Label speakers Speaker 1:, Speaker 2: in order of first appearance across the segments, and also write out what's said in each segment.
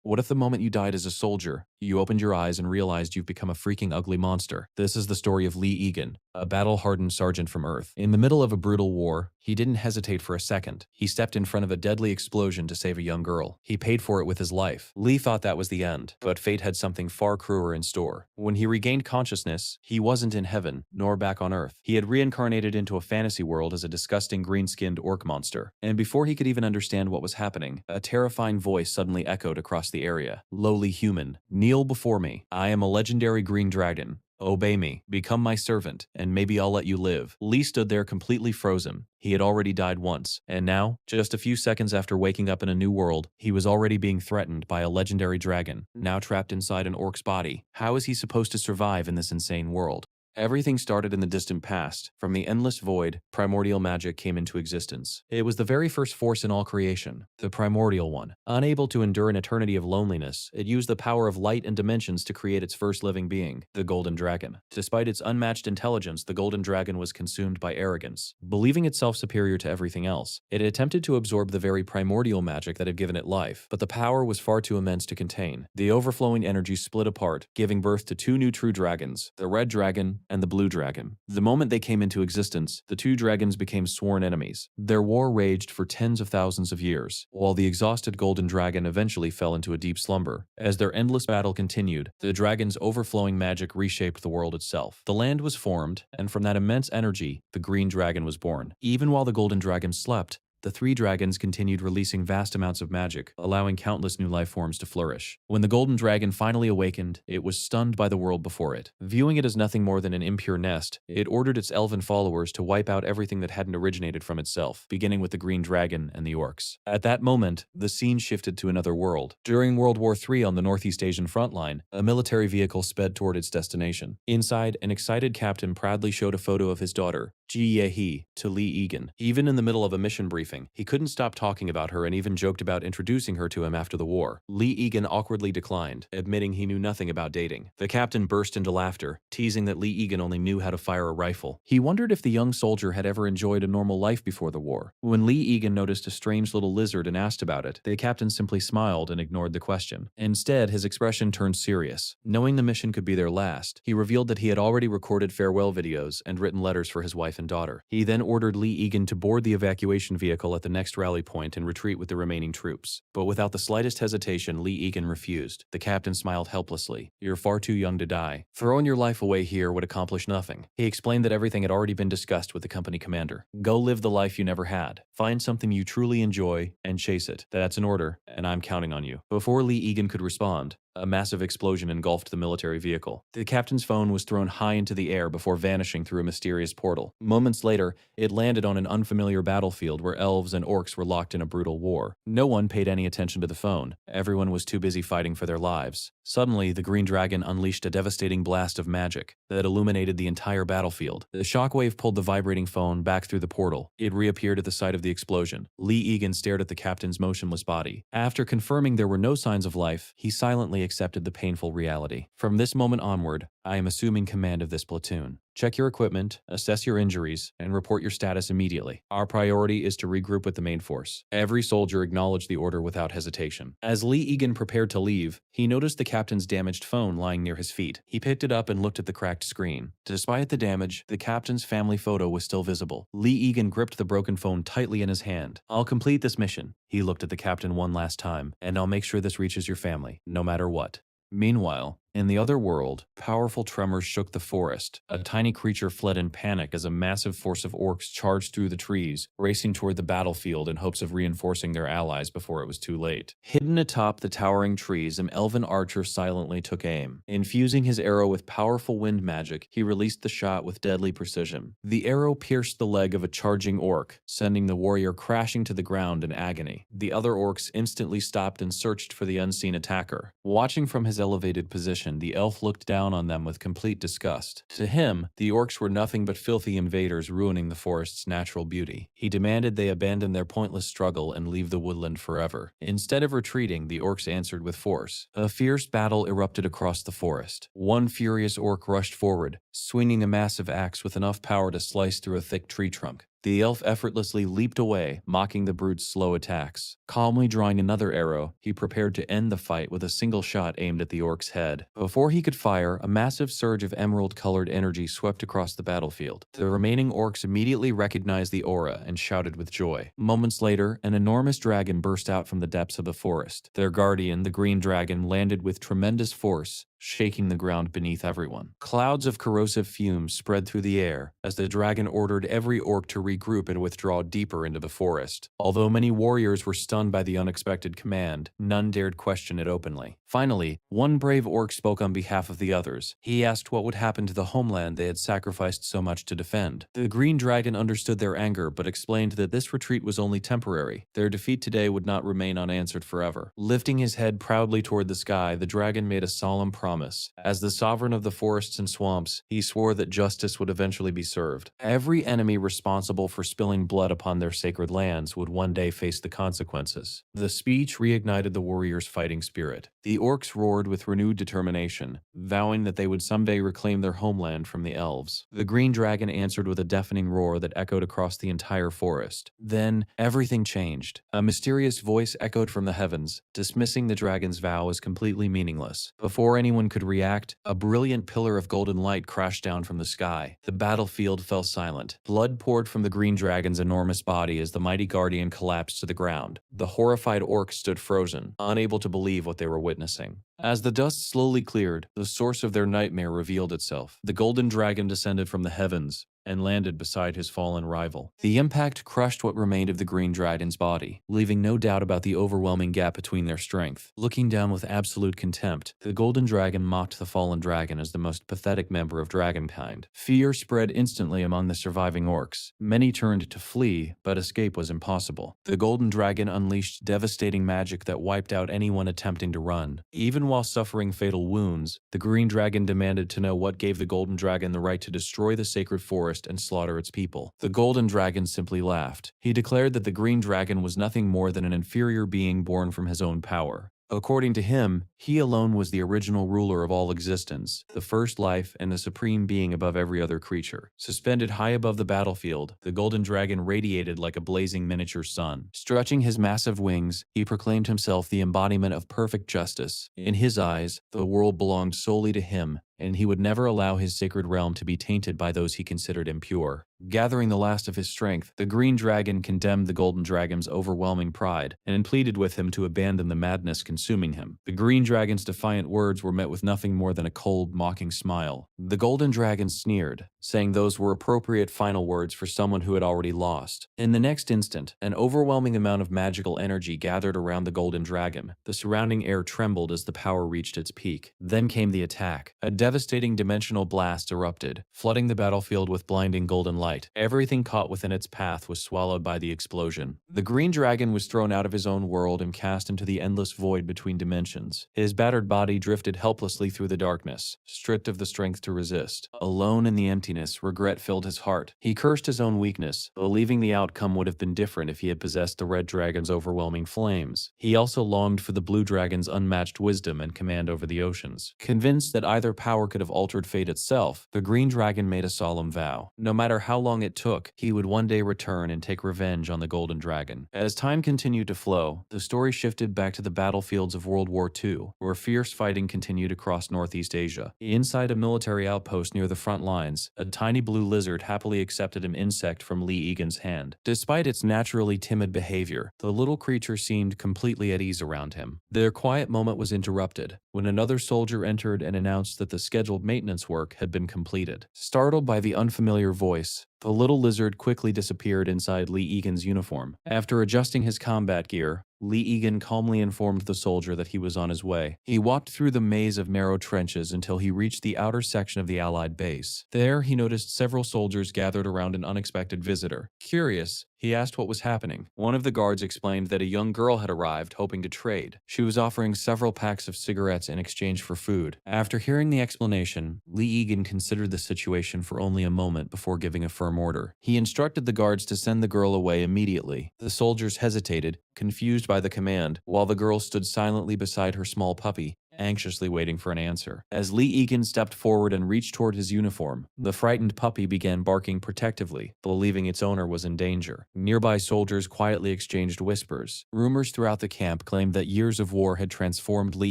Speaker 1: What if the moment you died as a soldier, you opened your eyes and realized you've become a freaking ugly monster? This is the story of Lee Egan, a battle-hardened sergeant from Earth. In the middle of a brutal war, he didn't hesitate for a second. He stepped in front of a deadly explosion to save a young girl. He paid for it with his life. Lee thought that was the end, but fate had something far crueler in store. When he regained consciousness, he wasn't in heaven, nor back on Earth. He had reincarnated into a fantasy world as a disgusting green-skinned orc monster. And before he could even understand what was happening, a terrifying voice suddenly echoed across the area. "Lowly human, kneel before me. I am a legendary green dragon. Obey me, become my servant, and maybe I'll let you live." Lee stood there completely frozen. He had already died once, and now, just a few seconds after waking up in a new world, he was already being threatened by a legendary dragon, now trapped inside an orc's body. How is he supposed to survive in this insane world? Everything started in the distant past. From the endless void, primordial magic came into existence. It was the very first force in all creation, the primordial one. Unable to endure an eternity of loneliness, it used the power of light and dimensions to create its first living being, the Golden Dragon. Despite its unmatched intelligence, the Golden Dragon was consumed by arrogance. Believing itself superior to everything else, it attempted to absorb the very primordial magic that had given it life, but the power was far too immense to contain. The overflowing energy split apart, giving birth to two new true dragons, the Red Dragon and the Blue Dragon. The moment they came into existence, the two dragons became sworn enemies. Their war raged for tens of thousands of years, while the exhausted Golden Dragon eventually fell into a deep slumber. As their endless battle continued, the dragon's overflowing magic reshaped the world itself. The land was formed, and from that immense energy, the Green Dragon was born. Even while the Golden Dragon slept, the three dragons continued releasing vast amounts of magic, allowing countless new life forms to flourish. When the Golden Dragon finally awakened, it was stunned by the world before it. Viewing it as nothing more than an impure nest, it ordered its elven followers to wipe out everything that hadn't originated from itself, beginning with the Green Dragon and the orcs. At that moment, the scene shifted to another world. During World War III on the Northeast Asian front line, a military vehicle sped toward its destination. Inside, an excited captain proudly showed a photo of his daughter, Ji Ye-hee, to Lee Egan. Even in the middle of a mission briefing, he couldn't stop talking about her and even joked about introducing her to him after the war. Lee Egan awkwardly declined, admitting he knew nothing about dating. The captain burst into laughter, teasing that Lee Egan only knew how to fire a rifle. He wondered if the young soldier had ever enjoyed a normal life before the war. When Lee Egan noticed a strange little lizard and asked about it, the captain simply smiled and ignored the question. Instead, his expression turned serious. Knowing the mission could be their last, he revealed that he had already recorded farewell videos and written letters for his wife and daughter. He then ordered Lee Egan to board the evacuation vehicle at the next rally point and retreat with the remaining troops. But without the slightest hesitation, Lee Egan refused. The captain smiled helplessly. "You're far too young to die. Throwing your life away here would accomplish nothing." He explained that everything had already been discussed with the company commander. "Go live the life you never had. Find something you truly enjoy and chase it. That's an order, and I'm counting on you." Before Lee Egan could respond, a massive explosion engulfed the military vehicle. The captain's phone was thrown high into the air before vanishing through a mysterious portal. Moments later, it landed on an unfamiliar battlefield where elves and orcs were locked in a brutal war. No one paid any attention to the phone. Everyone was too busy fighting for their lives. Suddenly, the Green Dragon unleashed a devastating blast of magic that illuminated the entire battlefield. The shockwave pulled the vibrating phone back through the portal. It reappeared at the site of the explosion. Lee Egan stared at the captain's motionless body. After confirming there were no signs of life, he silently accepted the painful reality. "From this moment onward, I am assuming command of this platoon. Check your equipment, assess your injuries, and report your status immediately. Our priority is to regroup with the main force." Every soldier acknowledged the order without hesitation. As Lee Egan prepared to leave, he noticed the captain's damaged phone lying near his feet. He picked it up and looked at the cracked screen. Despite the damage, the captain's family photo was still visible. Lee Egan gripped the broken phone tightly in his hand. "I'll complete this mission." He looked at the captain one last time, "and I'll make sure this reaches your family, no matter what." Meanwhile, in the other world, powerful tremors shook the forest. A tiny creature fled in panic as a massive force of orcs charged through the trees, racing toward the battlefield in hopes of reinforcing their allies before it was too late. Hidden atop the towering trees, an elven archer silently took aim. Infusing his arrow with powerful wind magic, he released the shot with deadly precision. The arrow pierced the leg of a charging orc, sending the warrior crashing to the ground in agony. The other orcs instantly stopped and searched for the unseen attacker. Watching from his elevated position, the elf looked down on them with complete disgust. To him, the orcs were nothing but filthy invaders ruining the forest's natural beauty. He demanded they abandon their pointless struggle and leave the woodland forever. Instead of retreating, the orcs answered with force. A fierce battle erupted across the forest. One furious orc rushed forward, swinging a massive axe with enough power to slice through a thick tree trunk. The elf effortlessly leaped away, mocking the brute's slow attacks. Calmly drawing another arrow, he prepared to end the fight with a single shot aimed at the orc's head. Before he could fire, a massive surge of emerald-colored energy swept across the battlefield. The remaining orcs immediately recognized the aura and shouted with joy. Moments later, an enormous dragon burst out from the depths of the forest. Their guardian, the green dragon, landed with tremendous force, shaking the ground beneath everyone. Clouds of corrosive fumes spread through the air as the dragon ordered every orc to regroup and withdraw deeper into the forest. Although many warriors were stunned by the unexpected command, none dared question it openly. Finally, one brave orc spoke on behalf of the others. He asked what would happen to the homeland they had sacrificed so much to defend. The green dragon understood their anger but explained that this retreat was only temporary. Their defeat today would not remain unanswered forever. Lifting his head proudly toward the sky, the dragon made a solemn promise. As the sovereign of the forests and swamps, he swore that justice would eventually be served. Every enemy responsible for spilling blood upon their sacred lands would one day face the consequences. The speech reignited the warriors' fighting spirit. The orcs roared with renewed determination, vowing that they would someday reclaim their homeland from the elves. The green dragon answered with a deafening roar that echoed across the entire forest. Then, everything changed. A mysterious voice echoed from the heavens, dismissing the dragon's vow as completely meaningless. Before anyone could react, a brilliant pillar of golden light crashed down from the sky. The battlefield fell silent. Blood poured from the green dragon's enormous body as the mighty guardian collapsed to the ground. The horrified orcs stood frozen, unable to believe what they were witnessing. As the dust slowly cleared, the source of their nightmare revealed itself. The golden dragon descended from the heavens and landed beside his fallen rival. The impact crushed what remained of the green dragon's body, leaving no doubt about the overwhelming gap between their strength. Looking down with absolute contempt, the golden dragon mocked the fallen dragon as the most pathetic member of dragonkind. Fear spread instantly among the surviving orcs. Many turned to flee, but escape was impossible. The golden dragon unleashed devastating magic that wiped out anyone attempting to run. Even while suffering fatal wounds, the green dragon demanded to know what gave the golden dragon the right to destroy the sacred forest and slaughter its people. The golden dragon simply laughed. He declared that the green dragon was nothing more than an inferior being born from his own power. According to him, he alone was the original ruler of all existence, the first life and the supreme being above every other creature. Suspended high above the battlefield, the golden dragon radiated like a blazing miniature sun. Stretching his massive wings, he proclaimed himself the embodiment of perfect justice. In his eyes, the world belonged solely to him, and he would never allow his sacred realm to be tainted by those he considered impure. Gathering the last of his strength, the green dragon condemned the golden dragon's overwhelming pride and pleaded with him to abandon the madness consuming him. The green dragon's defiant words were met with nothing more than a cold, mocking smile. The golden dragon sneered, saying those were appropriate final words for someone who had already lost. In the next instant, an overwhelming amount of magical energy gathered around the golden dragon. The surrounding air trembled as the power reached its peak. Then came the attack. A devastating dimensional blast erupted, flooding the battlefield with blinding golden light. Everything caught within its path was swallowed by the explosion. The green dragon was thrown out of his own world and cast into the endless void between dimensions. His battered body drifted helplessly through the darkness, stripped of the strength to resist. Alone in the emptiness, regret filled his heart. He cursed his own weakness, believing the outcome would have been different if he had possessed the red dragon's overwhelming flames. He also longed for the blue dragon's unmatched wisdom and command over the oceans. Convinced that either power could have altered fate itself, the green dragon made a solemn vow. No matter how long it took, he would one day return and take revenge on the golden dragon. As time continued to flow, the story shifted back to the battlefields of World War II, where fierce fighting continued across Northeast Asia. Inside a military outpost near the front lines, a tiny blue lizard happily accepted an insect from Lee Egan's hand. Despite its naturally timid behavior, the little creature seemed completely at ease around him. Their quiet moment was interrupted when another soldier entered and announced that the scheduled maintenance work had been completed. Startled by the unfamiliar voice, the little lizard quickly disappeared inside Lee Egan's uniform. After adjusting his combat gear, Lee Egan calmly informed the soldier that he was on his way. He walked through the maze of narrow trenches until he reached the outer section of the Allied base. There, he noticed several soldiers gathered around an unexpected visitor. Curious, he asked what was happening. One of the guards explained that a young girl had arrived, hoping to trade. She was offering several packs of cigarettes in exchange for food. After hearing the explanation, Lee Egan considered the situation for only a moment before giving a firm order. He instructed the guards to send the girl away immediately. The soldiers hesitated, confused by the command, while the girl stood silently beside her small puppy, anxiously waiting for an answer. As Lee Egan stepped forward and reached toward his uniform, the frightened puppy began barking protectively, believing its owner was in danger. Nearby soldiers quietly exchanged whispers. Rumors throughout the camp claimed that years of war had transformed Lee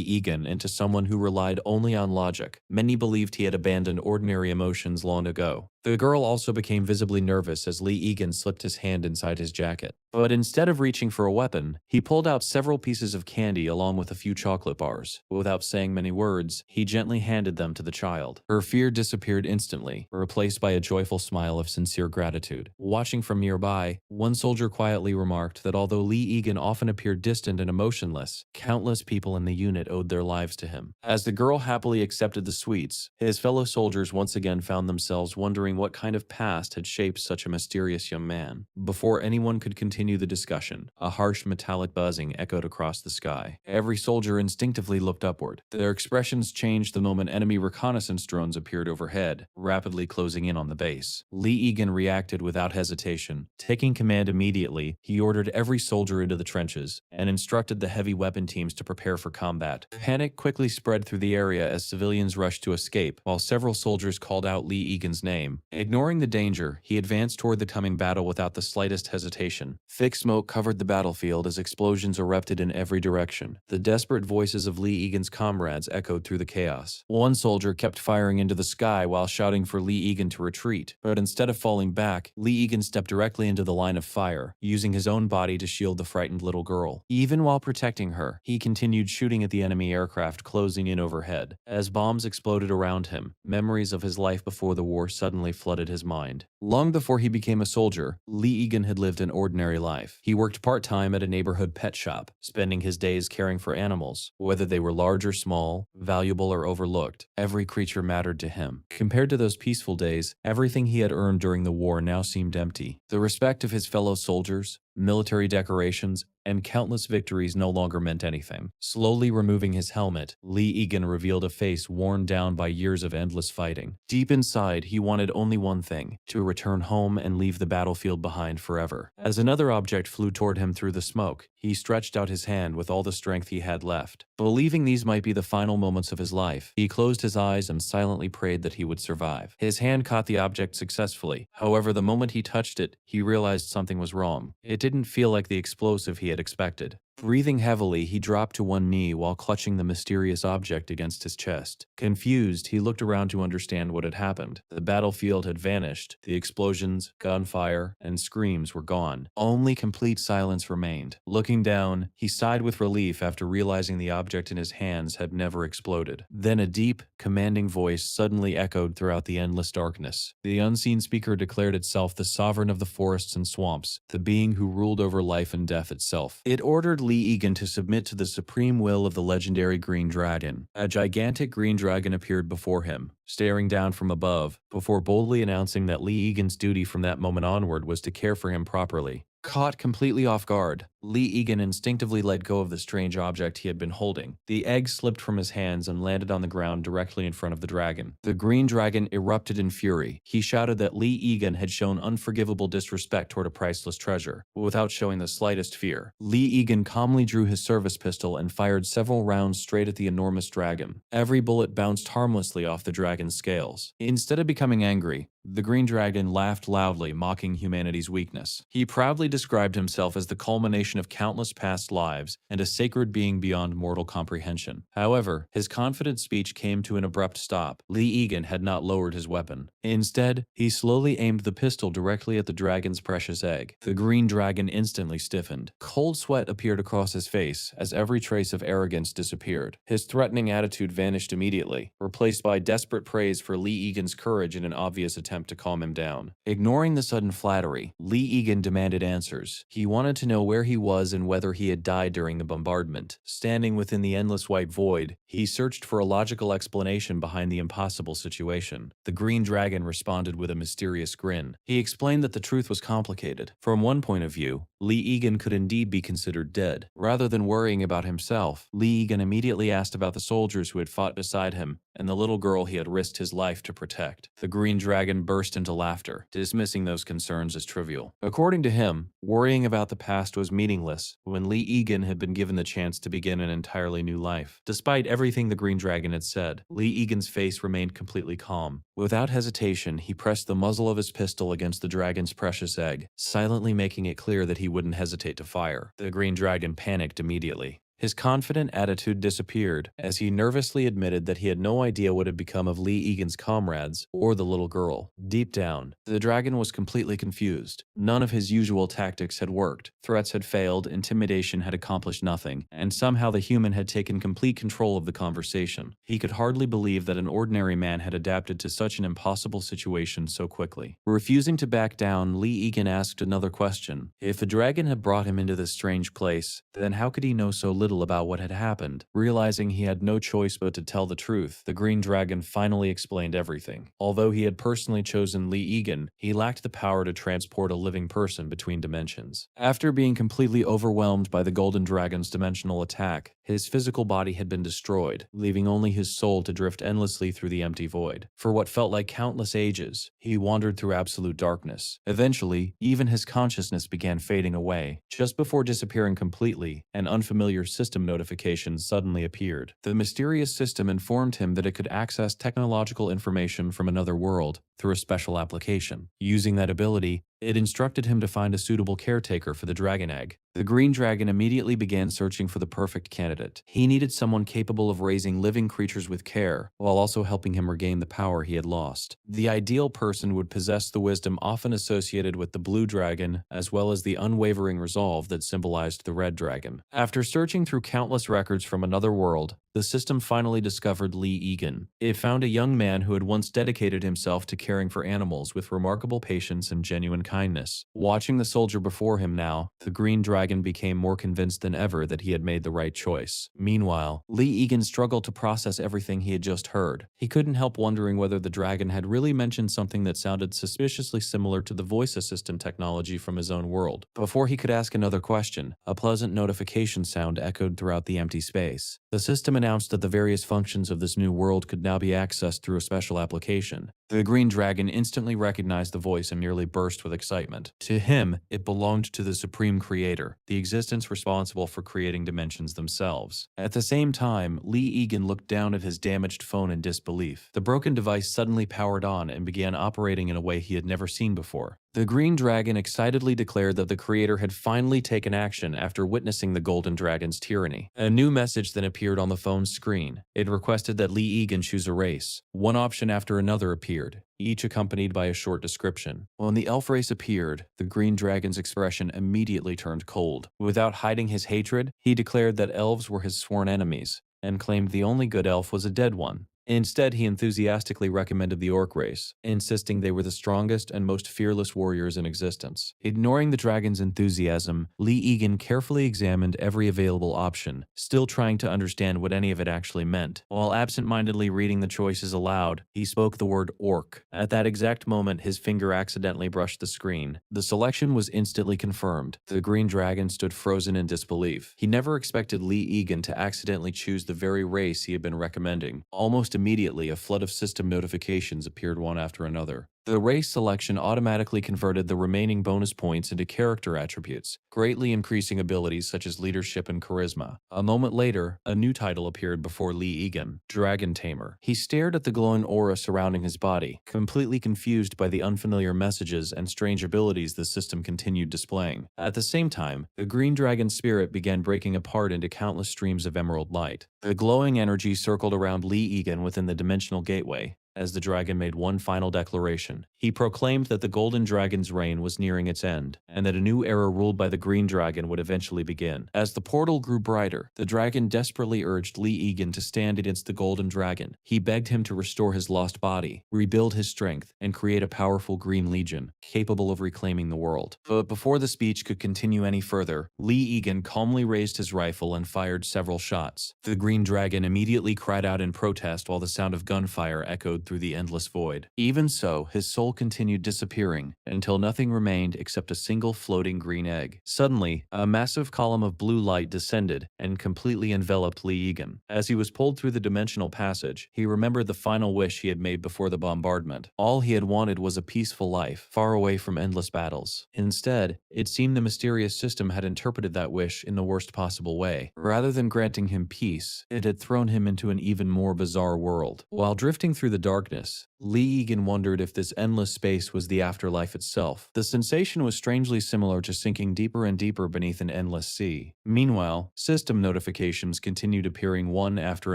Speaker 1: Egan into someone who relied only on logic. Many believed he had abandoned ordinary emotions long ago. The girl also became visibly nervous as Lee Egan slipped his hand inside his jacket. But instead of reaching for a weapon, he pulled out several pieces of candy along with a few chocolate bars. Without saying many words, he gently handed them to the child. Her fear disappeared instantly, replaced by a joyful smile of sincere gratitude. Watching from nearby, one soldier quietly remarked that although Lee Egan often appeared distant and emotionless, countless people in the unit owed their lives to him. As the girl happily accepted the sweets, his fellow soldiers once again found themselves wondering what kind of past had shaped such a mysterious young man. Before anyone could continue the discussion, a harsh metallic buzzing echoed across the sky. Every soldier instinctively looked upward. Their expressions changed the moment enemy reconnaissance drones appeared overhead, rapidly closing in on the base. Lee Egan reacted without hesitation. Taking command immediately, he ordered every soldier into the trenches and instructed the heavy weapon teams to prepare for combat. Panic quickly spread through the area as civilians rushed to escape, while several soldiers called out Lee Egan's name. Ignoring the danger, he advanced toward the coming battle without the slightest hesitation. Thick smoke covered the battlefield as explosions erupted in every direction. The desperate voices of Lee Egan's comrades echoed through the chaos. One soldier kept firing into the sky while shouting for Lee Egan to retreat, but instead of falling back, Lee Egan stepped directly into the line of fire, using his own body to shield the frightened little girl. Even while protecting her, he continued shooting at the enemy aircraft closing in overhead. As bombs exploded around him, memories of his life before the war suddenly flooded his mind. Long before he became a soldier, Lee Egan had lived an ordinary life. He worked part-time at a neighborhood pet shop, spending his days caring for animals. Whether they were large or small, valuable or overlooked, every creature mattered to him. Compared to those peaceful days, everything he had earned during the war now seemed empty. The respect of his fellow soldiers, military decorations, and countless victories no longer meant anything. Slowly removing his helmet, Lee Egan revealed a face worn down by years of endless fighting. Deep inside, he wanted only one thing: to return home and leave the battlefield behind forever. As another object flew toward him through the smoke, he stretched out his hand with all the strength he had left. Believing these might be the final moments of his life, he closed his eyes and silently prayed that he would survive. His hand caught the object successfully. However, the moment he touched it, he realized something was wrong. It didn't feel like the explosive he had expected. Breathing heavily, he dropped to one knee while clutching the mysterious object against his chest. Confused, he looked around to understand what had happened. The battlefield had vanished. The explosions, gunfire, and screams were gone. Only complete silence remained. Looking down, he sighed with relief after realizing the object in his hands had never exploded. Then a deep, commanding voice suddenly echoed throughout the endless darkness. The unseen speaker declared itself the sovereign of the forests and swamps, the being who ruled over life and death itself. It ordered Lee Egan to submit to the supreme will of the legendary Green Dragon. A gigantic green dragon appeared before him, staring down from above, before boldly announcing that Lee Egan's duty from that moment onward was to care for him properly. Caught completely off guard, Lee Egan instinctively let go of the strange object he had been holding. The egg slipped from his hands and landed on the ground directly in front of the dragon. The green dragon erupted in fury. He shouted that Lee Egan had shown unforgivable disrespect toward a priceless treasure, without showing the slightest fear. Lee Egan calmly drew his service pistol and fired several rounds straight at the enormous dragon. Every bullet bounced harmlessly off the dragon's scales. Instead of becoming angry, the green dragon laughed loudly, mocking humanity's weakness. He proudly described himself as the culmination of countless past lives and a sacred being beyond mortal comprehension. However, his confident speech came to an abrupt stop. Lee Egan had not lowered his weapon. Instead, he slowly aimed the pistol directly at the dragon's precious egg. The green dragon instantly stiffened. Cold sweat appeared across his face as every trace of arrogance disappeared. His threatening attitude vanished immediately, replaced by desperate praise for Lee Egan's courage in an obvious attempt to calm him down. Ignoring the sudden flattery, Lee Egan demanded answers. He wanted to know where he was and whether he had died during the bombardment. Standing within the endless white void, he searched for a logical explanation behind the impossible situation. The green dragon responded with a mysterious grin. He explained that the truth was complicated. From one point of view, Lee Egan could indeed be considered dead. Rather than worrying about himself, Lee Egan immediately asked about the soldiers who had fought beside him and the little girl he had risked his life to protect. The green dragon burst into laughter, dismissing those concerns as trivial. According to him, worrying about the past was meaningless when Lee Egan had been given the chance to begin an entirely new life. Despite everything the green dragon had said, Lee Egan's face remained completely calm. Without hesitation, he pressed the muzzle of his pistol against the dragon's precious egg, silently making it clear that he wouldn't hesitate to fire. The green dragon panicked immediately. His confident attitude disappeared as he nervously admitted that he had no idea what had become of Lee Egan's comrades or the little girl. Deep down, the dragon was completely confused. None of his usual tactics had worked. Threats had failed, intimidation had accomplished nothing, and somehow the human had taken complete control of the conversation. He could hardly believe that an ordinary man had adapted to such an impossible situation so quickly. Refusing to back down, Lee Egan asked another question. If the dragon had brought him into this strange place, then how could he know so little about what had happened? Realizing he had no choice but to tell the truth, the green dragon finally explained everything. Although he had personally chosen Lee Egan, he lacked the power to transport a living person between dimensions. After being completely overwhelmed by the golden dragon's dimensional attack, his physical body had been destroyed, leaving only his soul to drift endlessly through the empty void. For what felt like countless ages, he wandered through absolute darkness. Eventually, even his consciousness began fading away. Just before disappearing completely, an unfamiliar system notification suddenly appeared. The mysterious system informed him that it could access technological information from another world through a special application. Using that ability, it instructed him to find a suitable caretaker for the dragon egg. The green dragon immediately began searching for the perfect candidate. He needed someone capable of raising living creatures with care, while also helping him regain the power he had lost. The ideal person would possess the wisdom often associated with the blue dragon, as well as the unwavering resolve that symbolized the red dragon. After searching through countless records from another world, the system finally discovered Lee Egan. It found a young man who had once dedicated himself to caring for animals with remarkable patience and genuine kindness. Watching the soldier before him now, the green dragon became more convinced than ever that he had made the right choice. Meanwhile, Lee Egan struggled to process everything he had just heard. He couldn't help wondering whether the dragon had really mentioned something that sounded suspiciously similar to the voice assistant technology from his own world. Before he could ask another question, a pleasant notification sound echoed throughout the empty space. The system announced that the various functions of this new world could now be accessed through a special application. The green dragon instantly recognized the voice and nearly burst with excitement. To him, it belonged to the supreme creator, the existence responsible for creating dimensions themselves. At the same time, Lee Egan looked down at his damaged phone in disbelief. The broken device suddenly powered on and began operating in a way he had never seen before. The green dragon excitedly declared that the creator had finally taken action after witnessing the golden dragon's tyranny. A new message then appeared on the phone's screen. It requested that Lee Egan choose a race. One option after another appeared, each accompanied by a short description. When the elf race appeared, the green dragon's expression immediately turned cold. Without hiding his hatred, he declared that elves were his sworn enemies, and claimed the only good elf was a dead one. Instead, he enthusiastically recommended the orc race, insisting they were the strongest and most fearless warriors in existence. Ignoring the dragon's enthusiasm, Lee Egan carefully examined every available option, still trying to understand what any of it actually meant. While absent-mindedly reading the choices aloud, he spoke the word orc. At that exact moment, his finger accidentally brushed the screen. The selection was instantly confirmed. The green dragon stood frozen in disbelief. He never expected Lee Egan to accidentally choose the very race he had been recommending. Almost immediately, a flood of system notifications appeared one after another. The race selection automatically converted the remaining bonus points into character attributes, greatly increasing abilities such as leadership and charisma. A moment later, a new title appeared before Lee Egan, Dragon Tamer. He stared at the glowing aura surrounding his body, completely confused by the unfamiliar messages and strange abilities the system continued displaying. At the same time, the green dragon's spirit began breaking apart into countless streams of emerald light. The glowing energy circled around Lee Egan within the dimensional gateway, as the dragon made one final declaration. He proclaimed that the golden dragon's reign was nearing its end, and that a new era ruled by the green dragon would eventually begin. As the portal grew brighter, the dragon desperately urged Lee Egan to stand against the golden dragon. He begged him to restore his lost body, rebuild his strength, and create a powerful green legion, capable of reclaiming the world. But before the speech could continue any further, Lee Egan calmly raised his rifle and fired several shots. The green dragon immediately cried out in protest while the sound of gunfire echoed through the endless void. Even so, his soul continued disappearing until nothing remained except a single floating green egg. Suddenly, a massive column of blue light descended and completely enveloped Lee Egan. As he was pulled through the dimensional passage, he remembered the final wish he had made before the bombardment. All he had wanted was a peaceful life, far away from endless battles. Instead, it seemed the mysterious system had interpreted that wish in the worst possible way. Rather than granting him peace, it had thrown him into an even more bizarre world. While drifting through the darkness, Lee Egan wondered if this endless space was the afterlife itself. The sensation was strangely similar to sinking deeper and deeper beneath an endless sea. Meanwhile, system notifications continued appearing one after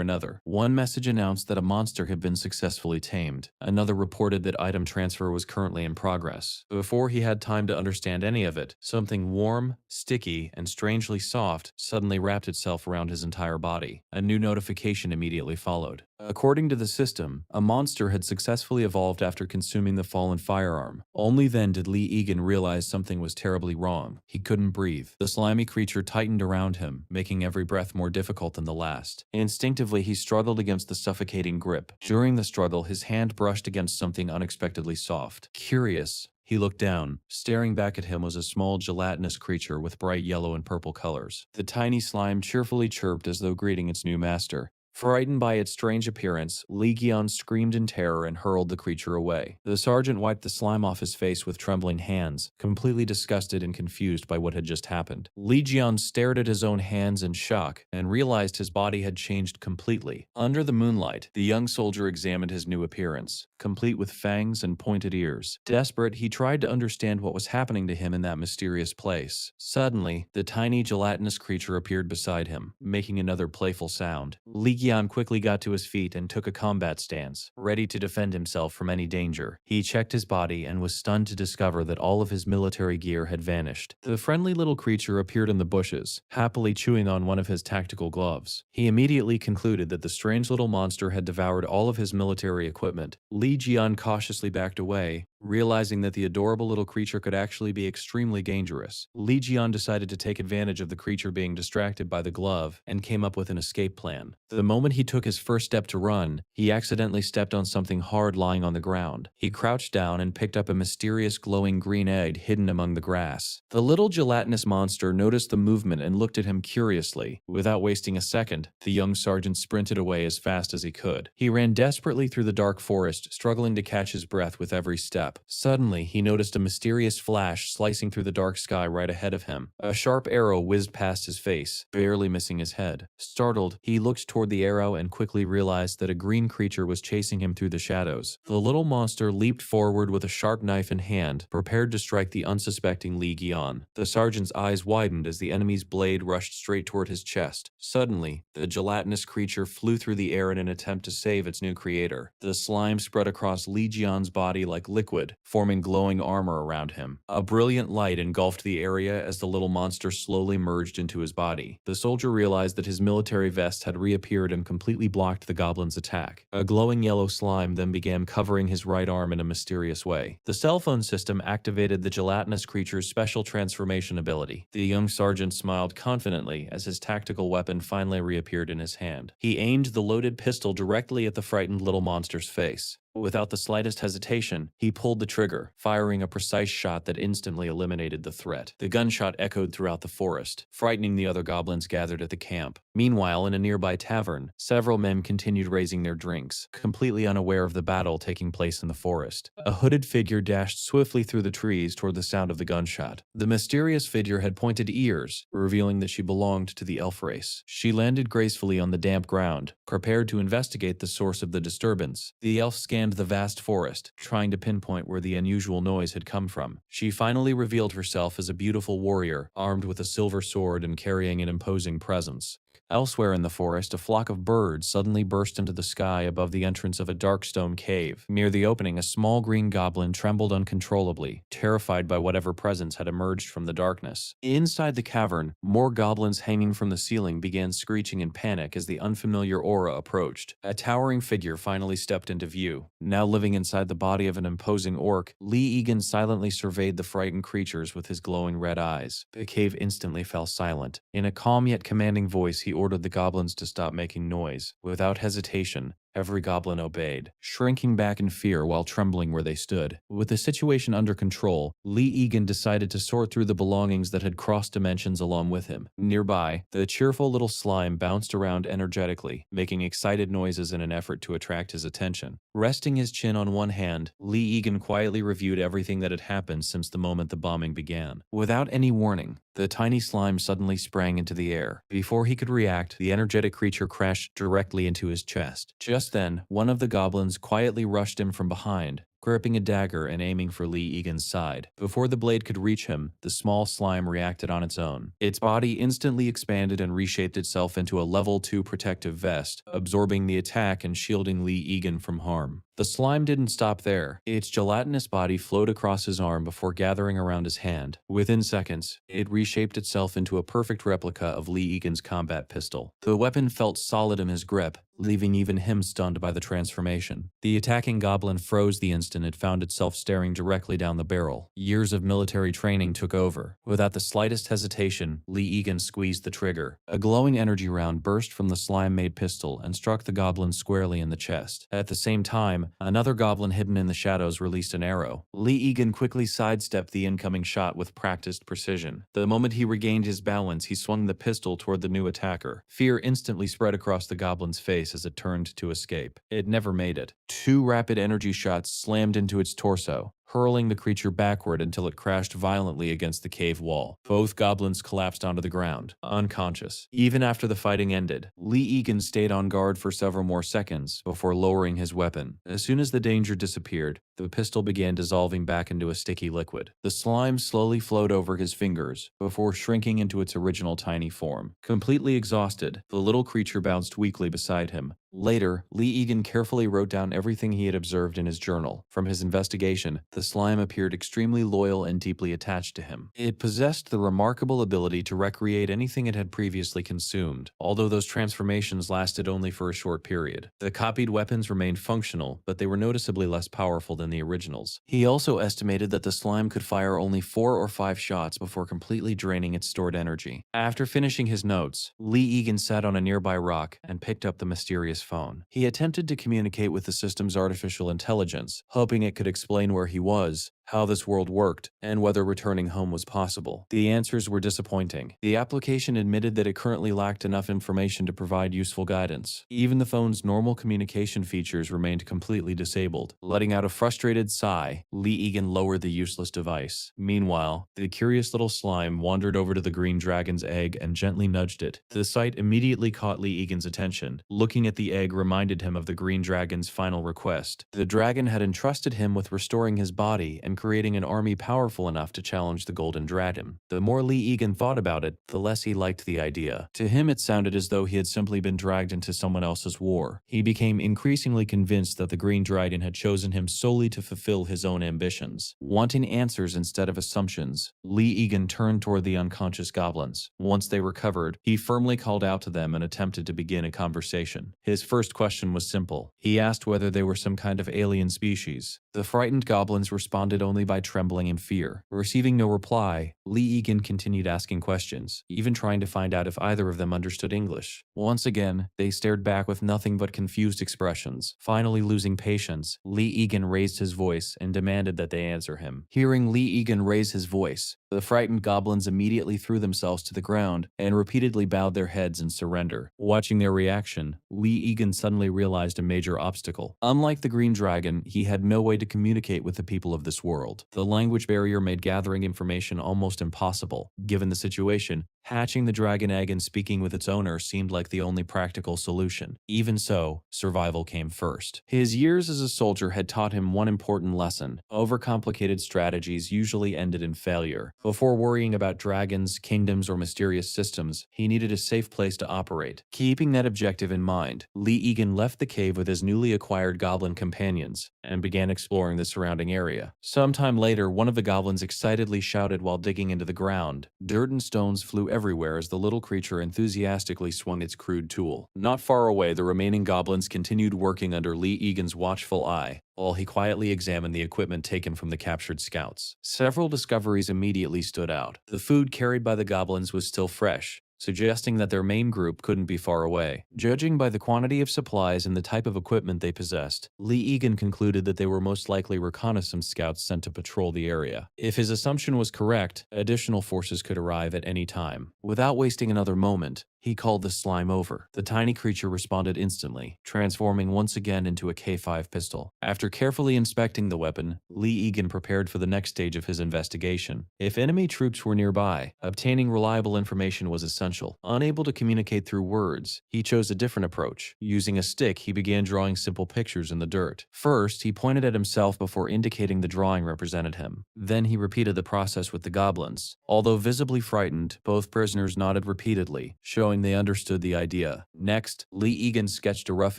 Speaker 1: another. One message announced that a monster had been successfully tamed. Another reported that item transfer was currently in progress. Before he had time to understand any of it, something warm, sticky, and strangely soft suddenly wrapped itself around his entire body. A new notification immediately followed. According to the system, a monster had successfully evolved after consuming the fallen firearm. Only then did Lee Egan realize something was terribly wrong. He couldn't breathe. The slimy creature tightened around him, making every breath more difficult than the last. Instinctively, he struggled against the suffocating grip. During the struggle, his hand brushed against something unexpectedly soft. Curious, he looked down. Staring back at him was a small gelatinous creature with bright yellow and purple colors. The tiny slime cheerfully chirped as though greeting its new master. Frightened by its strange appearance, Lee Gian screamed in terror and hurled the creature away. The sergeant wiped the slime off his face with trembling hands, completely disgusted and confused by what had just happened. Lee Gian stared at his own hands in shock and realized his body had changed completely. Under the moonlight, the young soldier examined his new appearance, complete with fangs and pointed ears. Desperate, he tried to understand what was happening to him in that mysterious place. Suddenly, the tiny gelatinous creature appeared beside him, making another playful sound. Lee Gian quickly got to his feet and took a combat stance, ready to defend himself from any danger. He checked his body and was stunned to discover that all of his military gear had vanished. The friendly little creature appeared in the bushes, happily chewing on one of his tactical gloves. He immediately concluded that the strange little monster had devoured all of his military equipment. Lee Gian cautiously backed away, realizing that the adorable little creature could actually be extremely dangerous. Lee Gian decided to take advantage of the creature being distracted by the glove and came up with an escape plan. The moment he took his first step to run, he accidentally stepped on something hard lying on the ground. He crouched down and picked up a mysterious glowing green egg hidden among the grass. The little gelatinous monster noticed the movement and looked at him curiously. Without wasting a second, the young sergeant sprinted away as fast as he could. He ran desperately through the dark forest, struggling to catch his breath with every step. Suddenly, he noticed a mysterious flash slicing through the dark sky right ahead of him. A sharp arrow whizzed past his face, barely missing his head. Startled, he looked toward the arrow and quickly realized that a green creature was chasing him through the shadows. The little monster leaped forward with a sharp knife in hand, prepared to strike the unsuspecting Lee Gian. The sergeant's eyes widened as the enemy's blade rushed straight toward his chest. Suddenly, the gelatinous creature flew through the air in an attempt to save its new creator. The slime spread across Lee Gian's body like liquid, forming glowing armor around him. A brilliant light engulfed the area as the little monster slowly merged into his body. The soldier realized that his military vest had reappeared and completely blocked the goblin's attack. A glowing yellow slime then began covering his right arm in a mysterious way. The cell phone system activated the gelatinous creature's special transformation ability. The young sergeant smiled confidently as his tactical weapon finally reappeared in his hand. He aimed the loaded pistol directly at the frightened little monster's face. Without the slightest hesitation, he pulled the trigger, firing a precise shot that instantly eliminated the threat. The gunshot echoed throughout the forest, frightening the other goblins gathered at the camp. Meanwhile, in a nearby tavern, several men continued raising their drinks, completely unaware of the battle taking place in the forest. A hooded figure dashed swiftly through the trees toward the sound of the gunshot. The mysterious figure had pointed ears, revealing that she belonged to the elf race. She landed gracefully on the damp ground, prepared to investigate the source of the disturbance. The elf scanned the vast forest, trying to pinpoint where the unusual noise had come from. She finally revealed herself as a beautiful warrior, armed with a silver sword and carrying an imposing presence. Elsewhere in the forest, a flock of birds suddenly burst into the sky above the entrance of a dark stone cave. Near the opening, a small green goblin trembled uncontrollably, terrified by whatever presence had emerged from the darkness. Inside the cavern, more goblins hanging from the ceiling began screeching in panic as the unfamiliar aura approached. A towering figure finally stepped into view. Now living inside the body of an imposing orc, Lee Egan silently surveyed the frightened creatures with his glowing red eyes. The cave instantly fell silent. In a calm yet commanding voice, he ordered the goblins to stop making noise. Without hesitation, Every goblin obeyed, shrinking back in fear while trembling where they stood. With the situation under control, Lee Egan decided to sort through the belongings that had crossed dimensions along with him. Nearby, the cheerful little slime bounced around energetically, making excited noises in an effort to attract his attention. Resting his chin on one hand, Lee Egan quietly reviewed everything that had happened since the moment the bombing began. Without any warning, the tiny slime suddenly sprang into the air. Before he could react, the energetic creature crashed directly into his chest. Just then, one of the goblins quietly rushed him from behind, gripping a dagger and aiming for Lee Egan's side. Before the blade could reach him, the small slime reacted on its own. Its body instantly expanded and reshaped itself into a level 2 protective vest, absorbing the attack and shielding Lee Egan from harm. The slime didn't stop there. Its gelatinous body flowed across his arm before gathering around his hand. Within seconds, it reshaped itself into a perfect replica of Lee Egan's combat pistol. The weapon felt solid in his grip, leaving even him stunned by the transformation. The attacking goblin froze the instant it found itself staring directly down the barrel. Years of military training took over. Without the slightest hesitation, Lee Egan squeezed the trigger. A glowing energy round burst from the slime-made pistol and struck the goblin squarely in the chest. At the same time, another goblin hidden in the shadows released an arrow. Lee Egan quickly sidestepped the incoming shot with practiced precision. The moment he regained his balance, he swung the pistol toward the new attacker. Fear instantly spread across the goblin's face as it turned to escape. It never made it. Two rapid energy shots slammed into its torso, hurling the creature backward until it crashed violently against the cave wall. Both goblins collapsed onto the ground, unconscious. Even after the fighting ended, Lee Egan stayed on guard for several more seconds before lowering his weapon. As soon as the danger disappeared, the pistol began dissolving back into a sticky liquid. The slime slowly flowed over his fingers before shrinking into its original tiny form. Completely exhausted, the little creature bounced weakly beside him. Later, Lee Egan carefully wrote down everything he had observed in his journal. From his investigation, the slime appeared extremely loyal and deeply attached to him. It possessed the remarkable ability to recreate anything it had previously consumed, although those transformations lasted only for a short period. The copied weapons remained functional, but they were noticeably less powerful than the originals. He also estimated that the slime could fire only 4 or 5 shots before completely draining its stored energy. After finishing his notes, Lee Egan sat on a nearby rock and picked up the mysterious phone. He attempted to communicate with the system's artificial intelligence, hoping it could explain where he was, how this world worked, and whether returning home was possible. The answers were disappointing. The application admitted that it currently lacked enough information to provide useful guidance. Even the phone's normal communication features remained completely disabled. Letting out a frustrated sigh, Lee Egan lowered the useless device. Meanwhile, the curious little slime wandered over to the green dragon's egg and gently nudged it. The sight immediately caught Lee Egan's attention. Looking at the egg reminded him of the green dragon's final request. The dragon had entrusted him with restoring his body and creating an army powerful enough to challenge the golden dragon. The more Lee Egan thought about it, the less he liked the idea. To him, it sounded as though he had simply been dragged into someone else's war. He became increasingly convinced that the green dragon had chosen him solely to fulfill his own ambitions. Wanting answers instead of assumptions, Lee Egan turned toward the unconscious goblins. Once they recovered, he firmly called out to them and attempted to begin a conversation. His first question was simple. He asked whether they were some kind of alien species. The frightened goblins responded only by trembling in fear. Receiving no reply, Lee Egan continued asking questions, even trying to find out if either of them understood English. Once again, they stared back with nothing but confused expressions. Finally losing patience, Lee Egan raised his voice and demanded that they answer him. Hearing Lee Egan raise his voice, the frightened goblins immediately threw themselves to the ground and repeatedly bowed their heads in surrender. Watching their reaction, Lee Egan suddenly realized a major obstacle. Unlike the green dragon, he had no way to communicate with the people of this world. The language barrier made gathering information almost impossible. Given the situation, hatching the dragon egg and speaking with its owner seemed like the only practical solution. Even so, survival came first. His years as a soldier had taught him one important lesson. Overcomplicated strategies usually ended in failure. Before worrying about dragons, kingdoms, or mysterious systems, he needed a safe place to operate. Keeping that objective in mind, Lee Egan left the cave with his newly acquired goblin companions and began exploring the surrounding area. Sometime later, one of the goblins excitedly shouted while digging into the ground. Dirt and stones flew everywhere as the little creature enthusiastically swung its crude tool. Not far away, the remaining goblins continued working under Lee Egan's watchful eye, while he quietly examined the equipment taken from the captured scouts. Several discoveries immediately stood out. The food carried by the goblins was still fresh, suggesting that their main group couldn't be far away. Judging by the quantity of supplies and the type of equipment they possessed, Lee Egan concluded that they were most likely reconnaissance scouts sent to patrol the area. If his assumption was correct, additional forces could arrive at any time. Without wasting another moment, he called the slime over. The tiny creature responded instantly, transforming once again into a K5 pistol. After carefully inspecting the weapon, Lee Egan prepared for the next stage of his investigation. If enemy troops were nearby, obtaining reliable information was essential. Unable to communicate through words, he chose a different approach. Using a stick, he began drawing simple pictures in the dirt. First, he pointed at himself before indicating the drawing represented him. Then he repeated the process with the goblins. Although visibly frightened, both prisoners nodded repeatedly, showing they understood the idea. Next, Lee Egan sketched a rough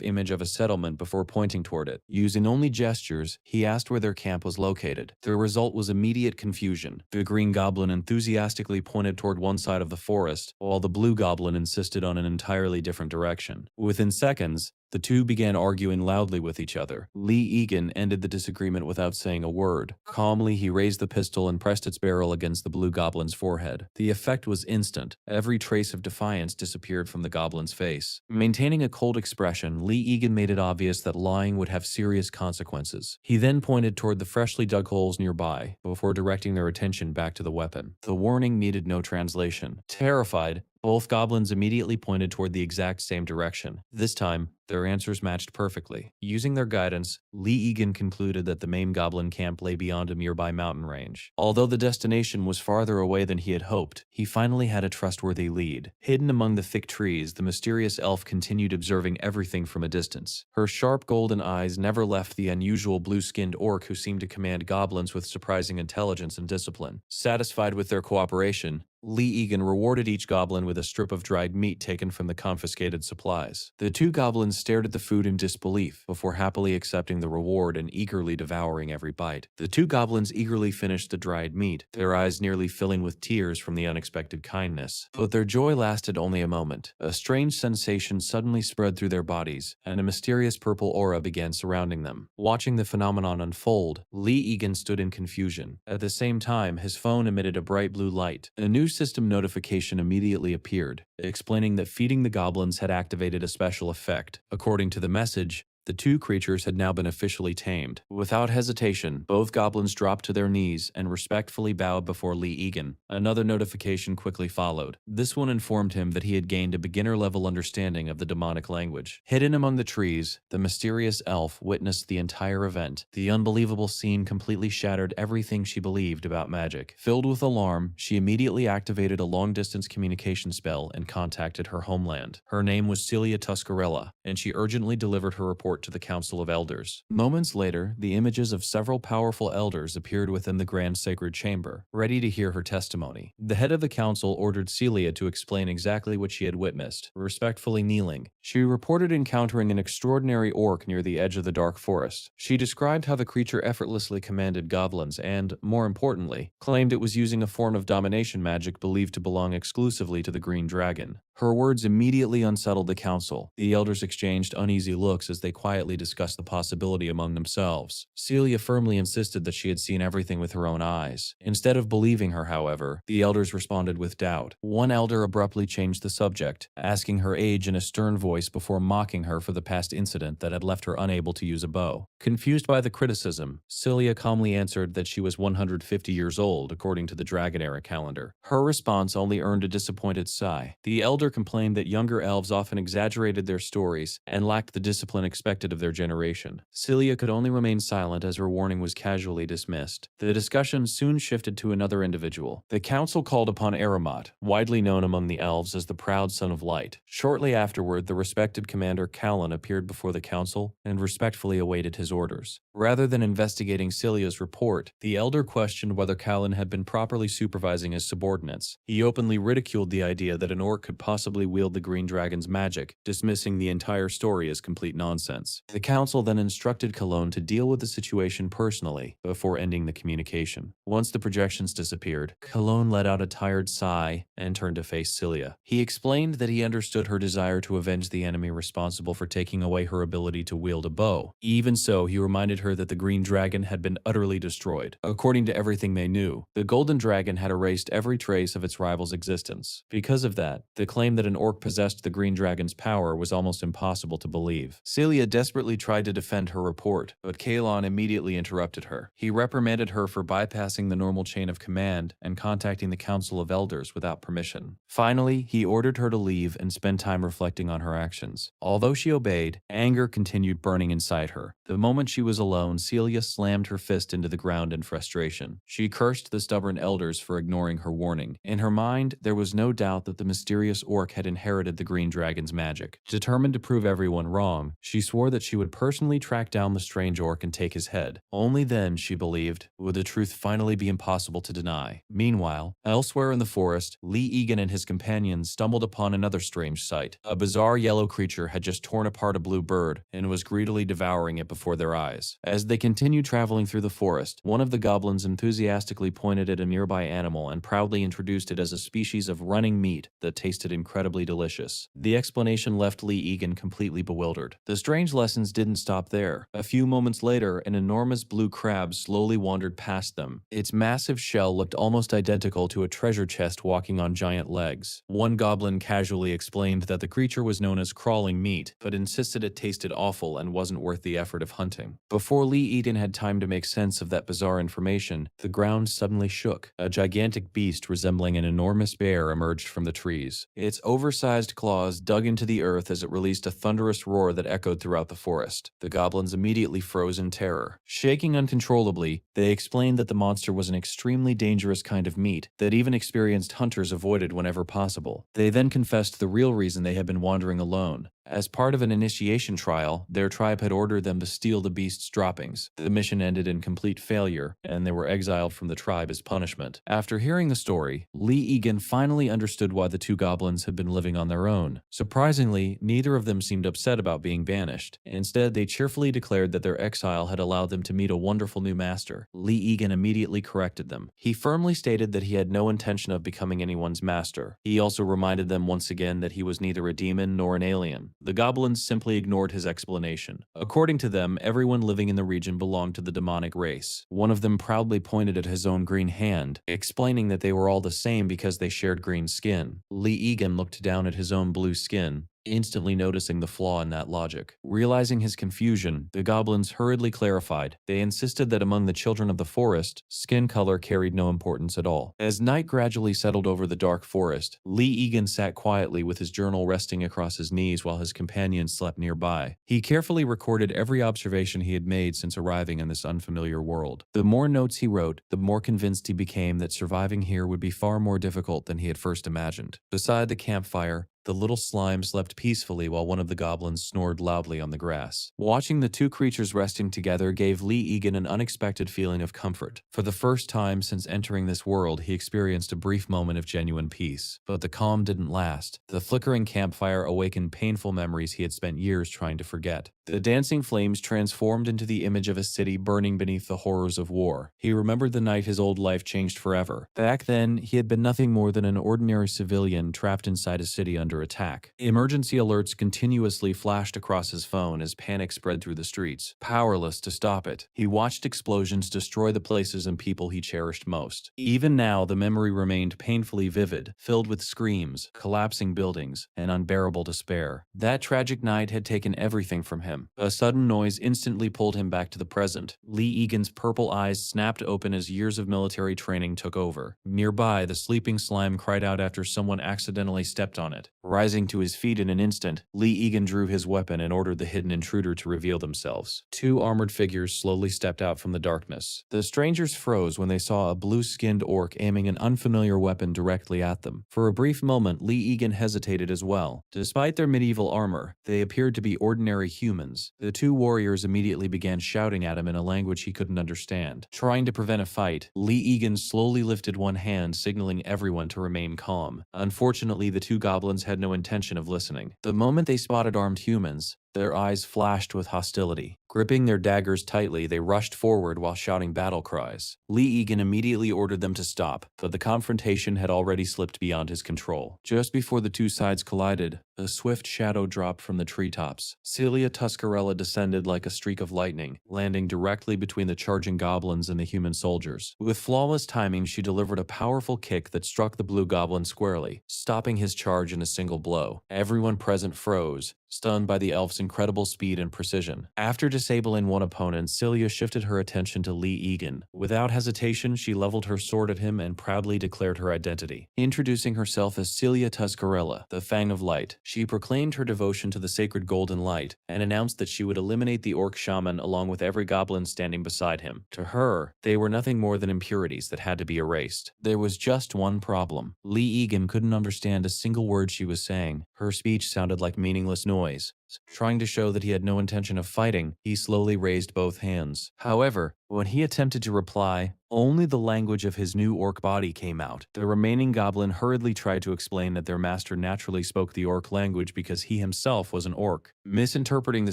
Speaker 1: image of a settlement before pointing toward it. Using only gestures, he asked where their camp was located. The result was immediate confusion. The green goblin enthusiastically pointed toward one side of the forest, while the blue goblin insisted on an entirely different direction. Within seconds, the two began arguing loudly with each other. Lee Egan ended the disagreement without saying a word. Calmly, he raised the pistol and pressed its barrel against the blue goblin's forehead. The effect was instant. Every trace of defiance disappeared from the goblin's face. Maintaining a cold expression, Lee Egan made it obvious that lying would have serious consequences. He then pointed toward the freshly dug holes nearby, before directing their attention back to the weapon. The warning needed no translation. Terrified, both goblins immediately pointed toward the exact same direction. This time, their answers matched perfectly. Using their guidance, Lee Egan concluded that the main goblin camp lay beyond a nearby mountain range. Although the destination was farther away than he had hoped, he finally had a trustworthy lead. Hidden among the thick trees, the mysterious elf continued observing everything from a distance. Her sharp golden eyes never left the unusual blue-skinned orc who seemed to command goblins with surprising intelligence and discipline. Satisfied with their cooperation, Lee Egan rewarded each goblin with a strip of dried meat taken from the confiscated supplies. The two goblins stared at the food in disbelief, before happily accepting the reward and eagerly devouring every bite. The two goblins eagerly finished the dried meat, their eyes nearly filling with tears from the unexpected kindness. But their joy lasted only a moment. A strange sensation suddenly spread through their bodies, and a mysterious purple aura began surrounding them. Watching the phenomenon unfold, Lee Egan stood in confusion. At the same time, his phone emitted a bright blue light. A new system notification immediately appeared, explaining that feeding the goblins had activated a special effect. According to the message, the two creatures had now been officially tamed. Without hesitation, both goblins dropped to their knees and respectfully bowed before Lee Egan. Another notification quickly followed. This one informed him that he had gained a beginner-level understanding of the demonic language. Hidden among the trees, the mysterious elf witnessed the entire event. The unbelievable scene completely shattered everything she believed about magic. Filled with alarm, she immediately activated a long-distance communication spell and contacted her homeland. Her name was Celia Tuscarella, and she urgently delivered her report to the Council of Elders. Moments later, the images of several powerful elders appeared within the Grand Sacred Chamber, ready to hear her testimony. The head of the council ordered Celia to explain exactly what she had witnessed. Respectfully kneeling, she reported encountering an extraordinary orc near the edge of the dark forest. She described how the creature effortlessly commanded goblins and, more importantly, claimed it was using a form of domination magic believed to belong exclusively to the Green Dragon. Her words immediately unsettled the council. The elders exchanged uneasy looks as they quietly discussed the possibility among themselves. Celia firmly insisted that she had seen everything with her own eyes. Instead of believing her, however, the elders responded with doubt. One elder abruptly changed the subject, asking her age in a stern voice before mocking her for the past incident that had left her unable to use a bow. Confused by the criticism, Celia calmly answered that she was 150 years old according to the Dragon Era calendar. Her response only earned a disappointed sigh. The elder complained that younger elves often exaggerated their stories and lacked the discipline expected of their generation. Celia could only remain silent as her warning was casually dismissed. The discussion soon shifted to another individual. The council called upon Aramat, widely known among the elves as the proud son of light. Shortly afterward, the respected commander Callan appeared before the council and respectfully awaited his orders. Rather than investigating Celia's report, the elder questioned whether Callan had been properly supervising his subordinates. He openly ridiculed the idea that an orc could possibly possibly wield the Green Dragon's magic, dismissing the entire story as complete nonsense. The council then instructed Cologne to deal with the situation personally before ending the communication. Once the projections disappeared, Cologne let out a tired sigh and turned to face Celia. He explained that he understood her desire to avenge the enemy responsible for taking away her ability to wield a bow. Even so, he reminded her that the Green Dragon had been utterly destroyed. According to everything they knew, the Golden Dragon had erased every trace of its rival's existence. Because of that, the claim that an orc possessed the Green Dragon's power was almost impossible to believe. Celia desperately tried to defend her report, but Kalon immediately interrupted her. He reprimanded her for bypassing the normal chain of command and contacting the Council of Elders without permission. Finally, he ordered her to leave and spend time reflecting on her actions. Although she obeyed, anger continued burning inside her. The moment she was alone, Celia slammed her fist into the ground in frustration. She cursed the stubborn elders for ignoring her warning. In her mind, there was no doubt that the mysterious orc had inherited the Green Dragon's magic. Determined to prove everyone wrong, she swore that she would personally track down the strange orc and take his head. Only then, she believed, would the truth finally be impossible to deny. Meanwhile, elsewhere in the forest, Lee Egan and his companions stumbled upon another strange sight. A bizarre yellow creature had just torn apart a blue bird and was greedily devouring it before their eyes. As they continued traveling through the forest, one of the goblins enthusiastically pointed at a nearby animal and proudly introduced it as a species of running meat that tasted incredibly delicious. The explanation left Lee Egan completely bewildered. The strange lessons didn't stop there. A few moments later, an enormous blue crab slowly wandered past them. Its massive shell looked almost identical to a treasure chest walking on giant legs. One goblin casually explained that the creature was known as crawling meat, but insisted it tasted awful and wasn't worth the effort of hunting. Before Lee Egan had time to make sense of that bizarre information, the ground suddenly shook. A gigantic beast resembling an enormous bear emerged from the trees. Its oversized claws dug into the earth as it released a thunderous roar that echoed throughout the forest. The goblins immediately froze in terror. Shaking uncontrollably, they explained that the monster was an extremely dangerous kind of meat that even experienced hunters avoided whenever possible. They then confessed the real reason they had been wandering alone. As part of an initiation trial, their tribe had ordered them to steal the beast's droppings. The mission ended in complete failure, and they were exiled from the tribe as punishment. After hearing the story, Lee Egan finally understood why the two goblins had been living on their own. Surprisingly, neither of them seemed upset about being banished. Instead, they cheerfully declared that their exile had allowed them to meet a wonderful new master. Lee Egan immediately corrected them. He firmly stated that he had no intention of becoming anyone's master. He also reminded them once again that he was neither a demon nor an alien. The goblins simply ignored his explanation. According to them, everyone living in the region belonged to the demonic race. One of them proudly pointed at his own green hand, explaining that they were all the same because they shared green skin. Lee Egan looked down at his own blue skin, instantly noticing the flaw in that logic. Realizing his confusion, the goblins hurriedly clarified. They insisted that among the children of the forest, skin color carried no importance at all. As night gradually settled over the dark forest, Lee Egan sat quietly with his journal resting across his knees while his companions slept nearby. He carefully recorded every observation he had made since arriving in this unfamiliar world. The more notes he wrote, the more convinced he became that surviving here would be far more difficult than he had first imagined. Beside the campfire, the little slime slept peacefully while one of the goblins snored loudly on the grass. Watching the two creatures resting together gave Lee Egan an unexpected feeling of comfort. For the first time since entering this world, he experienced a brief moment of genuine peace. But the calm didn't last. The flickering campfire awakened painful memories he had spent years trying to forget. The dancing flames transformed into the image of a city burning beneath the horrors of war. He remembered the night his old life changed forever. Back then, he had been nothing more than an ordinary civilian trapped inside a city under attack. Emergency alerts continuously flashed across his phone as panic spread through the streets. Powerless to stop it, he watched explosions destroy the places and people he cherished most. Even now, the memory remained painfully vivid, filled with screams, collapsing buildings, and unbearable despair. That tragic night had taken everything from him. A sudden noise instantly pulled him back to the present. Lee Egan's purple eyes snapped open as years of military training took over. Nearby, the sleeping slime cried out after someone accidentally stepped on it. Rising to his feet in an instant, Lee Egan drew his weapon and ordered the hidden intruder to reveal themselves. Two armored figures slowly stepped out from the darkness. The strangers froze when they saw a blue-skinned orc aiming an unfamiliar weapon directly at them. For a brief moment, Lee Egan hesitated as well. Despite their medieval armor, they appeared to be ordinary humans. humans. The two warriors immediately began shouting at him in a language he couldn't understand. Trying to prevent a fight, Lee Egan slowly lifted one hand, signaling everyone to remain calm. Unfortunately, the two goblins had no intention of listening. The moment they spotted armed humans, their eyes flashed with hostility. Gripping their daggers tightly, they rushed forward while shouting battle cries. Lee Egan immediately ordered them to stop, but the confrontation had already slipped beyond his control. Just before the two sides collided, a swift shadow dropped from the treetops. Celia Tuscarora descended like a streak of lightning, landing directly between the charging goblins and the human soldiers. With flawless timing, she delivered a powerful kick that struck the blue goblin squarely, stopping his charge in a single blow. Everyone present froze, stunned by the elf's incredible speed and precision. After disabling one opponent, Celia shifted her attention to Lee Egan. Without hesitation, she leveled her sword at him and proudly declared her identity. Introducing herself as Celia Tuscarora, the Fang of Light, she proclaimed her devotion to the sacred golden light and announced that she would eliminate the orc shaman along with every goblin standing beside him. To her, they were nothing more than impurities that had to be erased. There was just one problem. Lee Egan couldn't understand a single word she was saying. Her speech sounded like meaningless noise. Trying to show that he had no intention of fighting, he slowly raised both hands. However, when he attempted to reply, only the language of his new orc body came out. The remaining goblin hurriedly tried to explain that their master naturally spoke the orc language because he himself was an orc. Misinterpreting the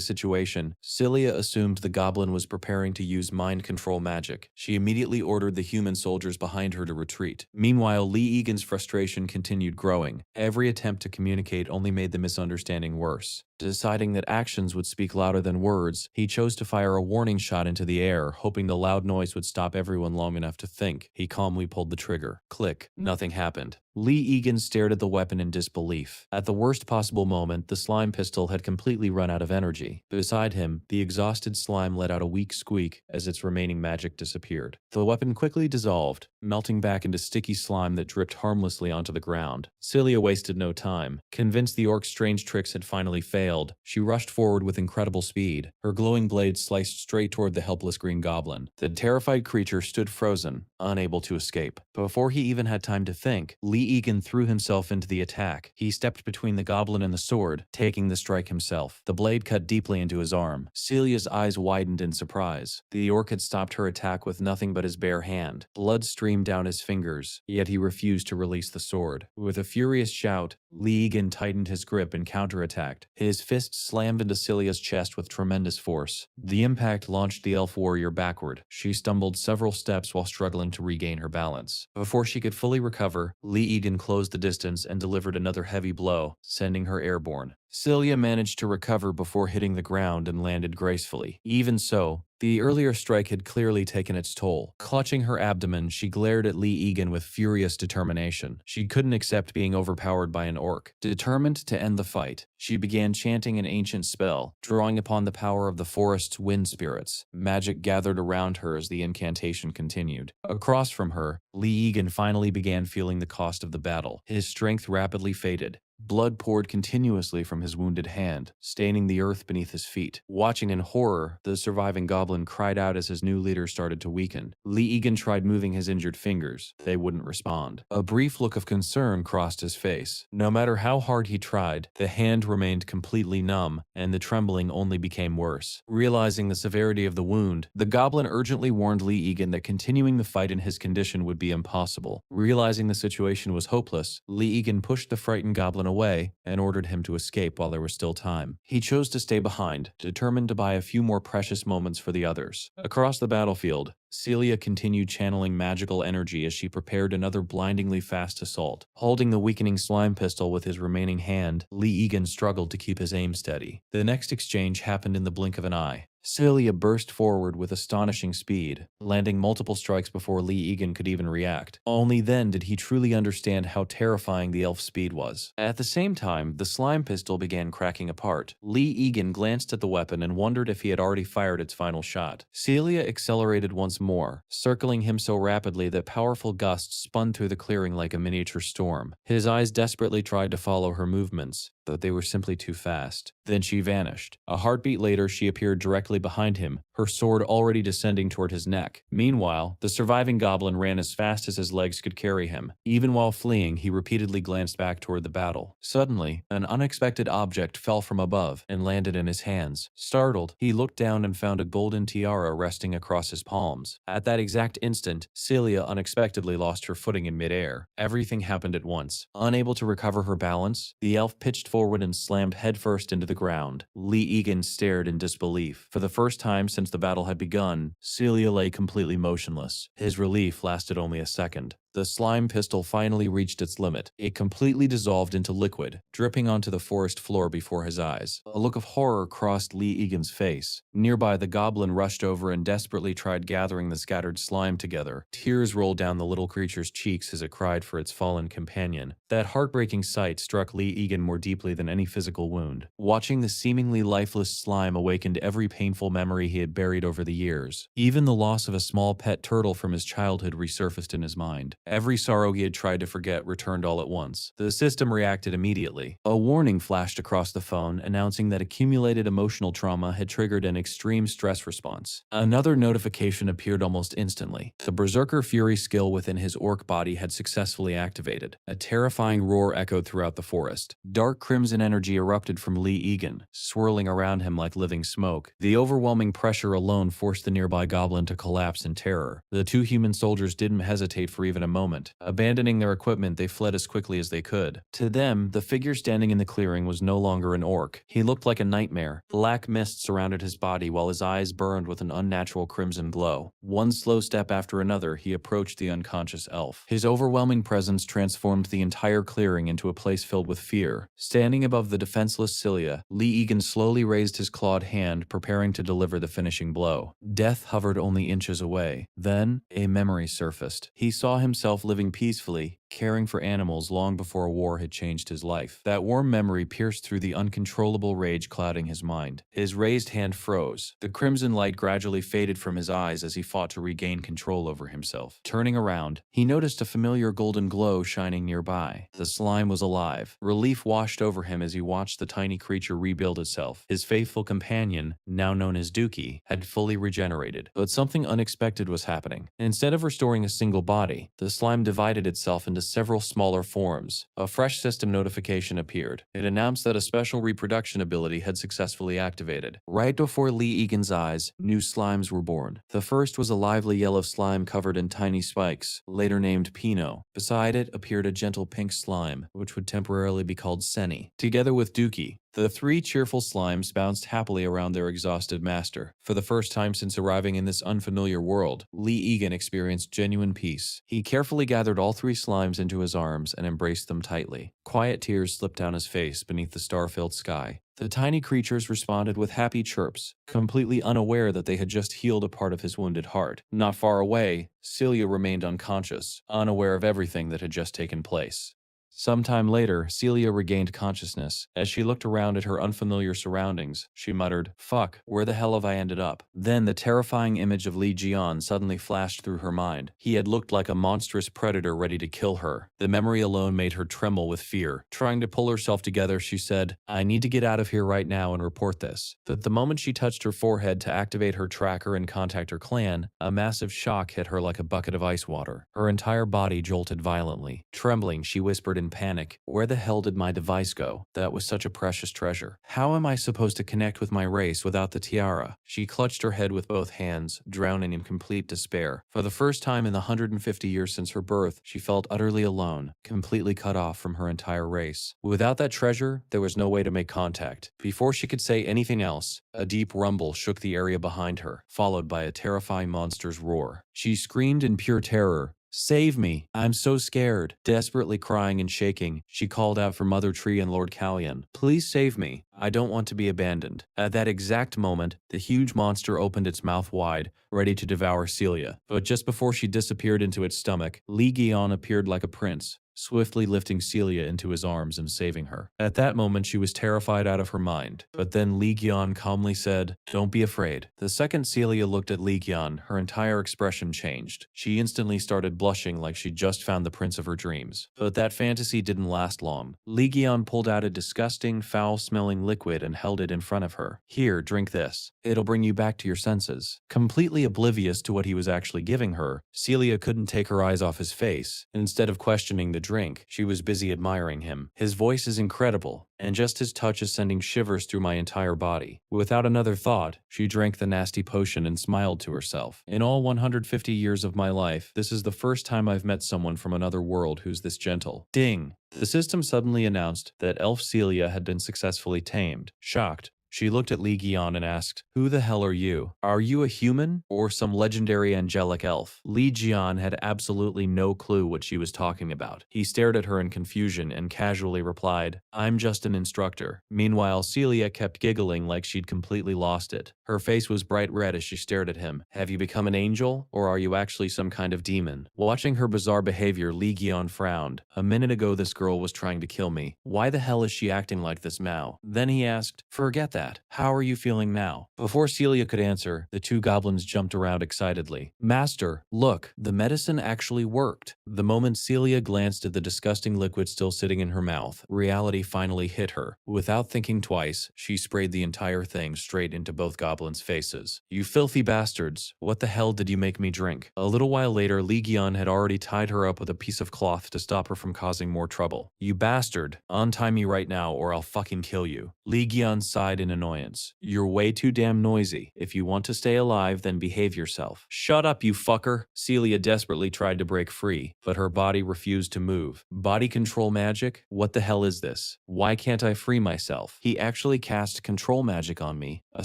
Speaker 1: situation, Celia assumed the goblin was preparing to use mind control magic. She immediately ordered the human soldiers behind her to retreat. Meanwhile, Lee Egan's frustration continued growing. Every attempt to communicate only made the misunderstanding worse. Deciding that actions would speak louder than words, he chose to fire a warning shot into the air, hoping the loud noise would stop everyone long enough to think. He calmly pulled the trigger. Click. Nothing happened. Lee Egan stared at the weapon in disbelief. At the worst possible moment, the slime pistol had completely run out of energy. Beside him, the exhausted slime let out a weak squeak as its remaining magic disappeared. The weapon quickly dissolved, melting back into sticky slime that dripped harmlessly onto the ground. Celia wasted no time. Convinced the orc's strange tricks had finally failed, she rushed forward with incredible speed. Her glowing blade sliced straight toward the helpless green goblin. The terrified creature stood frozen, unable to escape. Before he even had time to think, Lee Egan threw himself into the attack. He stepped between the goblin and the sword, taking the strike himself. The blade cut deeply into his arm. Celia's eyes widened in surprise. The orc had stopped her attack with nothing but his bare hand. Blood streamed down his fingers, yet he refused to release the sword. With a furious shout, Lee Egan tightened his grip and counterattacked. His fist slammed into Celia's chest with tremendous force. The impact launched the elf warrior backward. She stumbled several steps while struggling to regain her balance. Before she could fully recover, Lee Egan closed the distance and delivered another heavy blow, sending her airborne. Celia managed to recover before hitting the ground and landed gracefully. Even so, the earlier strike had clearly taken its toll. Clutching her abdomen, she glared at Lee Egan with furious determination. She couldn't accept being overpowered by an orc. Determined to end the fight, she began chanting an ancient spell, drawing upon the power of the forest's wind spirits. Magic gathered around her as the incantation continued. Across from her, Lee Egan finally began feeling the cost of the battle. His strength rapidly faded. Blood poured continuously from his wounded hand, staining the earth beneath his feet. Watching in horror, the surviving goblin cried out as his new leader started to weaken. Lee Egan tried moving his injured fingers. They wouldn't respond. A brief look of concern crossed his face. No matter how hard he tried, the hand remained completely numb, and the trembling only became worse. Realizing the severity of the wound, the goblin urgently warned Lee Egan that continuing the fight in his condition would be impossible. Realizing the situation was hopeless, Lee Egan pushed the frightened goblin away and ordered him to escape while there was still time. He chose to stay behind, determined to buy a few more precious moments for the others. Across the battlefield, Celia continued channeling magical energy as she prepared another blindingly fast assault. Holding the weakening slime pistol with his remaining hand, Lee Egan struggled to keep his aim steady. The next exchange happened in the blink of an eye. Celia burst forward with astonishing speed, landing multiple strikes before Lee Egan could even react. Only then did he truly understand how terrifying the elf's speed was. At the same time, the slime pistol began cracking apart. Lee Egan glanced at the weapon and wondered if he had already fired its final shot. Celia accelerated once more, circling him so rapidly that powerful gusts spun through the clearing like a miniature storm. His eyes desperately tried to follow her movements, but they were simply too fast. Then she vanished. A heartbeat later, she appeared directly behind him, her sword already descending toward his neck. Meanwhile, the surviving goblin ran as fast as his legs could carry him. Even while fleeing, he repeatedly glanced back toward the battle. Suddenly, an unexpected object fell from above and landed in his hands. Startled, he looked down and found a golden tiara resting across his palms. At that exact instant, Celia unexpectedly lost her footing in midair. Everything happened at once. Unable to recover her balance, the elf pitched forward and slammed headfirst into the ground. Lee Egan stared in disbelief. For the first time since the battle had begun, Celia lay completely motionless. His relief lasted only a second. The slime pistol finally reached its limit. It completely dissolved into liquid, dripping onto the forest floor before his eyes. A look of horror crossed Lee Egan's face. Nearby, the goblin rushed over and desperately tried gathering the scattered slime together. Tears rolled down the little creature's cheeks as it cried for its fallen companion. That heartbreaking sight struck Lee Egan more deeply than any physical wound. Watching the seemingly lifeless slime awakened every painful memory he had buried over the years. Even the loss of a small pet turtle from his childhood resurfaced in his mind. Every sorrow he had tried to forget returned all at once. The system reacted immediately. A warning flashed across the phone announcing that accumulated emotional trauma had triggered an extreme stress response. Another notification appeared almost instantly. The Berserker Fury skill within his orc body had successfully activated. A terrifying roar echoed throughout the forest. Dark crimson energy erupted from Lee Egan, swirling around him like living smoke. The overwhelming pressure alone forced the nearby goblin to collapse in terror. The two human soldiers didn't hesitate for even a moment. Abandoning their equipment, they fled as quickly as they could. To them, the figure standing in the clearing was no longer an orc. He looked like a nightmare. Black mist surrounded his body while his eyes burned with an unnatural crimson glow. One slow step after another, he approached the unconscious elf. His overwhelming presence transformed the entire clearing into a place filled with fear. Standing above the defenseless Celia, Lee Egan slowly raised his clawed hand, preparing to deliver the finishing blow. Death hovered only inches away. Then, a memory surfaced. He saw himself living peacefully, caring for animals long before a war had changed his life. That warm memory pierced through the uncontrollable rage clouding his mind. His raised hand froze. The crimson light gradually faded from his eyes as he fought to regain control over himself. Turning around, he noticed a familiar golden glow shining nearby. The slime was alive. Relief washed over him as he watched the tiny creature rebuild itself. His faithful companion, now known as Dookie, had fully regenerated. But something unexpected was happening. Instead of restoring a single body, the slime divided itself into several smaller forms. A fresh system notification appeared. It announced that a special reproduction ability had successfully activated. Right before Lee Egan's eyes, new slimes were born. The first was a lively yellow slime covered in tiny spikes, later named Pino. Beside it appeared a gentle pink slime, which would temporarily be called Senny. Together with Dookie, the three cheerful slimes bounced happily around their exhausted master. For the first time since arriving in this unfamiliar world, Lee Egan experienced genuine peace. He carefully gathered all three slimes into his arms and embraced them tightly. Quiet tears slipped down his face beneath the star-filled sky. The tiny creatures responded with happy chirps, completely unaware that they had just healed a part of his wounded heart. Not far away, Celia remained unconscious, unaware of everything that had just taken place. Sometime later, Celia regained consciousness. As she looked around at her unfamiliar surroundings, she muttered, "Fuck, where the hell have I ended up?" Then the terrifying image of Li Jian suddenly flashed through her mind. He had looked like a monstrous predator ready to kill her. The memory alone made her tremble with fear. Trying to pull herself together, she said, "I need to get out of here right now and report this." But the moment she touched her forehead to activate her tracker and contact her clan, a massive shock hit her like a bucket of ice water. Her entire body jolted violently. Trembling, she whispered in panic, "Where the hell did my device go? That was such a precious treasure. How am I supposed to connect with my race without the tiara?" She clutched her head with both hands, drowning in complete despair. For the first time in the 150 years since her birth, she felt utterly alone, completely cut off from her entire race. Without that treasure, there was no way to make contact. Before she could say anything else, a deep rumble shook the area behind her, followed by a terrifying monster's roar. She screamed in pure terror, "Save me! I'm so scared!" Desperately crying and shaking, she called out for Mother Tree and Lord Callion. "Please save me. I don't want to be abandoned." At that exact moment, the huge monster opened its mouth wide, ready to devour Celia. But just before she disappeared into its stomach, Li Gion appeared like a prince. swiftly lifting Celia into his arms and saving her. At that moment, she was terrified out of her mind. But then Li Qian calmly said, "Don't be afraid." The second Celia looked at Li Qian, her entire expression changed. She instantly started blushing like she'd just found the prince of her dreams. But that fantasy didn't last long. Li Qian pulled out a disgusting, foul-smelling liquid and held it in front of her. "Here, drink this. It'll bring you back to your senses." Completely oblivious to what he was actually giving her, Celia couldn't take her eyes off his face. Instead of questioning the drink, she was busy admiring him. "His voice is incredible, and just his touch is sending shivers through my entire body." Without another thought, she drank the nasty potion and smiled to herself. "In all 150 years of my life, this is the first time I've met someone from another world who's this gentle." Ding! The system suddenly announced that Elf Celia had been successfully tamed. Shocked, she looked at Li Qian and asked, "Who the hell are you? Are you a human or some legendary angelic elf?" Li Qian had absolutely no clue what she was talking about. He stared at her in confusion and casually replied, "I'm just an instructor." Meanwhile, Celia kept giggling like she'd completely lost it. Her face was bright red as she stared at him. "Have you become an angel, or are you actually some kind of demon?" Watching her bizarre behavior, Li Qian frowned. "A minute ago this girl was trying to kill me. Why the hell is she acting like this now?" Then he asked, "Forget that. How are you feeling now?" Before Celia could answer, the two goblins jumped around excitedly. "Master, look, the medicine actually worked." The moment Celia glanced at the disgusting liquid still sitting in her mouth, reality finally hit her. Without thinking twice, she sprayed the entire thing straight into both goblins' faces. "You filthy bastards, what the hell did you make me drink?" A little while later, Li Qian had already tied her up with a piece of cloth to stop her from causing more trouble. "You bastard, untie me right now or I'll fucking kill you." Li Qian sighed in annoyance. "You're way too damn noisy. If you want to stay alive, then behave yourself." "Shut up, you fucker." Celia desperately tried to break free, but her body refused to move. "Body control magic? What the hell is this? Why can't I free myself?" He actually cast control magic on me. A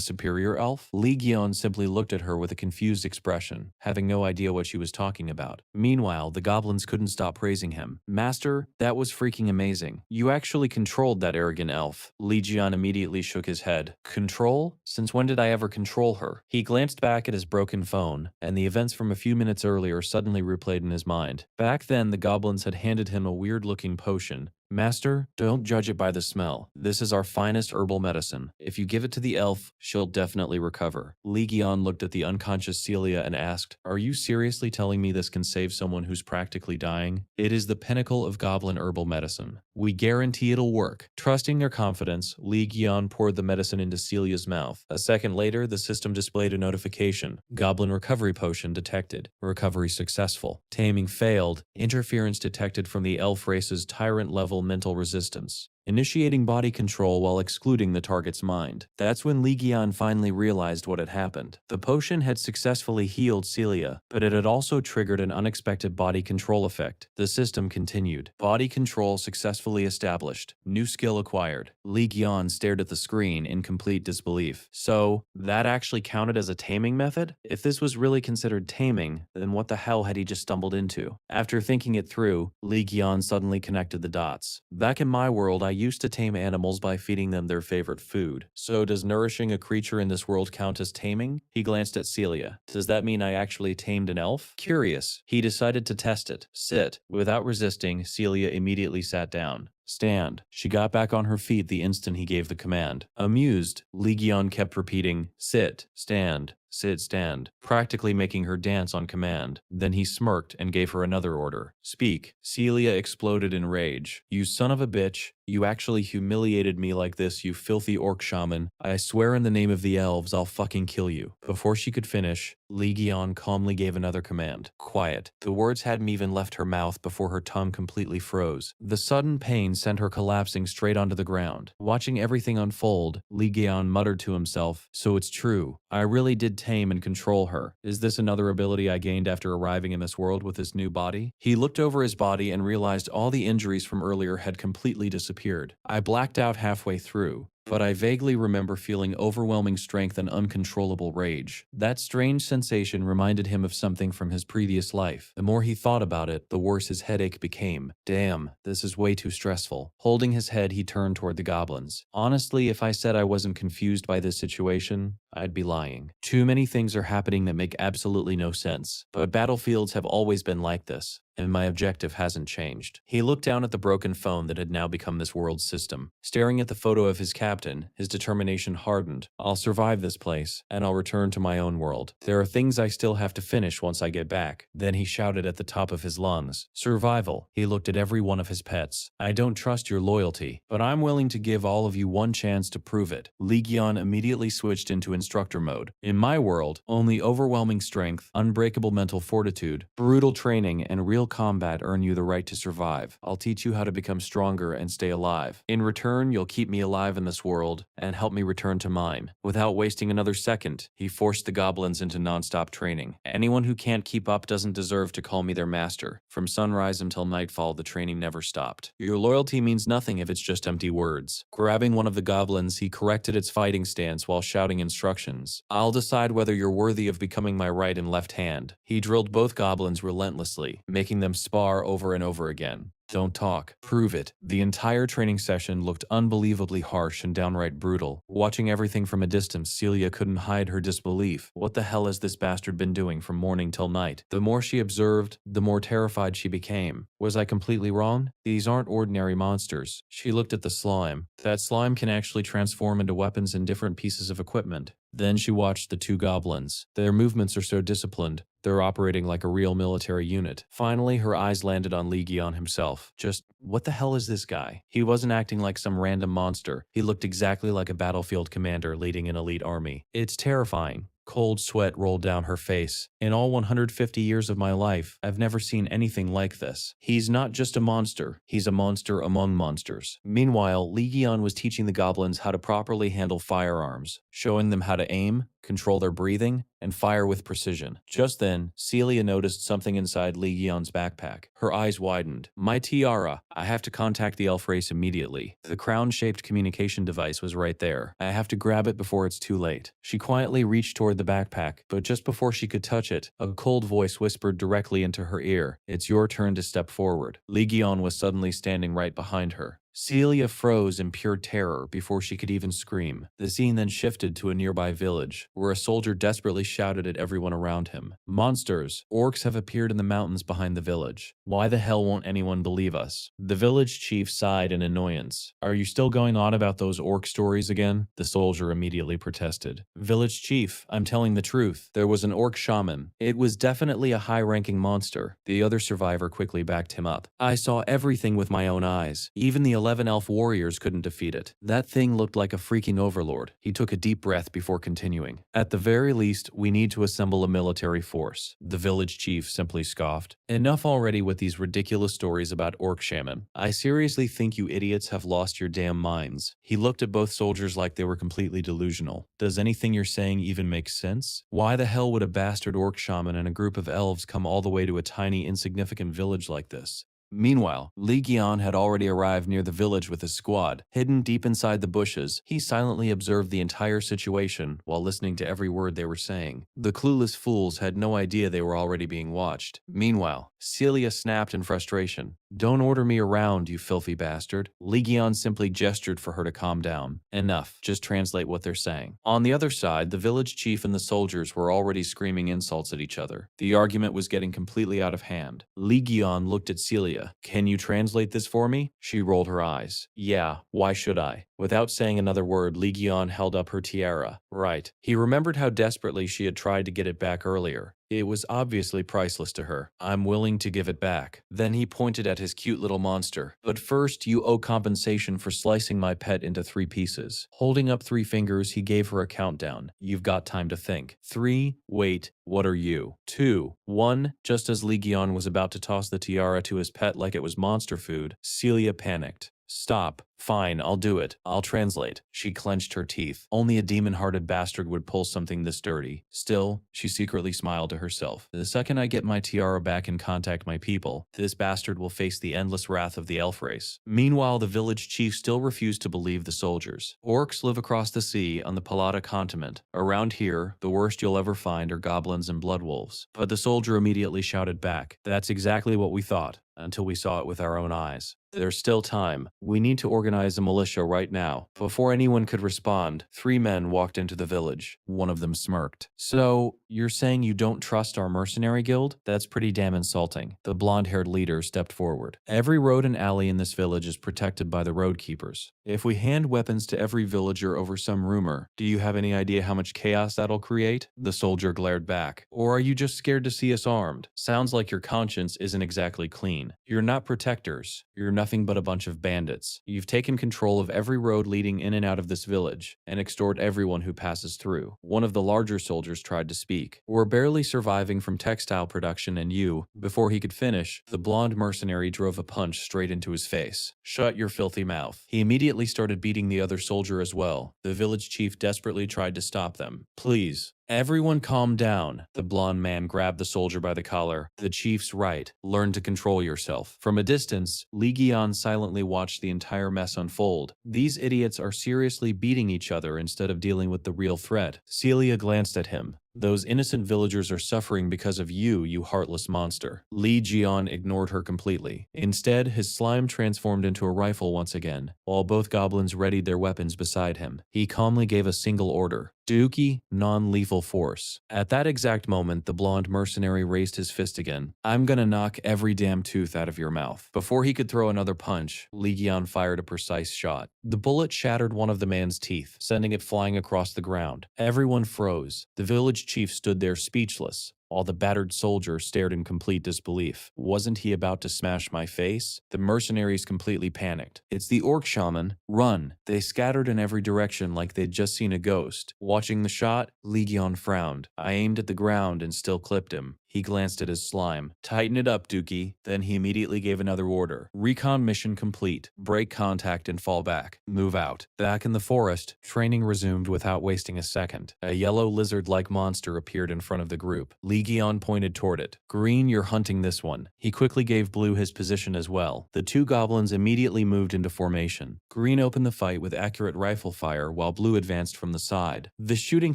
Speaker 1: superior elf? Li Qian simply looked at her with a confused expression, having no idea what she was talking about. Meanwhile, the goblins couldn't stop praising him. "Master, that was freaking amazing. You actually controlled that arrogant elf." Li Qian immediately shook his head. "Control? Since when did I ever control her?" He glanced back at his broken phone, and the events from a few minutes earlier suddenly replayed in his mind. Back then, the goblins had handed him a weird-looking potion. "Master, don't judge it by the smell. This is our finest herbal medicine. If you give it to the elf, she'll definitely recover." Li Qian looked at the unconscious Celia and asked, "Are you seriously telling me this can save someone who's practically dying?" "It is the pinnacle of goblin herbal medicine. We guarantee it'll work." Trusting their confidence, Li Qian poured the medicine into Celia's mouth. A second later, the system displayed a notification. "Goblin recovery potion detected. Recovery successful. Taming failed. Interference detected from the elf race's tyrant-level mental resistance. Initiating body control while excluding the target's mind." That's when Li Qian finally realized what had happened. The potion had successfully healed Celia, but it had also triggered an unexpected body control effect. The system continued. "Body control successfully established. New skill acquired." Li Qian stared at the screen in complete disbelief. So, that actually counted as a taming method? If this was really considered taming, then what the hell had he just stumbled into? After thinking it through, Li Qian suddenly connected the dots. "Back in my world, I used to tame animals by feeding them their favorite food. So does nourishing a creature in this world count as taming?" He glanced at Celia. "Does that mean I actually tamed an elf?" Curious, he decided to test it. "Sit." Without resisting, Celia immediately sat down. "Stand." She got back on her feet the instant he gave the command. Amused, Li Qian kept repeating, "Sit, stand, sit, stand," practically making her dance on command. Then he smirked and gave her another order. "Speak." Celia exploded in rage. "You son of a bitch. You actually humiliated me like this, you filthy orc shaman. I swear in the name of the elves, I'll fucking kill you." Before she could finish, Li Qian calmly gave another command. "Quiet." The words hadn't even left her mouth before her tongue completely froze. The sudden pain sent her collapsing straight onto the ground. Watching everything unfold, Li Qian muttered to himself, "So it's true. I really did tame and control her. Is this another ability I gained after arriving in this world with this new body?" He looked over his body and realized all the injuries from earlier had completely disappeared. "I blacked out halfway through, but I vaguely remember feeling overwhelming strength and uncontrollable rage." That strange sensation reminded him of something from his previous life. The more he thought about it, the worse his headache became. "Damn, this is way too stressful." Holding his head, he turned toward the goblins. "Honestly, if I said I wasn't confused by this situation, I'd be lying. Too many things are happening that make absolutely no sense. But battlefields have always been like this, and my objective hasn't changed. He looked down at the broken phone that had now become this world's system. Staring at the photo of his captain, his determination hardened. I'll survive this place, and I'll return to my own world. There are things I still have to finish once I get back. Then he shouted at the top of his lungs. Survival. He looked at every one of his pets. I don't trust your loyalty, but I'm willing to give all of you one chance to prove it. Legion immediately switched into instructor mode. In my world, only overwhelming strength, unbreakable mental fortitude, brutal training, and real combat earn you the right to survive. I'll teach you how to become stronger and stay alive. In return, you'll keep me alive in this world and help me return to mine. Without wasting another second, he forced the goblins into non-stop training. Anyone who can't keep up doesn't deserve to call me their master. From sunrise until nightfall, the training never stopped. Your loyalty means nothing if it's just empty words. Grabbing one of the goblins, he corrected its fighting stance while shouting instructions. I'll decide whether you're worthy of becoming my right and left hand. He drilled both goblins relentlessly, making them spar over and over again. Don't talk. Prove it. The entire training session looked unbelievably harsh and downright brutal. Watching everything from a distance, Celia couldn't hide her disbelief. What the hell has this bastard been doing from morning till night? The more she observed, the more terrified she became. Was I completely wrong? These aren't ordinary monsters. She looked at the slime. That slime can actually transform into weapons and different pieces of equipment. Then she watched the two goblins. Their movements are so disciplined. They're operating like a real military unit. Finally, her eyes landed on Legion himself. Just, what the hell is this guy? He wasn't acting like some random monster. He looked exactly like a battlefield commander leading an elite army. It's terrifying. Cold sweat rolled down her face. In all 150 years of my life, I've never seen anything like this. He's not just a monster, he's a monster among monsters. Meanwhile, Legion was teaching the goblins how to properly handle firearms, showing them how to aim, control their breathing, and fire with precision. Just then, Celia noticed something inside Legion's backpack. Her eyes widened. My tiara. I have to contact the elf race immediately. The crown-shaped communication device was right there. I have to grab it before it's too late. She quietly reached toward the backpack, but just before she could touch it, a cold voice whispered directly into her ear. It's your turn to step forward. Legion was suddenly standing right behind her. Celia froze in pure terror before she could even scream. The scene then shifted to a nearby village, where a soldier desperately shouted at everyone around him. Monsters! Orcs have appeared in the mountains behind the village. Why the hell won't anyone believe us? The village chief sighed in annoyance. Are you still going on about those orc stories again? The soldier immediately protested. Village chief, I'm telling the truth. There was an orc shaman. It was definitely a high-ranking monster. The other survivor quickly backed him up. I saw everything with my own eyes. Even the 11 elf warriors couldn't defeat it. That thing looked like a freaking overlord. He took a deep breath before continuing. At the very least, we need to assemble a military force. The village chief simply scoffed. Enough already with these ridiculous stories about orc shaman. I seriously think you idiots have lost your damn minds. He looked at both soldiers like they were completely delusional. Does anything you're saying even make sense? Why the hell would a bastard orc shaman and a group of elves come all the way to a tiny, insignificant village like this? Meanwhile, Legion had already arrived near the village with his squad. Hidden deep inside the bushes, he silently observed the entire situation while listening to every word they were saying. The clueless fools had no idea they were already being watched. Meanwhile, Celia snapped in frustration. Don't order me around, you filthy bastard. Legion simply gestured for her to calm down. Enough, just translate what they're saying. On the other side, the village chief and the soldiers were already screaming insults at each other. The argument was getting completely out of hand. Legion looked at Celia. Can you translate this for me? She rolled her eyes. Yeah, why should I? Without saying another word, Legion held up her tiara. Right. He remembered how desperately she had tried to get it back earlier. It was obviously priceless to her. I'm willing to give it back. Then he pointed at his cute little monster. But first, you owe compensation for slicing my pet into 3 pieces. Holding up 3 fingers, he gave her a countdown. You've got time to think. 3, wait, what are you? 2, 1, just as Legion was about to toss the tiara to his pet like it was monster food, Celia panicked. Stop. Fine, I'll do it. I'll translate. She clenched her teeth. Only a demon-hearted bastard would pull something this dirty. Still, she secretly smiled to herself. The second I get my tiara back and contact my people, this bastard will face the endless wrath of the elf race. Meanwhile, the village chief still refused to believe the soldiers. Orcs live across the sea on the Palata continent. Around here, the worst you'll ever find are goblins and bloodwolves. But the soldier immediately shouted back, That's exactly what we thought, until we saw it with our own eyes. There's still time. We need to organize organize a militia right now. Before anyone could respond, 3 men walked into the village. One of them smirked. So, you're saying you don't trust our mercenary guild? That's pretty damn insulting. The blonde-haired leader stepped forward. Every road and alley in this village is protected by the road keepers. If we hand weapons to every villager over some rumor, do you have any idea how much chaos that'll create? The soldier glared back. Or are you just scared to see us armed? Sounds like your conscience isn't exactly clean. You're not protectors. You're nothing but a bunch of bandits. You've taken control of every road leading in and out of this village, and extort everyone who passes through. One of the larger soldiers tried to speak. We're barely surviving from textile production, and you, before he could finish, the blonde mercenary drove a punch straight into his face. Shut your filthy mouth. He immediately started beating the other soldier as well. The village chief desperately tried to stop them. Please. Everyone calm down. The blonde man grabbed the soldier by the collar. The chief's right. Learn to control yourself. From a distance, Li Gion silently watched the entire mess unfold. These idiots are seriously beating each other instead of dealing with the real threat. Celia glanced at him. Those innocent villagers are suffering because of you, you heartless monster. Li Jian ignored her completely. Instead, his slime transformed into a rifle once again, while both goblins readied their weapons beside him. He calmly gave a single order. Dookie, non-lethal force. At that exact moment, the blonde mercenary raised his fist again. I'm gonna knock every damn tooth out of your mouth. Before he could throw another punch, Li Gion fired a precise shot. The bullet shattered one of the man's teeth, sending it flying across the ground. Everyone froze. The village chief stood there speechless, while the battered soldier stared in complete disbelief. Wasn't he about to smash my face? The mercenaries completely panicked. It's the orc shaman. Run. They scattered in every direction like they'd just seen a ghost. Watching the shot, Li Gion frowned. I aimed at the ground and still clipped him. He glanced at his slime. Tighten it up, Dookie. Then he immediately gave another order. Recon mission complete. Break contact and fall back. Move out. Back in the forest, training resumed without wasting a second. A yellow lizard-like monster appeared in front of the group. Li Gion pointed toward it. Green, you're hunting this one. He quickly gave Blue his position as well. The two goblins immediately moved into formation. Green opened the fight with accurate rifle fire while Blue advanced from the side. This shooting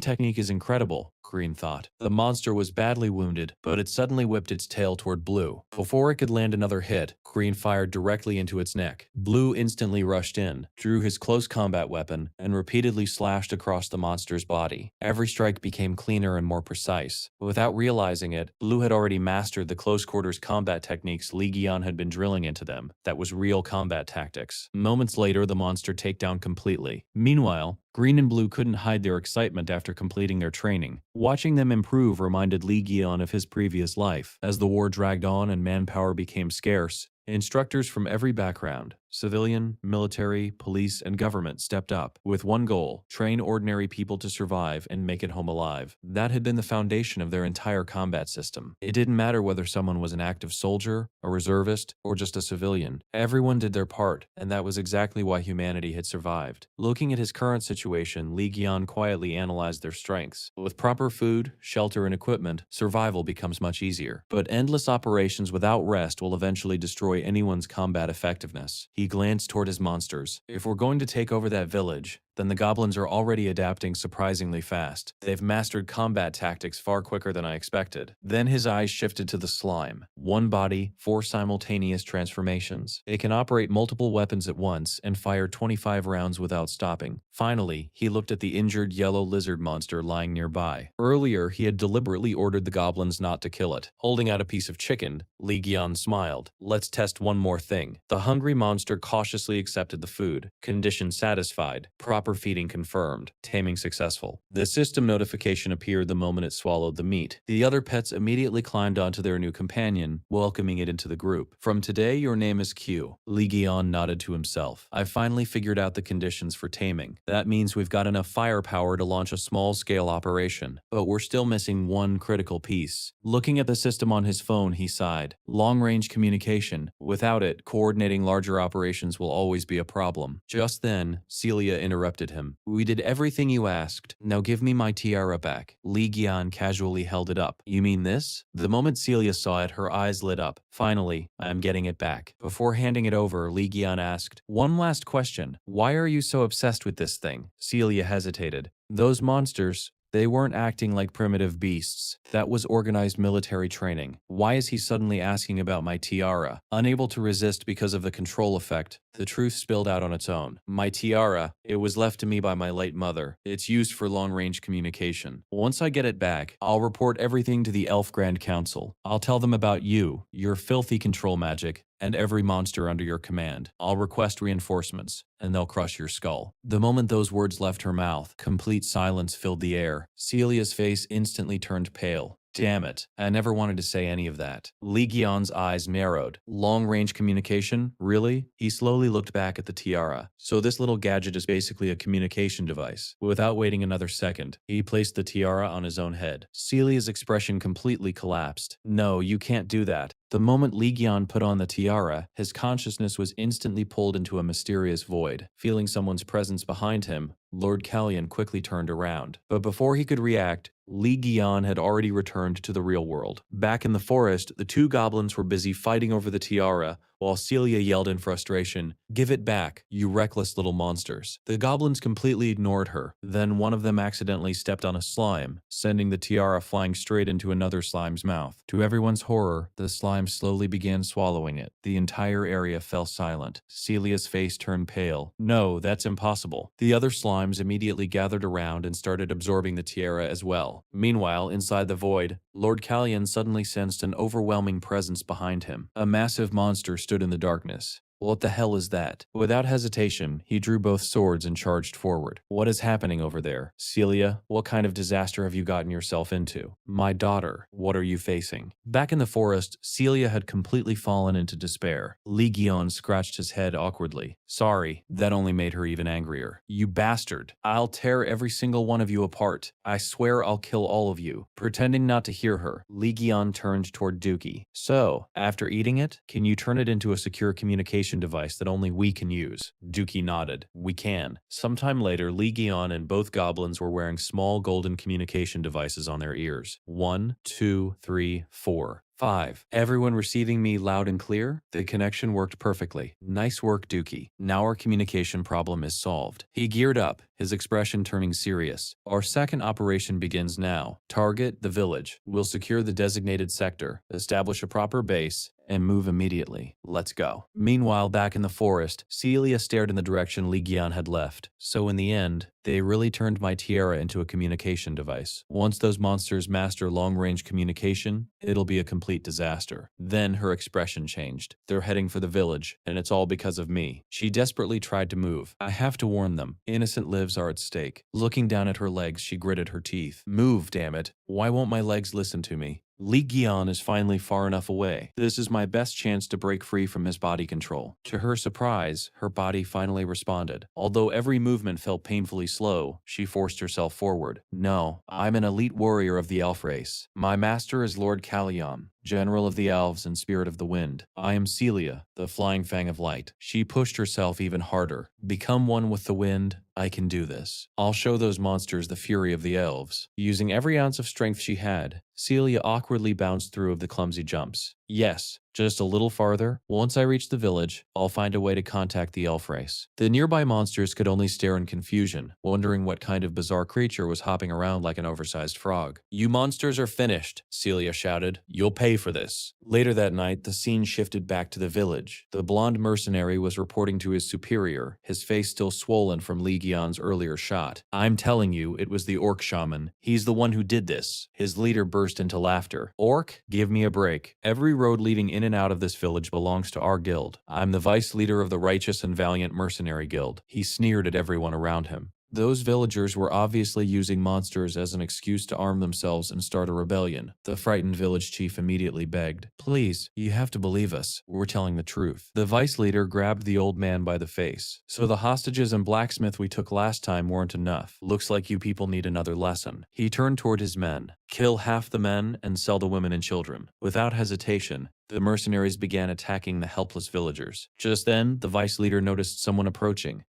Speaker 1: technique is incredible, Green thought. The monster was badly wounded, but it suddenly whipped its tail toward Blue. Before it could land another hit, Green fired directly into its neck. Blue instantly rushed in, drew his close combat weapon, and repeatedly slashed across the monster's body. Every strike became cleaner and more precise. Without realizing it, Blue had already mastered the close quarters combat techniques Li Gion had been drilling into them. That was real combat tactics. Moments later, the monster takedown completely. Meanwhile, Green and Blue couldn't hide their excitement after completing their training. Watching them improve reminded Li Gion of his previous life. As the war dragged on and manpower became scarce, instructors from every background, civilian, military, police, and government stepped up, with one goal: train ordinary people to survive and make it home alive. That had been the foundation of their entire combat system. It didn't matter whether someone was an active soldier, a reservist, or just a civilian. Everyone did their part, and that was exactly why humanity had survived. Looking at his current situation, Li Gion quietly analyzed their strengths. With proper food, shelter, and equipment, survival becomes much easier. But endless operations without rest will eventually destroy anyone's combat effectiveness. He glanced toward his monsters. If we're going to take over that village, then the goblins are already adapting surprisingly fast. They've mastered combat tactics far quicker than I expected. Then his eyes shifted to the slime. One body, 4 simultaneous transformations. It can operate multiple weapons at once and fire 25 rounds without stopping. Finally, he looked at the injured yellow lizard monster lying nearby. Earlier, he had deliberately ordered the goblins not to kill it. Holding out a piece of chicken, Li Gion smiled. Let's test one more thing. The hungry monster cautiously accepted the food. Condition satisfied. Proper feeding confirmed. Taming successful. The system notification appeared the moment it swallowed the meat. The other pets immediately climbed onto their new companion, welcoming it into the group. From today, your name is Q. Li Gion nodded to himself. I finally figured out the conditions for taming. That means we've got enough firepower to launch a small-scale operation. But we're still missing one critical piece. Looking at the system on his phone, he sighed. Long-range communication. Without it, coordinating larger operations will always be a problem. Just then, Celia interrupted him. We did everything you asked. Now give me my tiara back. Li Gion casually held it up. You mean this? The moment Celia saw it, her eyes lit up. Finally, I'm getting it back. Before handing it over, Li Gion asked, one last question. Why are you so obsessed with this thing? Celia hesitated. Those monsters, They weren't acting like primitive beasts. That was organized military training. Why is he suddenly asking about my tiara? Unable to resist because of the control effect, the truth spilled out on its own. My tiara, it was left to me by my late mother. It's used for long-range communication. Once I get it back, I'll report everything to the Elf Grand Council. I'll tell them about you, your filthy control magic, and every monster under your command. I'll request reinforcements, and they'll crush your skull. The moment those words left her mouth, complete silence filled the air. Celia's face instantly turned pale. Damn it, I never wanted to say any of that. Li Gion's eyes narrowed. Long-range communication? Really? He slowly looked back at the tiara. So this little gadget is basically a communication device. Without waiting another second, he placed the tiara on his own head. Celia's expression completely collapsed. No, you can't do that. The moment Li Gion put on the tiara, his consciousness was instantly pulled into a mysterious void. Feeling someone's presence behind him, Lord Kallian quickly turned around. But before he could react, Li Gion had already returned to the real world. Back in the forest, the two goblins were busy fighting over the tiara, while Celia yelled in frustration, "Give it back, you reckless little monsters." The goblins completely ignored her. Then one of them accidentally stepped on a slime, sending the tiara flying straight into another slime's mouth. To everyone's horror, the slime slowly began swallowing it. The entire area fell silent. Celia's face turned pale. No, that's impossible. The other slimes immediately gathered around and started absorbing the tiara as well. Meanwhile, inside the void, Lord Kallian suddenly sensed an overwhelming presence behind him. A massive monster stood in the darkness. What the hell is that? Without hesitation, he drew both swords and charged forward. What is happening over there? Celia, what kind of disaster have you gotten yourself into? My daughter, what are you facing? Back in the forest, Celia had completely fallen into despair. Li Gion scratched his head awkwardly. Sorry, that only made her even angrier. You bastard. I'll tear every single one of you apart. I swear I'll kill all of you. Pretending not to hear her, Li Gion turned toward Dookie. So, after eating it, can you turn it into a secure communication device that only we can use? Dookie nodded. We can. Sometime later, Li Gion and both goblins were wearing small golden communication devices on their ears. 1, 2, 3, 4. 5. Everyone receiving me loud and clear? The connection worked perfectly. Nice work, Dookie. Now our communication problem is solved. He geared up, his expression turning serious. Our second operation begins now. Target the village. We'll secure the designated sector, establish a proper base, and move immediately. Let's go. Meanwhile, back in the forest, Celia stared in the direction Li Gion had left. So in the end, they really turned my tiara into a communication device. Once those monsters master long-range communication, it'll be a complete disaster. Then her expression changed. They're heading for the village, and it's all because of me. She desperately tried to move. I have to warn them. Innocent lives are at stake. Looking down at her legs, she gritted her teeth. Move, damn it. Why won't my legs listen to me? Li Gion is finally far enough away. This is my best chance to break free from his body control. To her surprise, her body finally responded. Although every movement felt painfully slow, she forced herself forward. No, I'm an elite warrior of the elf race. My master is Lord Kallian, General of the Elves and Spirit of the Wind. I am Celia, the Flying Fang of Light. She pushed herself even harder. Become one with the wind. I can do this. I'll show those monsters the fury of the elves. Using every ounce of strength she had, Celia awkwardly bounced through of the clumsy jumps. Yes, just a little farther. Once I reach the village, I'll find a way to contact the elf race. The nearby monsters could only stare in confusion, wondering what kind of bizarre creature was hopping around like an oversized frog. You monsters are finished, Celia shouted. You'll pay for this. Later that night, the scene shifted back to the village. The blonde mercenary was reporting to his superior, his face still swollen from Li Gion's earlier shot. I'm telling you, it was the orc shaman. He's the one who did this. His leader burst into laughter. Orc? Give me a break. Every road leading in and out of this village belongs to our guild. I'm the vice leader of the righteous and valiant mercenary guild. He sneered at everyone around him. Those villagers were obviously using monsters as an excuse to arm themselves and start a rebellion. The frightened village chief immediately begged, "Please, you have to believe us. We're telling the truth." The vice leader grabbed the old man by the face. "So the hostages and blacksmith we took last time weren't enough. Looks like you people need another lesson." He turned toward his men. Kill half the men and sell the women and children. Without hesitation, the mercenaries began attacking the helpless villagers. Just then, the vice leader noticed someone approaching.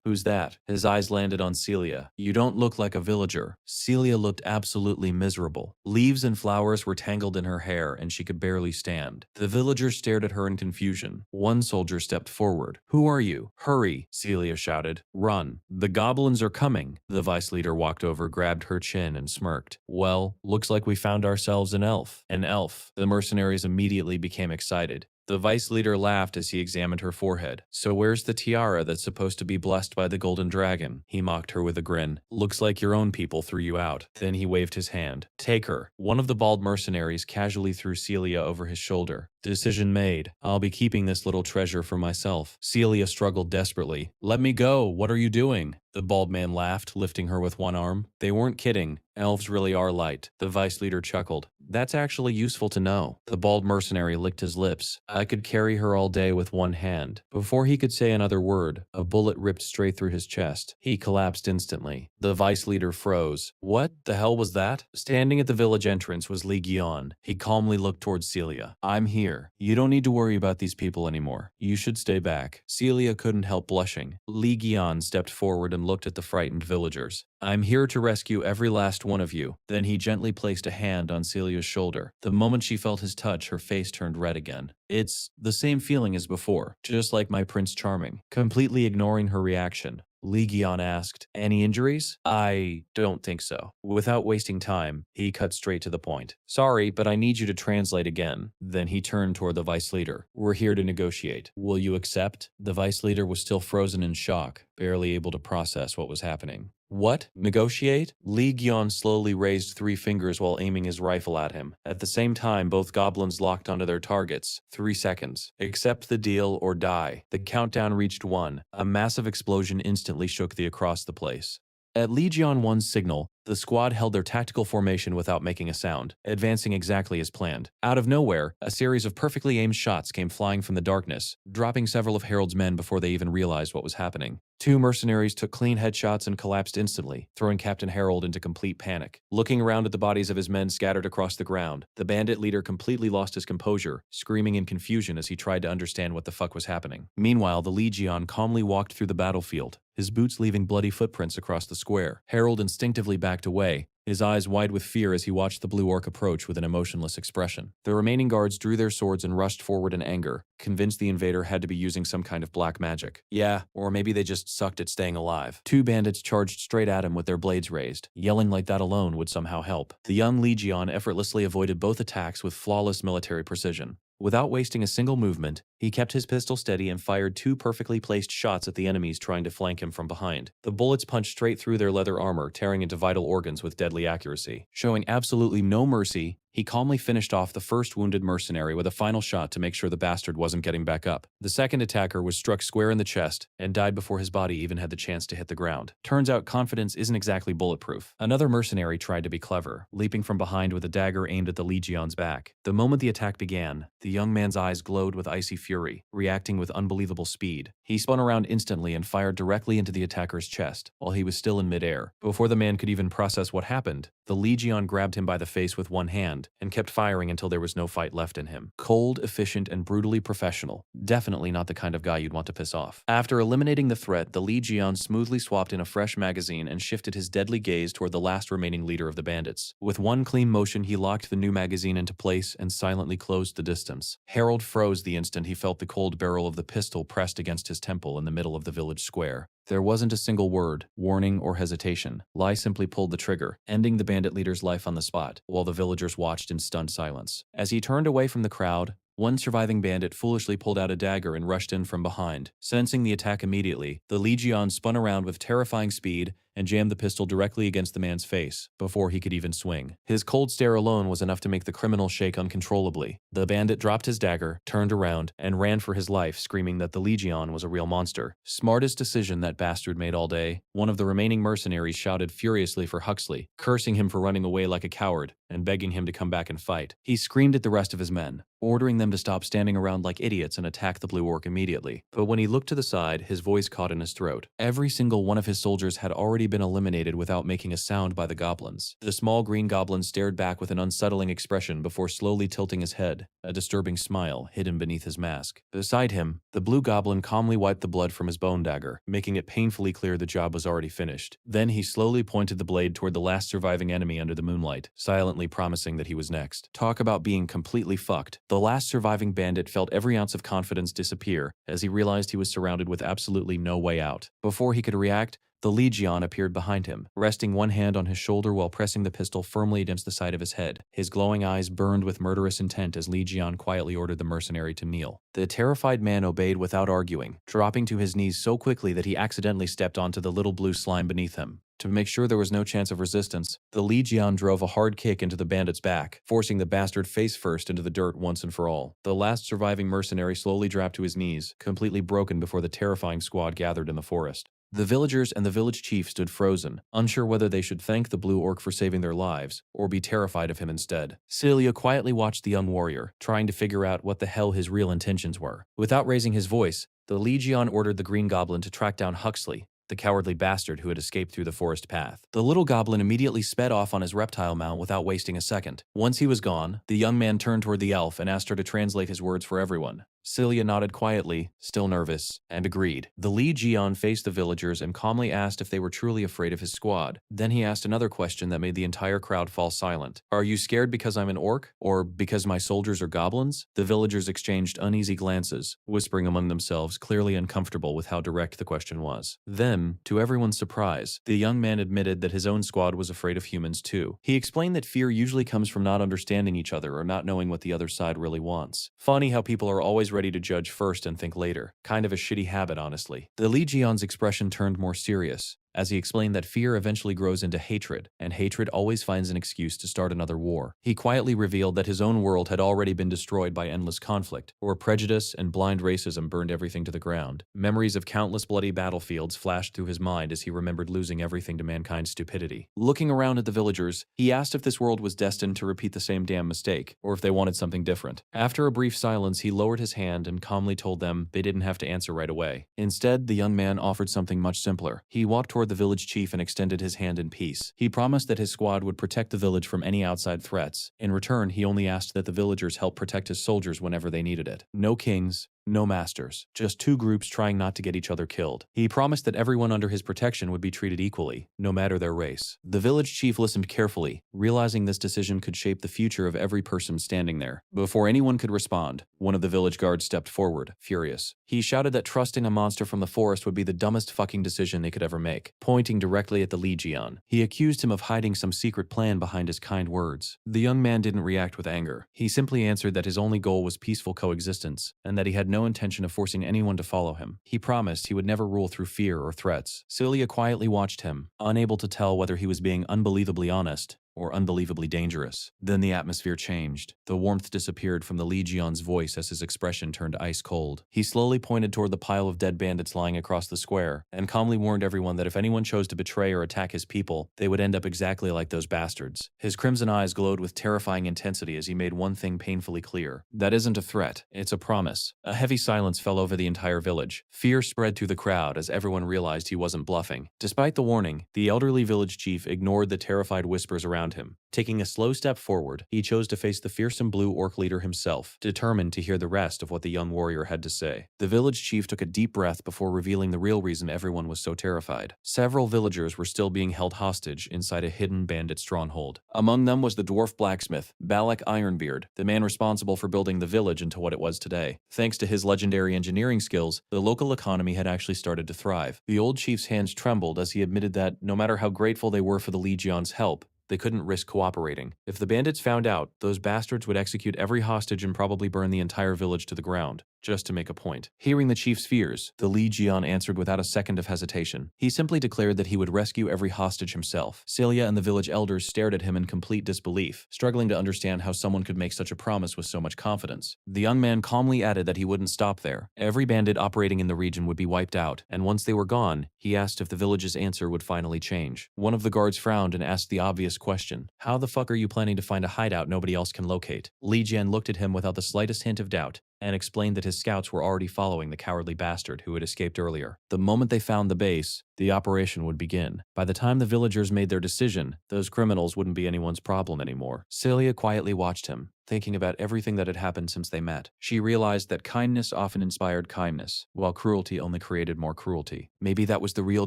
Speaker 1: Who's that? His eyes landed on Celia. You don't look like a villager. Celia looked absolutely miserable. Leaves and flowers were tangled in her hair, and she could barely stand. The villagers stared at her in confusion. One soldier stepped forward. Who are you? Hurry, Celia shouted. Run. The goblins are coming. The vice leader walked over, grabbed her chin, and smirked. Well, looks like we found ourselves an elf. An elf. The mercenaries immediately became excited. The vice leader laughed as he examined her forehead. So where's the tiara that's supposed to be blessed by the golden dragon? He mocked her with a grin. Looks like your own people threw you out. Then he waved his hand. Take her. One of the bald mercenaries casually threw Celia over his shoulder. Decision made. I'll be keeping this little treasure for myself. Celia struggled desperately. Let me go. What are you doing? The bald man laughed, lifting her with one arm. They weren't kidding. Elves really are light. The vice leader chuckled. That's actually useful to know. The bald mercenary licked his lips. I could carry her all day with one hand. Before he could say another word, a bullet ripped straight through his chest. He collapsed instantly. The vice leader froze. What the hell was that? Standing at the village entrance was Li Gion. He calmly looked towards Celia. I'm here. You don't need to worry about these people anymore. You should stay back. Celia couldn't help blushing. Li Gion stepped forward and looked at the frightened villagers. I'm here to rescue every last one of you. Then he gently placed a hand on Celia's shoulder. The moment she felt his touch, her face turned red again. It's the same feeling as before, just like my Prince Charming. Completely ignoring her reaction, Li Gion asked, any injuries? I don't think so. Without wasting time, he cut straight to the point. Sorry, but I need you to translate again. Then he turned toward the vice leader. We're here to negotiate. Will you accept? The vice leader was still frozen in shock, barely able to process what was happening. What? Negotiate? Li Gion slowly raised 3 fingers while aiming his rifle at him. At the same time, both goblins locked onto their targets. 3 seconds. Accept the deal or die. The countdown reached 1. A massive explosion instantly shook across the place. At Legion 1's signal, the squad held their tactical formation without making a sound, advancing exactly as planned. Out of nowhere, a series of perfectly aimed shots came flying from the darkness, dropping several of Harold's men before they even realized what was happening. 2 mercenaries took clean headshots and collapsed instantly, throwing Captain Harold into complete panic. Looking around at the bodies of his men scattered across the ground, the bandit leader completely lost his composure, screaming in confusion as he tried to understand what the fuck was happening. Meanwhile, the Legion calmly walked through the battlefield, his boots leaving bloody footprints across the square. Harold instinctively backed away, his eyes wide with fear as he watched the blue orc approach with an emotionless expression. The remaining guards drew their swords and rushed forward in anger, convinced the invader had to be using some kind of black magic. Yeah, or maybe they just sucked at staying alive. 2 bandits charged straight at him with their blades raised. Yelling like that alone would somehow help. The young Legion effortlessly avoided both attacks with flawless military precision. Without wasting a single movement, he kept his pistol steady and fired 2 perfectly placed shots at the enemies trying to flank him from behind. The bullets punched straight through their leather armor, tearing into vital organs with deadly accuracy. Showing absolutely no mercy, he calmly finished off the first wounded mercenary with a final shot to make sure the bastard wasn't getting back up. The second attacker was struck square in the chest and died before his body even had the chance to hit the ground. Turns out confidence isn't exactly bulletproof. Another mercenary tried to be clever, leaping from behind with a dagger aimed at the Legion's back. The moment the attack began, the young man's eyes glowed with icy fury, reacting with unbelievable speed. He spun around instantly and fired directly into the attacker's chest while he was still in midair. Before the man could even process what happened, the Legion grabbed him by the face with one hand and kept firing until there was no fight left in him. Cold, efficient, and brutally professional. Definitely not the kind of guy you'd want to piss off. After eliminating the threat, the Legion smoothly swapped in a fresh magazine and shifted his deadly gaze toward the last remaining leader of the bandits. With one clean motion, he locked the new magazine into place and silently closed the distance. Harold froze the instant he felt the cold barrel of the pistol pressed against his temple in the middle of the village square. There wasn't a single word, warning, or hesitation. Lai simply pulled the trigger, ending the bandit leader's life on the spot, while the villagers watched in stunned silence. As he turned away from the crowd, one surviving bandit foolishly pulled out a dagger and rushed in from behind. Sensing the attack immediately, the Legion spun around with terrifying speed and jammed the pistol directly against the man's face before he could even swing. His cold stare alone was enough to make the criminal shake uncontrollably. The bandit dropped his dagger, turned around, and ran for his life, screaming that the Legion was a real monster. Smartest decision that bastard made all day. One of the remaining mercenaries shouted furiously for Huxley, cursing him for running away like a coward, and begging him to come back and fight. He screamed at the rest of his men, ordering them to stop standing around like idiots and attack the blue orc immediately. But when he looked to the side, his voice caught in his throat. Every single one of his soldiers had already been eliminated without making a sound by the goblins. The small green goblin stared back with an unsettling expression before slowly tilting his head, a disturbing smile hidden beneath his mask. Beside him, the blue goblin calmly wiped the blood from his bone dagger, making it painfully clear the job was already finished. Then he slowly pointed the blade toward the last surviving enemy under the moonlight, silently promising that he was next. Talk about being completely fucked. The last surviving bandit felt every ounce of confidence disappear as he realized he was surrounded with absolutely no way out. Before he could react, the Legion appeared behind him, resting one hand on his shoulder while pressing the pistol firmly against the side of his head. His glowing eyes burned with murderous intent as Legion quietly ordered the mercenary to kneel. The terrified man obeyed without arguing, dropping to his knees so quickly that he accidentally stepped onto the little blue slime beneath him. To make sure there was no chance of resistance, the Legion drove a hard kick into the bandit's back, forcing the bastard face first into the dirt once and for all. The last surviving mercenary slowly dropped to his knees, completely broken before the terrifying squad gathered in the forest. The villagers and the village chief stood frozen, unsure whether they should thank the blue orc for saving their lives, or be terrified of him instead. Celia quietly watched the young warrior, trying to figure out what the hell his real intentions were. Without raising his voice, the Legion ordered the green goblin to track down Huxley, the cowardly bastard who had escaped through the forest path. The little goblin immediately sped off on his reptile mount without wasting a second. Once he was gone, the young man turned toward the elf and asked her to translate his words for everyone. Celia nodded quietly, still nervous, and agreed. The Legion faced the villagers and calmly asked if they were truly afraid of his squad. Then he asked another question that made the entire crowd fall silent. Are you scared because I'm an orc? Or because my soldiers are goblins? The villagers exchanged uneasy glances, whispering among themselves, clearly uncomfortable with how direct the question was. Then, to everyone's surprise, the young man admitted that his own squad was afraid of humans too. He explained that fear usually comes from not understanding each other or not knowing what the other side really wants. Funny how people are always ready to judge first and think later. Kind of a shitty habit, honestly. The Legion's expression turned more serious as he explained that fear eventually grows into hatred, and hatred always finds an excuse to start another war. He quietly revealed that his own world had already been destroyed by endless conflict, where prejudice and blind racism burned everything to the ground. Memories of countless bloody battlefields flashed through his mind as he remembered losing everything to mankind's stupidity. Looking around at the villagers, he asked if this world was destined to repeat the same damn mistake, or if they wanted something different. After a brief silence, he lowered his hand and calmly told them they didn't have to answer right away. Instead, the young man offered something much simpler. He walked toward the village chief and extended his hand in peace. He promised that his squad would protect the village from any outside threats. In return, he only asked that the villagers help protect his soldiers whenever they needed it. No kings, no masters, just two groups trying not to get each other killed. He promised that everyone under his protection would be treated equally, no matter their race. The village chief listened carefully, realizing this decision could shape the future of every person standing there. Before anyone could respond, one of the village guards stepped forward, furious. He shouted that trusting a monster from the forest would be the dumbest fucking decision they could ever make, pointing directly at the Legion. He accused him of hiding some secret plan behind his kind words. The young man didn't react with anger. He simply answered that his only goal was peaceful coexistence, and that he had no intention of forcing anyone to follow him. He promised he would never rule through fear or threats. Celia quietly watched him, unable to tell whether he was being unbelievably honest or unbelievably dangerous. Then the atmosphere changed. The warmth disappeared from the Legion's voice as his expression turned ice cold. He slowly pointed toward the pile of dead bandits lying across the square, and calmly warned everyone that if anyone chose to betray or attack his people, they would end up exactly like those bastards. His crimson eyes glowed with terrifying intensity as he made one thing painfully clear. That isn't a threat, it's a promise. A heavy silence fell over the entire village. Fear spread through the crowd as everyone realized he wasn't bluffing. Despite the warning, the elderly village chief ignored the terrified whispers around him. Taking a slow step forward, he chose to face the fearsome blue orc leader himself, determined to hear the rest of what the young warrior had to say. The village chief took a deep breath before revealing the real reason everyone was so terrified. Several villagers were still being held hostage inside a hidden bandit stronghold. Among them was the dwarf blacksmith, Balak Ironbeard, the man responsible for building the village into what it was today. Thanks to his legendary engineering skills, the local economy had actually started to thrive. The old chief's hands trembled as he admitted that, no matter how grateful they were for the Legion's help, they couldn't risk cooperating. If the bandits found out, those bastards would execute every hostage and probably burn the entire village to the ground. just to make a point. Hearing the chief's fears, the Li Jian answered without a second of hesitation. He simply declared that he would rescue every hostage himself. Celia and the village elders stared at him in complete disbelief, struggling to understand how someone could make such a promise with so much confidence. The young man calmly added that he wouldn't stop there. Every bandit operating in the region would be wiped out, and once they were gone, he asked if the village's answer would finally change. One of the guards frowned and asked the obvious question. How the fuck are you planning to find a hideout nobody else can locate? Li Jian looked at him without the slightest hint of doubt and explained that his scouts were already following the cowardly bastard who had escaped earlier. The moment they found the base, the operation would begin. By the time the villagers made their decision, those criminals wouldn't be anyone's problem anymore. Celia quietly watched him, thinking about everything that had happened since they met. She realized that kindness often inspired kindness, while cruelty only created more cruelty. Maybe that was the real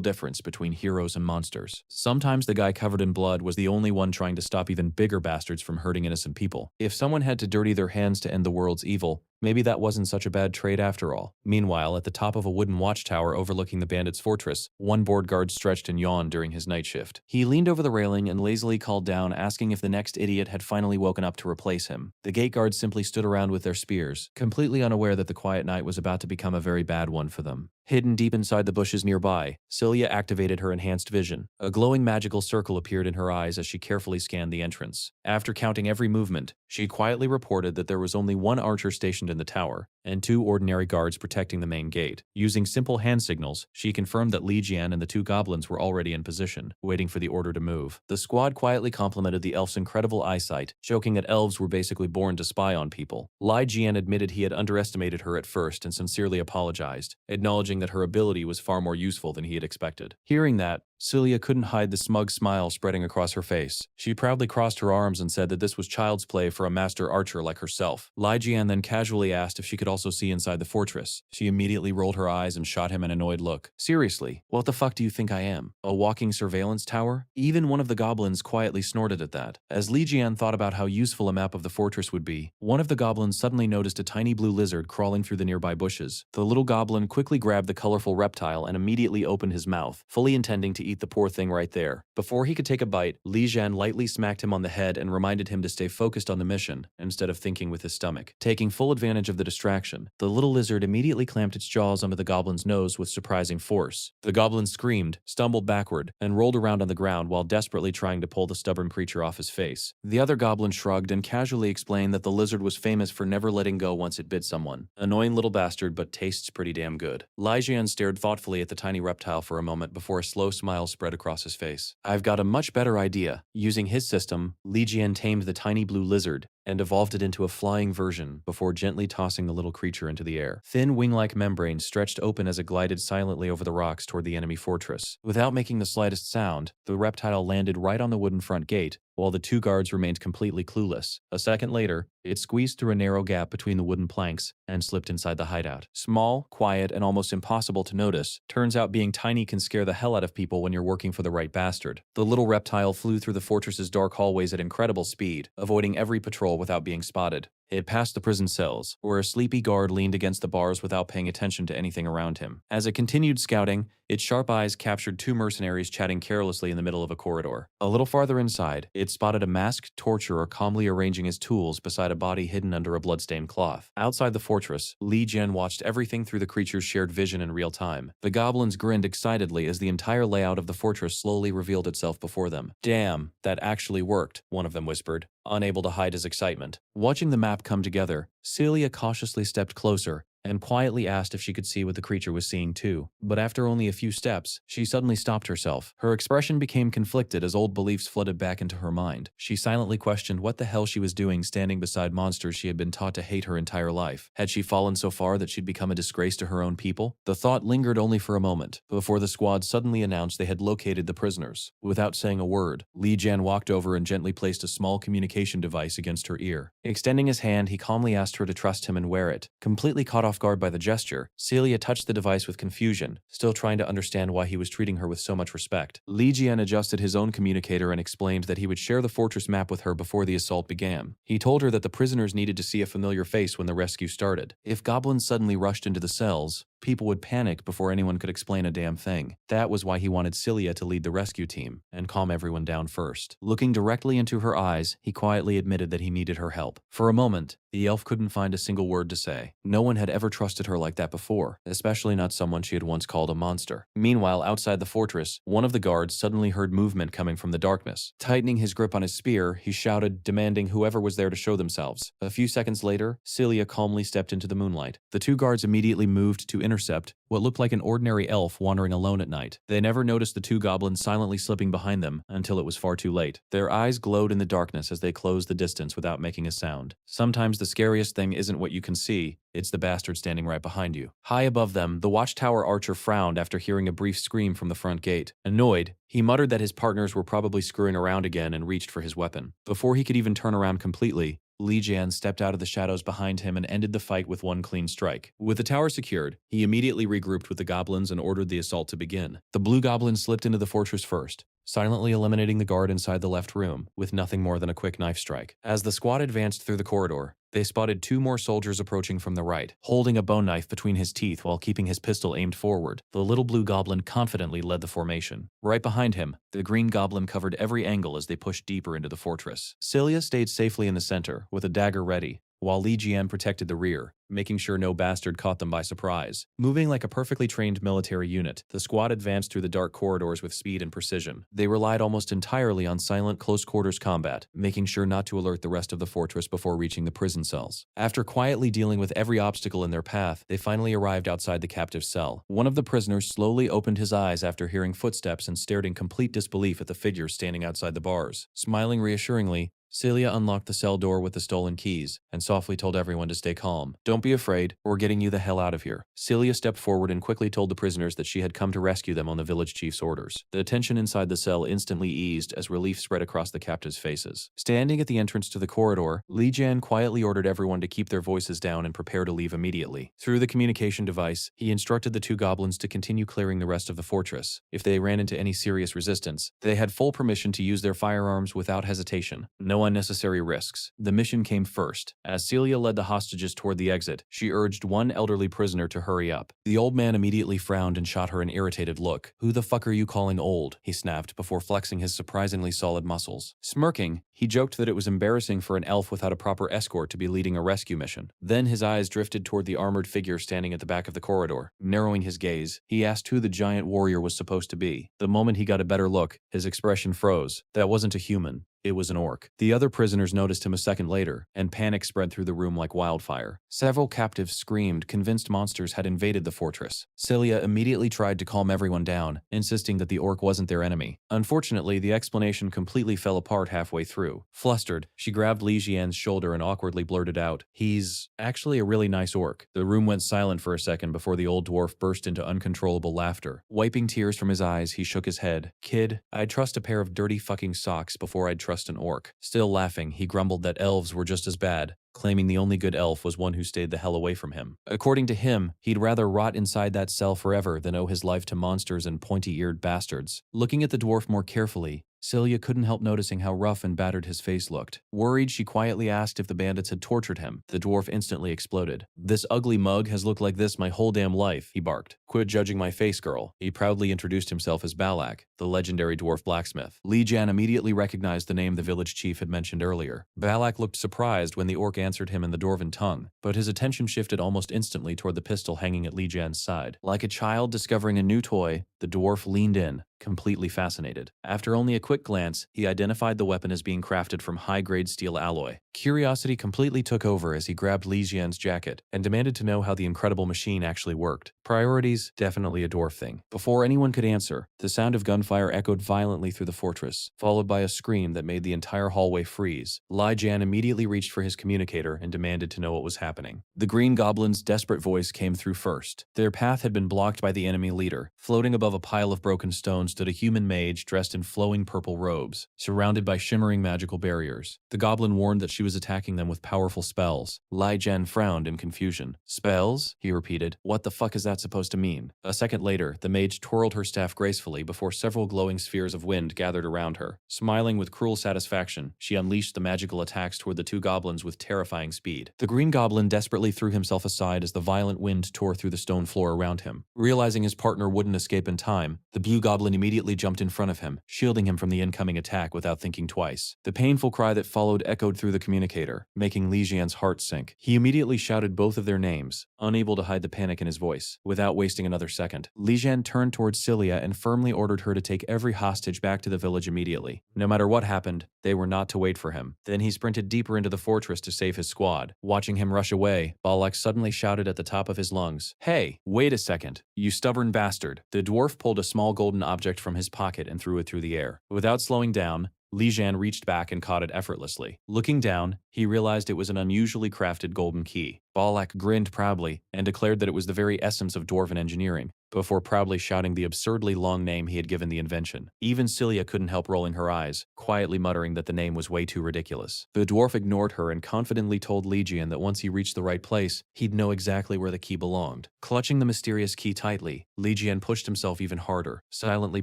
Speaker 1: difference between heroes and monsters. Sometimes the guy covered in blood was the only one trying to stop even bigger bastards from hurting innocent people. If someone had to dirty their hands to end the world's evil, maybe that wasn't such a bad trade after all. Meanwhile, at the top of a wooden watchtower overlooking the bandits' fortress, one bored guard stretched and yawned during his night shift. He leaned over the railing and lazily called down, asking if the next idiot had finally woken up to replace him. The gate guards simply stood around with their spears, completely unaware that the quiet night was about to become a very bad one for them. Hidden deep inside the bushes nearby, Celia activated her enhanced vision. A glowing magical circle appeared in her eyes as she carefully scanned the entrance. After counting every movement, she quietly reported that there was only one archer stationed in the tower, and 2 ordinary guards protecting the main gate. Using simple hand signals, she confirmed that Li Jian and the 2 goblins were already in position, waiting for the order to move. The squad quietly complimented the elf's incredible eyesight, joking that elves were basically born to spy on people. Li Jian admitted he had underestimated her at first and sincerely apologized, acknowledging that her ability was far more useful than he had expected. Hearing that, Celia couldn't hide the smug smile spreading across her face. She proudly crossed her arms and said that this was child's play for a master archer like herself. Li Jian then casually asked if she could also see inside the fortress. She immediately rolled her eyes and shot him an annoyed look. Seriously, what the fuck do you think I am? A walking surveillance tower? Even one of the goblins quietly snorted at that. As Li Jian thought about how useful a map of the fortress would be, one of the goblins suddenly noticed a tiny blue lizard crawling through the nearby bushes. The little goblin quickly grabbed the colorful reptile and immediately opened his mouth, fully intending to eat the poor thing right there. Before he could take a bite, Li Jian lightly smacked him on the head and reminded him to stay focused on the mission instead of thinking with his stomach. Taking full advantage of the distraction, the little lizard immediately clamped its jaws onto the goblin's nose with surprising force. The goblin screamed, stumbled backward, and rolled around on the ground while desperately trying to pull the stubborn creature off his face. The other goblin shrugged and casually explained that the lizard was famous for never letting go once it bit someone. Annoying little bastard, but tastes pretty damn good. Li Jian stared thoughtfully at the tiny reptile for a moment before a slow smile spread across his face. I've got a much better idea. Using his system, Li Jian tamed the tiny blue lizard and evolved it into a flying version before gently tossing the little creature into the air. Thin wing-like membranes stretched open as it glided silently over the rocks toward the enemy fortress. Without making the slightest sound, the reptile landed right on the wooden front gate, while the 2 guards remained completely clueless. A second later, it squeezed through a narrow gap between the wooden planks and slipped inside the hideout. Small, quiet, and almost impossible to notice. Turns out being tiny can scare the hell out of people when you're working for the right bastard. The little reptile flew through the fortress's dark hallways at incredible speed, avoiding every patrol without being spotted. It passed the prison cells, where a sleepy guard leaned against the bars without paying attention to anything around him. As it continued scouting, its sharp eyes captured 2 mercenaries chatting carelessly in the middle of a corridor. A little farther inside, it spotted a masked torturer calmly arranging his tools beside a body hidden under a bloodstained cloth. Outside the fortress, Li Jian watched everything through the creature's shared vision in real time. The goblins grinned excitedly as the entire layout of the fortress slowly revealed itself before them. Damn, that actually worked, one of them whispered, unable to hide his excitement. Watching the map come together, Celia cautiously stepped closer and quietly asked if she could see what the creature was seeing too. But after only a few steps, she suddenly stopped herself. Her expression became conflicted as old beliefs flooded back into her mind. She silently questioned what the hell she was doing standing beside monsters she had been taught to hate her entire life. Had she fallen so far that she'd become a disgrace to her own people? The thought lingered only for a moment, before the squad suddenly announced they had located the prisoners. Without saying a word, Li Jian walked over and gently placed a small communication device against her ear. Extending his hand, he calmly asked her to trust him and wear it. Completely caught off guard by the gesture, Celia touched the device with confusion, still trying to understand why he was treating her with so much respect. Li Jian adjusted his own communicator and explained that he would share the fortress map with her before the assault began. He told her that the prisoners needed to see a familiar face when the rescue started. If goblins suddenly rushed into the cells, People would panic before anyone could explain a damn thing. That was why he wanted Celia to lead the rescue team and calm everyone down first. Looking directly into her eyes, he quietly admitted that he needed her help. For a moment, the elf couldn't find a single word to say. No one had ever trusted her like that before, especially not someone she had once called a monster. Meanwhile, outside the fortress, one of the guards suddenly heard movement coming from the darkness. Tightening his grip on his spear, he shouted, demanding whoever was there to show themselves. A few seconds later, Celia calmly stepped into the moonlight. The two guards immediately moved to intercept what looked like an ordinary elf wandering alone at night. They never noticed the two goblins silently slipping behind them until it was far too late. Their eyes glowed in the darkness as they closed the distance without making a sound. Sometimes the scariest thing isn't what you can see, it's the bastard standing right behind you. High above them, the watchtower archer frowned after hearing a brief scream from the front gate. Annoyed, he muttered that his partners were probably screwing around again and reached for his weapon. Before he could even turn around completely, Li Jian stepped out of the shadows behind him and ended the fight with one clean strike. With the tower secured, he immediately regrouped with the goblins and ordered the assault to begin. The blue goblin slipped into the fortress first, silently eliminating the guard inside the left room with nothing more than a quick knife strike. As the squad advanced through the corridor, they spotted two more soldiers approaching from the right, holding a bone knife between his teeth while keeping his pistol aimed forward. The little blue goblin confidently led the formation. Right behind him, the green goblin covered every angle as they pushed deeper into the fortress. Celia stayed safely in the center, with a dagger ready, while Li Jian protected the rear, making sure no bastard caught them by surprise. Moving like a perfectly trained military unit, the squad advanced through the dark corridors with speed and precision. They relied almost entirely on silent close-quarters combat, making sure not to alert the rest of the fortress before reaching the prison cells. After quietly dealing with every obstacle in their path, they finally arrived outside the captive's cell. One of the prisoners slowly opened his eyes after hearing footsteps and stared in complete disbelief at the figure standing outside the bars. Smiling reassuringly, Celia unlocked the cell door with the stolen keys and softly told everyone to stay calm. Don't be afraid, we're getting you the hell out of here. Celia stepped forward and quickly told the prisoners that she had come to rescue them on the village chief's orders. The tension inside the cell instantly eased as relief spread across the captives' faces. Standing at the entrance to the corridor, Li Jian quietly ordered everyone to keep their voices down and prepare to leave immediately. Through the communication device, he instructed the two goblins to continue clearing the rest of the fortress. If they ran into any serious resistance, they had full permission to use their firearms without hesitation. No unnecessary risks. The mission came first. As Celia led the hostages toward the exit, she urged one elderly prisoner to hurry up. The old man immediately frowned and shot her an irritated look. "Who the fuck are you calling old?" he snapped before flexing his surprisingly solid muscles. Smirking, he joked that it was embarrassing for an elf without a proper escort to be leading a rescue mission. Then his eyes drifted toward the armored figure standing at the back of the corridor. Narrowing his gaze, he asked who the giant warrior was supposed to be. The moment he got a better look, his expression froze. That wasn't a human. It was an orc. The other prisoners noticed him a second later, and panic spread through the room like wildfire. Several captives screamed, convinced monsters had invaded the fortress. Celia immediately tried to calm everyone down, insisting that the orc wasn't their enemy. Unfortunately, the explanation completely fell apart halfway through. Flustered, she grabbed Li Jian's shoulder and awkwardly blurted out, "He's actually a really nice orc." The room went silent for a second before the old dwarf burst into uncontrollable laughter. Wiping tears from his eyes, he shook his head. "Kid, I'd trust a pair of dirty fucking socks before I'd trust an orc." Still laughing, he grumbled that elves were just as bad, claiming the only good elf was one who stayed the hell away from him. According to him, he'd rather rot inside that cell forever than owe his life to monsters and pointy-eared bastards. Looking at the dwarf more carefully, Celia couldn't help noticing how rough and battered his face looked. Worried, she quietly asked if the bandits had tortured him. The dwarf instantly exploded. "This ugly mug has looked like this my whole damn life," he barked. "Quit judging my face, girl." He proudly introduced himself as Balak, the legendary dwarf blacksmith. Li Jian immediately recognized the name the village chief had mentioned earlier. Balak looked surprised when the orc answered him in the Dwarven tongue, but his attention shifted almost instantly toward the pistol hanging at Li Jian's side. Like a child discovering a new toy, the dwarf leaned in, completely fascinated. After only a quick glance, he identified the weapon as being crafted from high-grade steel alloy. Curiosity completely took over as he grabbed Li Jian's jacket and demanded to know how the incredible machine actually worked. Priorities, definitely a dwarf thing. Before anyone could answer, the sound of gunfire echoed violently through the fortress, followed by a scream that made the entire hallway freeze. Li Jian immediately reached for his communicator and demanded to know what was happening. The Green Goblin's desperate voice came through first. Their path had been blocked by the enemy leader. Floating above above a pile of broken stone stood a human mage dressed in flowing purple robes, surrounded by shimmering magical barriers. The goblin warned that she was attacking them with powerful spells. Li Jian frowned in confusion. Spells? He repeated. What the fuck is that supposed to mean? A second later, the mage twirled her staff gracefully before several glowing spheres of wind gathered around her. Smiling with cruel satisfaction, she unleashed the magical attacks toward the two goblins with terrifying speed. The green goblin desperately threw himself aside as the violent wind tore through the stone floor around him. Realizing his partner wouldn't escape in time, the blue goblin immediately jumped in front of him, shielding him from the incoming attack without thinking twice. The painful cry that followed echoed through the communicator, making Li Jian's heart sink. He immediately shouted both of their names, unable to hide the panic in his voice. Without wasting another second, Li Jian turned towards Cilia and firmly ordered her to take every hostage back to the village immediately. No matter what happened, they were not to wait for him. Then he sprinted deeper into the fortress to save his squad. Watching him rush away, Balak suddenly shouted at the top of his lungs, "Hey, wait a second, you stubborn bastard." The dwarf pulled a small golden object from his pocket and threw it through the air. Without slowing down, Li Jian reached back and caught it effortlessly. Looking down, he realized it was an unusually crafted golden key. Balak grinned proudly and declared that it was the very essence of dwarven engineering, before proudly shouting the absurdly long name he had given the invention. Even Cilia couldn't help rolling her eyes, quietly muttering that the name was way too ridiculous. The dwarf ignored her and confidently told Li Jian that once he reached the right place, he'd know exactly where the key belonged. Clutching the mysterious key tightly, Li Jian pushed himself even harder, silently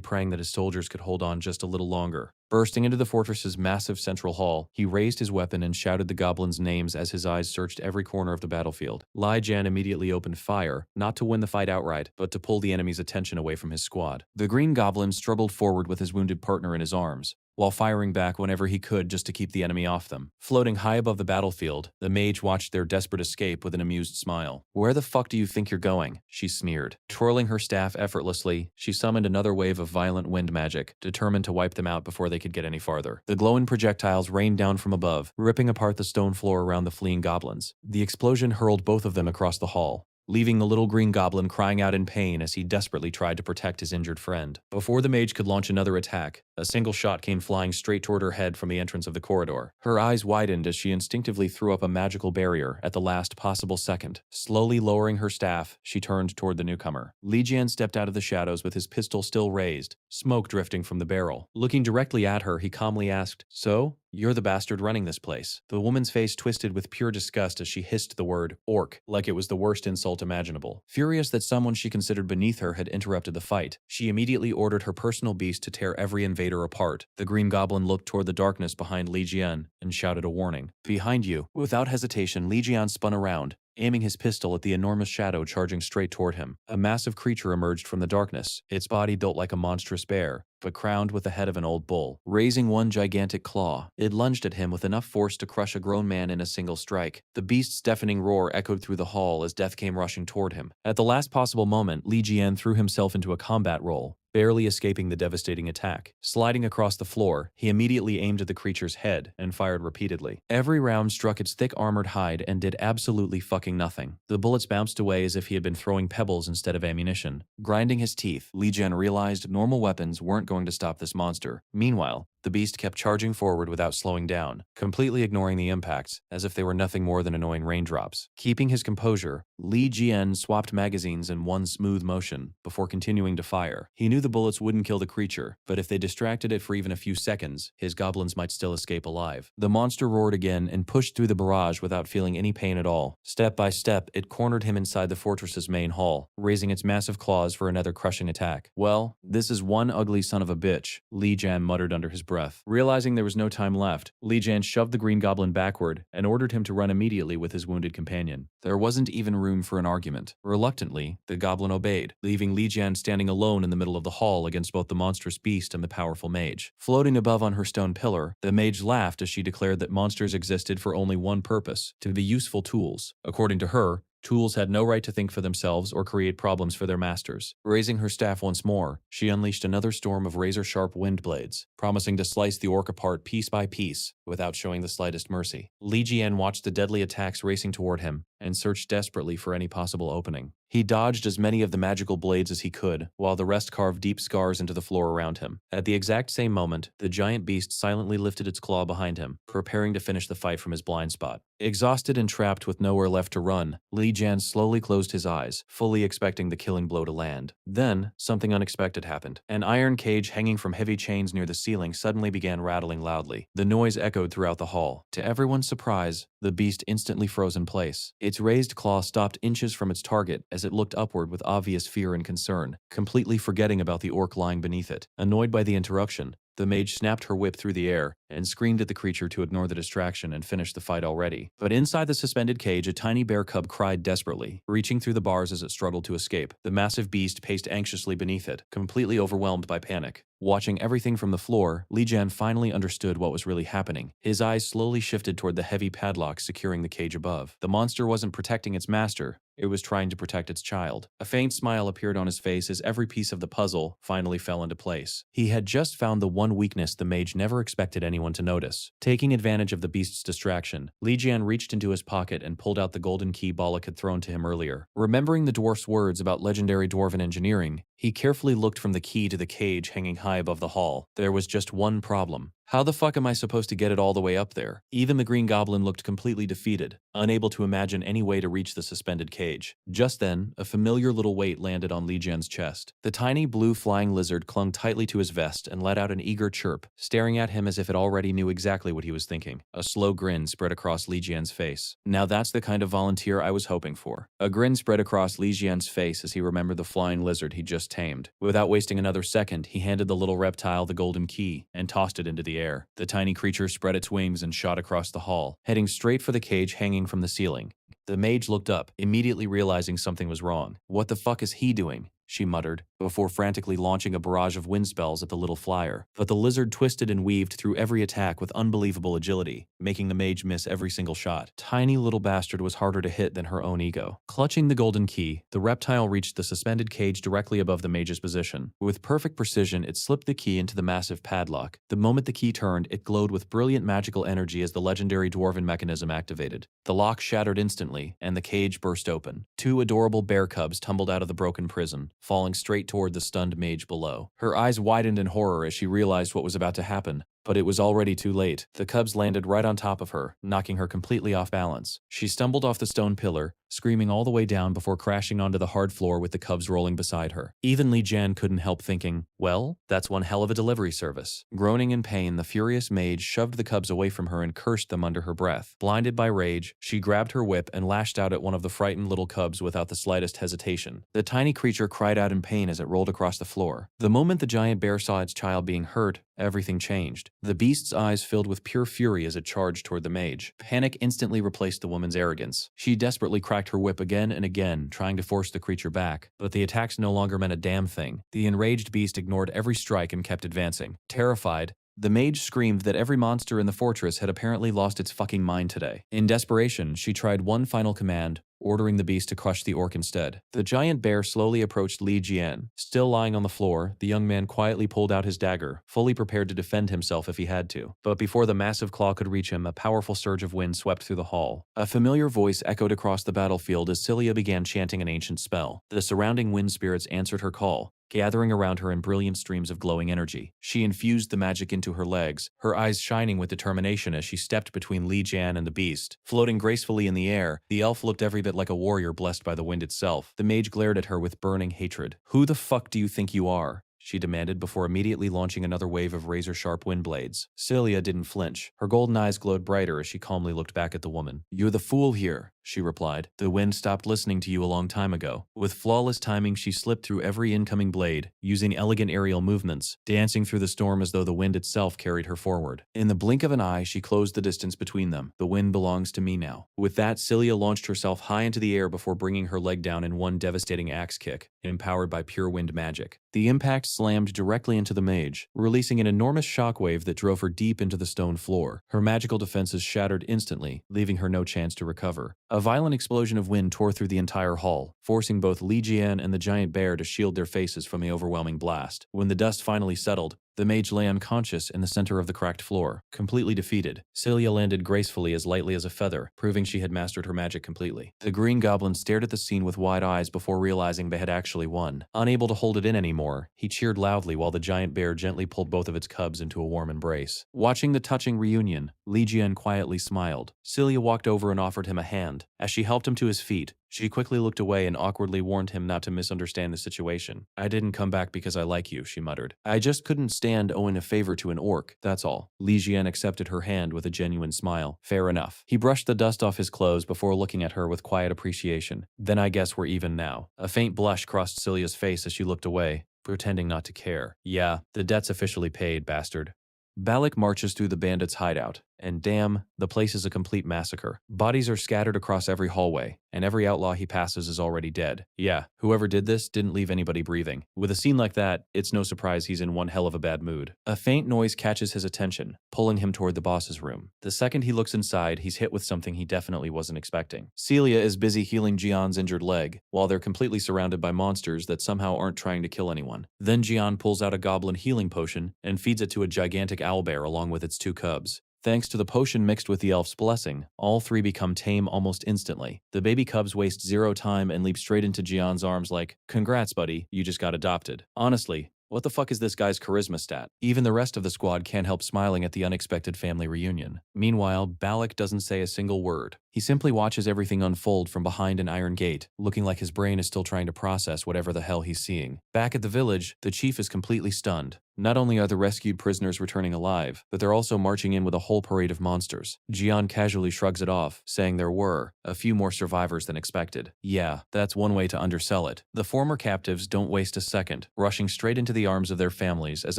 Speaker 1: praying that his soldiers could hold on just a little longer. Bursting into the fortress's massive central hall, he raised his weapon and shouted the goblins' names as his eyes searched every corner of the battlefield. Li Jian immediately opened fire, not to win the fight outright, but to pull the enemy's attention away from his squad. The green goblin struggled forward with his wounded partner in his arms, while firing back whenever he could just to keep the enemy off them. Floating high above the battlefield, the mage watched their desperate escape with an amused smile. "Where the fuck do you think you're going?" she sneered. Twirling her staff effortlessly, she summoned another wave of violent wind magic, determined to wipe them out before they could get any farther. The glowing projectiles rained down from above, ripping apart the stone floor around the fleeing goblins. The explosion hurled both of them across the hall, leaving the little green goblin crying out in pain as he desperately tried to protect his injured friend. Before the mage could launch another attack, a single shot came flying straight toward her head from the entrance of the corridor. Her eyes widened as she instinctively threw up a magical barrier at the last possible second. Slowly lowering her staff, she turned toward the newcomer. Li Jian stepped out of the shadows with his pistol still raised, smoke drifting from the barrel. Looking directly at her, he calmly asked, "So? You're the bastard running this place." The woman's face twisted with pure disgust as she hissed the word orc, like it was the worst insult imaginable. Furious that someone she considered beneath her had interrupted the fight, she immediately ordered her personal beast to tear every invader apart. The green goblin looked toward the darkness behind Li Jian and shouted a warning. "Behind you." Without hesitation, Li Jian spun around, aiming his pistol at the enormous shadow charging straight toward him. A massive creature emerged from the darkness, its body built like a monstrous bear, but crowned with the head of an old bull. Raising one gigantic claw, it lunged at him with enough force to crush a grown man in a single strike. The beast's deafening roar echoed through the hall as death came rushing toward him. At the last possible moment, Li Jian threw himself into a combat roll, barely escaping the devastating attack. Sliding across the floor, he immediately aimed at the creature's head and fired repeatedly. Every round struck its thick armored hide and did absolutely fucking nothing. The bullets bounced away as if he had been throwing pebbles instead of ammunition. Grinding his teeth, Li Jian realized normal weapons weren't going to stop this monster. Meanwhile, the beast kept charging forward without slowing down, completely ignoring the impacts, as if they were nothing more than annoying raindrops. Keeping his composure, Li Jian swapped magazines in one smooth motion before continuing to fire. He knew the bullets wouldn't kill the creature, but if they distracted it for even a few seconds, his goblins might still escape alive. The monster roared again and pushed through the barrage without feeling any pain at all. Step by step, it cornered him inside the fortress's main hall, raising its massive claws for another crushing attack. "Well, this is one ugly son of a bitch," Li Jian muttered under his breath. Realizing there was no time left, Li Jian shoved the green goblin backward and ordered him to run immediately with his wounded companion. There wasn't even room for an argument. Reluctantly, the goblin obeyed, leaving Li Jian standing alone in the middle of the hall against both the monstrous beast and the powerful mage. Floating above on her stone pillar, the mage laughed as she declared that monsters existed for only one purpose: to be useful tools. According to her, tools had no right to think for themselves or create problems for their masters. Raising her staff once more, she unleashed another storm of razor-sharp wind blades, promising to slice the orc apart piece by piece without showing the slightest mercy. Li Jian watched the deadly attacks racing toward him and searched desperately for any possible opening. He dodged as many of the magical blades as he could, while the rest carved deep scars into the floor around him. At the exact same moment, the giant beast silently lifted its claw behind him, preparing to finish the fight from his blind spot. Exhausted and trapped with nowhere left to run, Li Jian slowly closed his eyes, fully expecting the killing blow to land. Then, something unexpected happened. An iron cage hanging from heavy chains near the ceiling suddenly began rattling loudly. The noise echoed throughout the hall. To everyone's surprise, the beast instantly froze in place. Its raised claw stopped inches from its target as it looked upward with obvious fear and concern, completely forgetting about the orc lying beneath it. Annoyed by the interruption, the mage snapped her whip through the air and screamed at the creature to ignore the distraction and finish the fight already. But inside the suspended cage, a tiny bear cub cried desperately, reaching through the bars as it struggled to escape. The massive beast paced anxiously beneath it, completely overwhelmed by panic. Watching everything from the floor, Li Jian finally understood what was really happening. His eyes slowly shifted toward the heavy padlock securing the cage above. The monster wasn't protecting its master, it was trying to protect its child. A faint smile appeared on his face as every piece of the puzzle finally fell into place. He had just found the one weakness the mage never expected anyone to notice. Taking advantage of the beast's distraction, Li Jian reached into his pocket and pulled out the golden key Balak had thrown to him earlier. Remembering the dwarf's words about legendary dwarven engineering, he carefully looked from the key to the cage hanging high above the hall. There was just one problem. How the fuck am I supposed to get it all the way up there? Even the Green Goblin looked completely defeated, unable to imagine any way to reach the suspended cage. Just then, a familiar little weight landed on Li Jian's chest. The tiny blue flying lizard clung tightly to his vest and let out an eager chirp, staring at him as if it already knew exactly what he was thinking. A slow grin spread across Li Jian's face. Now that's the kind of volunteer I was hoping for. A grin spread across Li Jian's face as he remembered the flying lizard he just tamed. Without wasting another second, he handed the little reptile the golden key and tossed it into the air. The tiny creature spread its wings and shot across the hall, heading straight for the cage hanging from the ceiling. The mage looked up, immediately realizing something was wrong. "What the fuck is he doing?" she muttered, before frantically launching a barrage of wind spells at the little flyer. But the lizard twisted and weaved through every attack with unbelievable agility, making the mage miss every single shot. Tiny little bastard was harder to hit than her own ego. Clutching the golden key, the reptile reached the suspended cage directly above the mage's position. With perfect precision, it slipped the key into the massive padlock. The moment the key turned, it glowed with brilliant magical energy as the legendary dwarven mechanism activated. The lock shattered instantly, and the cage burst open. Two adorable bear cubs tumbled out of the broken prison, falling straight toward the stunned mage below. Her eyes widened in horror as she realized what was about to happen. But it was already too late. The cubs landed right on top of her, knocking her completely off balance. She stumbled off the stone pillar, screaming all the way down before crashing onto the hard floor with the cubs rolling beside her. Even Li Jian couldn't help thinking, well, that's one hell of a delivery service. Groaning in pain, the furious mage shoved the cubs away from her and cursed them under her breath. Blinded by rage, she grabbed her whip and lashed out at one of the frightened little cubs without the slightest hesitation. The tiny creature cried out in pain as it rolled across the floor. The moment the giant bear saw its child being hurt, everything changed. The beast's eyes filled with pure fury as it charged toward the mage. Panic instantly replaced the woman's arrogance. She desperately cracked her whip again and again, trying to force the creature back. But the attacks no longer meant a damn thing. The enraged beast ignored every strike and kept advancing. Terrified, the mage screamed that every monster in the fortress had apparently lost its fucking mind today. In desperation, she tried one final command, ordering the beast to crush the orc instead. The giant bear slowly approached Li Jian. Still lying on the floor, the young man quietly pulled out his dagger, fully prepared to defend himself if he had to. But before the massive claw could reach him, a powerful surge of wind swept through the hall. A familiar voice echoed across the battlefield as Cilia began chanting an ancient spell. The surrounding wind spirits answered her call, gathering around her in brilliant streams of glowing energy. She infused the magic into her legs, her eyes shining with determination as she stepped between Li Jian and the beast. Floating gracefully in the air, the elf looked every bit like a warrior blessed by the wind itself. The mage glared at her with burning hatred. "Who the fuck do you think you are?" she demanded before immediately launching another wave of razor-sharp wind blades. Cilia didn't flinch. Her golden eyes glowed brighter as she calmly looked back at the woman. "You're the fool here," she replied. "The wind stopped listening to you a long time ago." With flawless timing, she slipped through every incoming blade, using elegant aerial movements, dancing through the storm as though the wind itself carried her forward. In the blink of an eye, she closed the distance between them. "The wind belongs to me now." With that, Cilia launched herself high into the air before bringing her leg down in one devastating axe kick, empowered by pure wind magic. The impact slammed directly into the mage, releasing an enormous shockwave that drove her deep into the stone floor. Her magical defenses shattered instantly, leaving her no chance to recover. A violent explosion of wind tore through the entire hall, forcing both Li Jian and the giant bear to shield their faces from the overwhelming blast. When the dust finally settled, The mage lay unconscious in the center of the cracked floor, completely defeated. Celia landed gracefully as lightly as a feather, proving she had mastered her magic completely. The green goblin stared at the scene with wide eyes before realizing they had actually won. Unable to hold it in anymore, he cheered loudly while the giant bear gently pulled both of its cubs into a warm embrace. Watching the touching reunion, Li Jian quietly smiled. Celia walked over and offered him a hand. As she helped him to his feet, she quickly looked away and awkwardly warned him not to misunderstand the situation. "I didn't come back because I like you," she muttered. "I just couldn't stand owing a favor to an orc, that's all." Li Jian accepted her hand with a genuine smile. "Fair enough." He brushed the dust off his clothes before looking at her with quiet appreciation. "Then I guess we're even now." A faint blush crossed Celia's face as she looked away, pretending not to care. "Yeah, the debt's officially paid, bastard." Balak marches through the bandits' hideout, and damn, the place is a complete massacre. Bodies are scattered across every hallway, and every outlaw he passes is already dead. Yeah, whoever did this didn't leave anybody breathing. With a scene like that, it's no surprise he's in one hell of a bad mood. A faint noise catches his attention, pulling him toward the boss's room. The second he looks inside, he's hit with something he definitely wasn't expecting. Celia is busy healing Jian's injured leg, while they're completely surrounded by monsters that somehow aren't trying to kill anyone. Then Jian pulls out a goblin healing potion and feeds it to a gigantic owlbear along with its 2 cubs. Thanks to the potion mixed with the elf's blessing, all 3 become tame almost instantly. The baby cubs waste 0 time and leap straight into Jian's arms like, "Congrats, buddy, you just got adopted." Honestly, what the fuck is this guy's charisma stat? Even the rest of the squad can't help smiling at the unexpected family reunion. Meanwhile, Balak doesn't say a single word. He simply watches everything unfold from behind an iron gate, looking like his brain is still trying to process whatever the hell he's seeing. Back at the village, the chief is completely stunned. Not only are the rescued prisoners returning alive, but they're also marching in with a whole parade of monsters. Jian casually shrugs it off, saying there were a few more survivors than expected. Yeah, that's one way to undersell it. The former captives don't waste a second, rushing straight into the arms of their families as